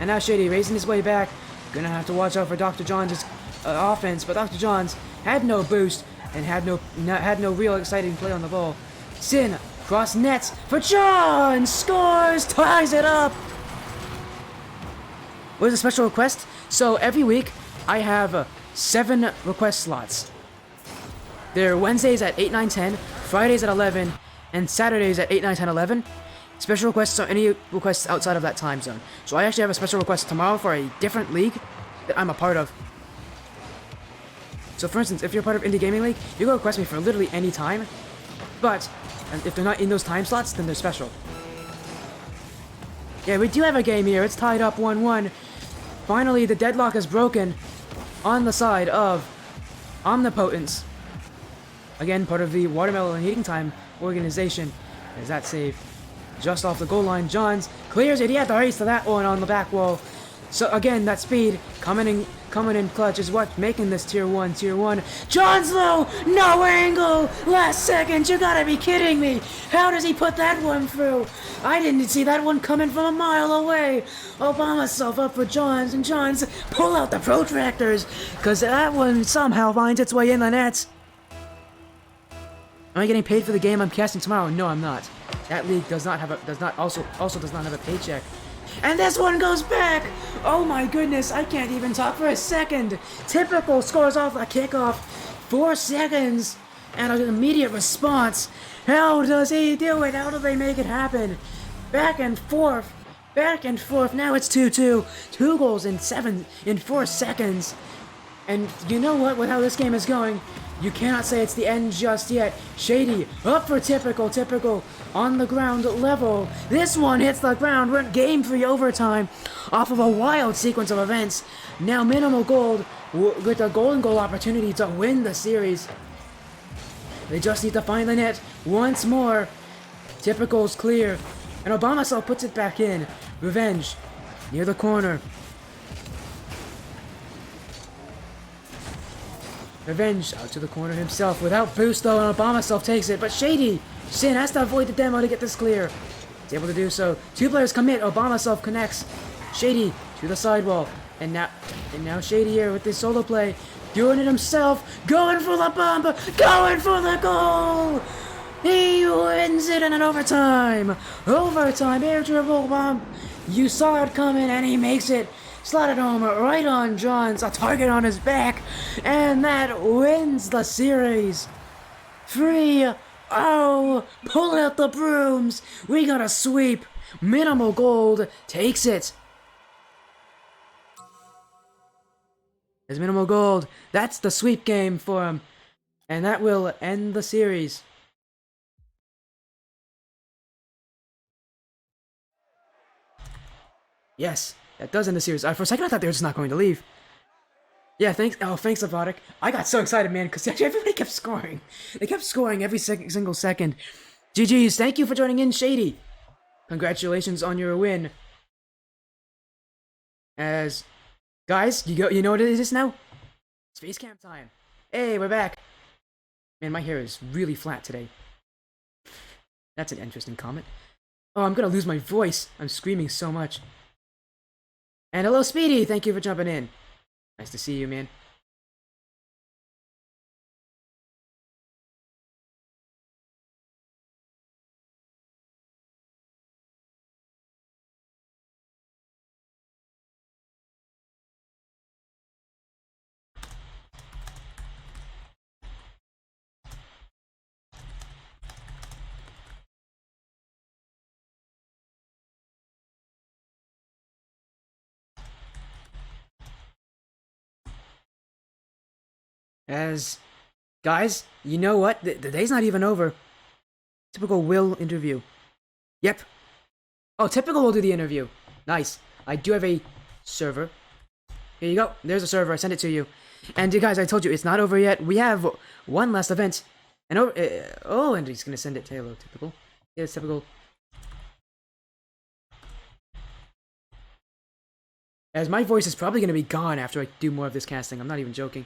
and now Shady racing his way back. Gonna have to watch out for Dr. John's offense, but Dr. John's had no boost and had no real exciting play on the ball. Sin cross nets for John, scores, ties it up. What is a special request? So every week I have 7 request slots. They're Wednesdays at 8, 9, 10, Fridays at 11, and Saturdays at 8, 9, 10, 11. Special requests are any requests outside of that time zone. So I actually have a special request tomorrow for a different league that I'm a part of. So for instance, if you're part of Indie Gaming League, you can request me for literally any time. But if they're not in those time slots, then they're special. Yeah, we do have a game here. It's tied up 1-1. Finally, the deadlock is broken on the side of Omnipotence. Again, part of the Watermelon Heating Time organization. There's that save. Just off the goal line, Johns clears it. He had to race to that one on the back wall. So again, that speed coming in clutch is what's making this tier 1. Johns though, no angle, last second. You gotta be kidding me. How does he put that one through? I didn't see that one coming from a mile away. Obama self up for Johns, and Johns pull out the protractors because that one somehow finds its way in the nets. Am I getting paid for the game I'm casting tomorrow? No, I'm not. That league does not have a paycheck. And this one goes back! Oh my goodness, I can't even talk for a second! Typical scores off a kickoff. 4 seconds! And an immediate response. How does he do it? How do they make it happen? Back and forth. Now it's 2-2. 2 goals in 4 seconds. And you know what, with how this game is going, you cannot say it's the end just yet. Shady, up for typical, on the ground level. This one hits the ground, we're in game 3 overtime, off of a wild sequence of events. Now Minimal Gold, with a golden goal opportunity to win the series. They just need to find the net once more. Typical's clear, and Obama Cell puts it back in. Revenge, near the corner. Revenge out to the corner himself without boost though, and Obama self takes it, but Shady Sin has to avoid the demo to get this clear. He's able to do so. 2 players commit, Obama self connects. Shady to the sidewall, and now Shady here with this solo play, doing it himself, going for the bomb, going for the goal. He wins it in an overtime, air dribble bomb. You saw it coming, and he makes it. Slotted home right on Johns, a target on his back, and that wins the series. 3-0, pull out the brooms, we got a sweep. Minimal Gold takes it. There's Minimal Gold, that's the sweep game for him, and that will end the series. Yes. That does end the series. For a second, I thought they were just not going to leave. Yeah, thanks. Oh, thanks, Avotic. I got so excited, man, because everybody kept scoring. They kept scoring every single second. GG's. Thank you for joining in, Shady. Congratulations on your win. As guys, you know what it is now? Space camp time. Hey, we're back. Man, my hair is really flat today. That's an interesting comment. Oh, I'm gonna lose my voice. I'm screaming so much. And hello, Speedy! Thank you for jumping in. Nice to see you, man. As guys, you know what? The day's not even over. Typical will interview. Yep. Oh, Typical will do the interview. Nice. I do have a server. Here you go. There's a server. I sent it to you. And you guys, I told you it's not over yet. We have one last event. And and he's gonna send it to hello, Typical. Here's Typical. As my voice is probably gonna be gone after I do more of this casting. I'm not even joking.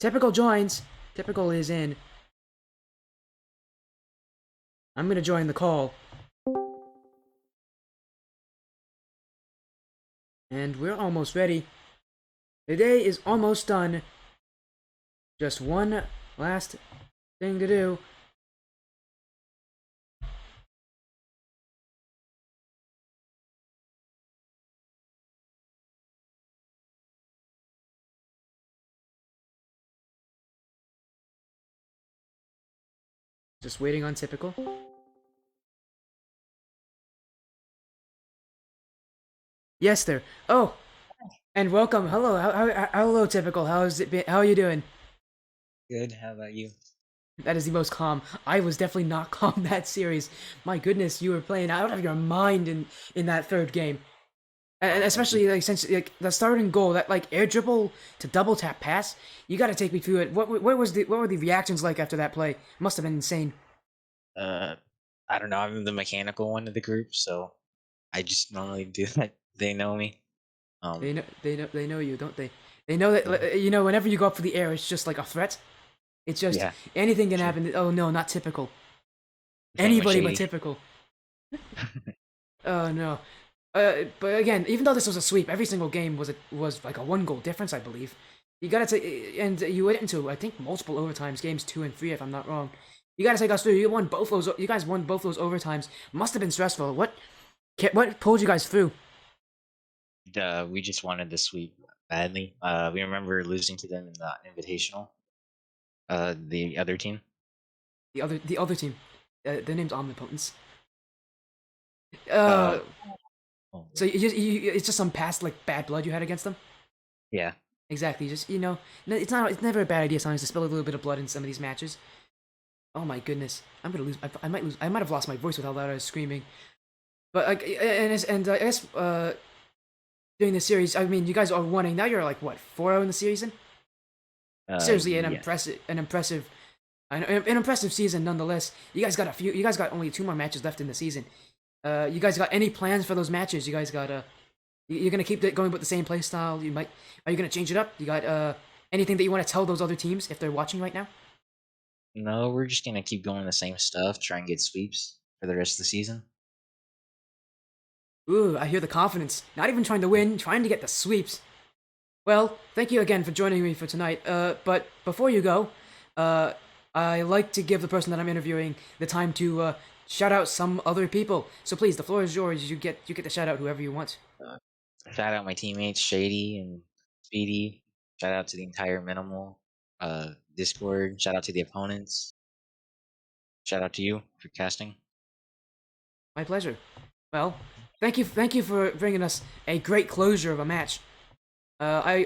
Typical joins. Typical is in. I'm gonna join the call. And we're almost ready. The day is almost done. Just one last thing to do. Just waiting on typical. Yes, there. Oh, and welcome. Hello. Hello, typical. How's it been? How are you doing? Good. How about you? That is the most calm. I was definitely not calm that series. My goodness, you were playing out of your mind in that third game. And especially like since like the starting goal, that like air dribble to double tap pass, you got to take me through it. What were the reactions like after that play? Must have been insane. I don't know. I'm the mechanical one of the group, so I just normally do that. They know me. They know you, don't they? They know that you know whenever you go up for the air, it's just like a threat. It's just Yeah. anything can Sure. happen. Oh no, not typical. Same with Anybody but Shady. typical. Oh no. But again, even though this was a sweep, every single game was like a 1 goal difference, I believe. You gotta take, and you went into I think multiple overtimes, games 2 and 3, if I'm not wrong. You gotta take us through. You won both those. You guys won both those overtimes. Must have been stressful. What pulled you guys through? We just wanted to sweep badly. We remember losing to them in the invitational. The other team. The other team, their name's Omnipotence. Oh, So it's just some past like bad blood you had against them. yeah. Exactly. Just it's never a bad idea sometimes to spill a little bit of blood in some of these matches. Oh my goodness, I'm gonna lose. I might lose. I might have lost my voice with how loud I was screaming. But like, and I guess during this series, I mean, you guys are winning. Now you're like what 4-0 in the season. Seriously, Yeah. an impressive season nonetheless. You guys got You guys got only 2 more matches left in the season. You guys got any plans for those matches? You guys got you're gonna keep going with the same play style. Are you gonna change it up? You got anything that you want to tell those other teams if they're watching right now? No, we're just gonna keep going the same stuff. Try and get sweeps for the rest of the season. Ooh, I hear the confidence. Not even trying to win, trying to get the sweeps. Well, thank you again for joining me for tonight. But before you go, I like to give the person that I'm interviewing the time to shout out some other people. So please, the floor is yours. You get to shout out whoever you want. Shout out my teammates Shady and Speedy. Shout out to the entire Minimal Discord. Shout out to the opponents. Shout out to you for casting. My pleasure. Well, thank you for bringing us a great closure of a match. I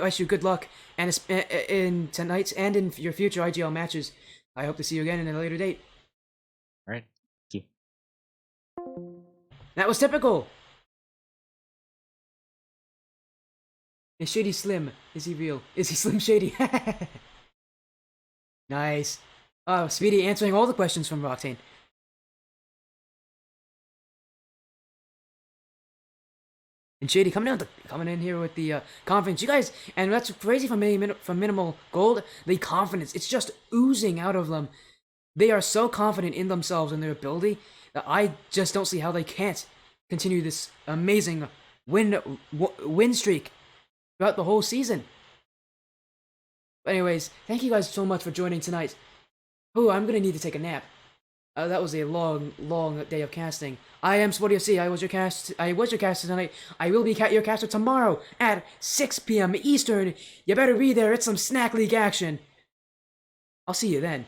wish you good luck and in tonight's and in your future IGL matches. I hope to see you again in a later date. All right. Thank you. That was typical. Is Shady Slim? Is he real? Is he Slim Shady? Nice. Oh, Speedy answering all the questions from Roxane. And Shady coming in here with the confidence. You guys, and that's crazy from Minimal Gold. The confidence, it's just oozing out of them. They are so confident in themselves and their ability that I just don't see how they can't continue this amazing win streak throughout the whole season. But anyways, thank you guys so much for joining tonight. Oh, I'm gonna need to take a nap. That was a long day of casting. I am Sporty FC. I was your caster tonight. I will be your caster tomorrow at 6 p.m. Eastern. You better be there. It's some Snack League action. I'll see you then.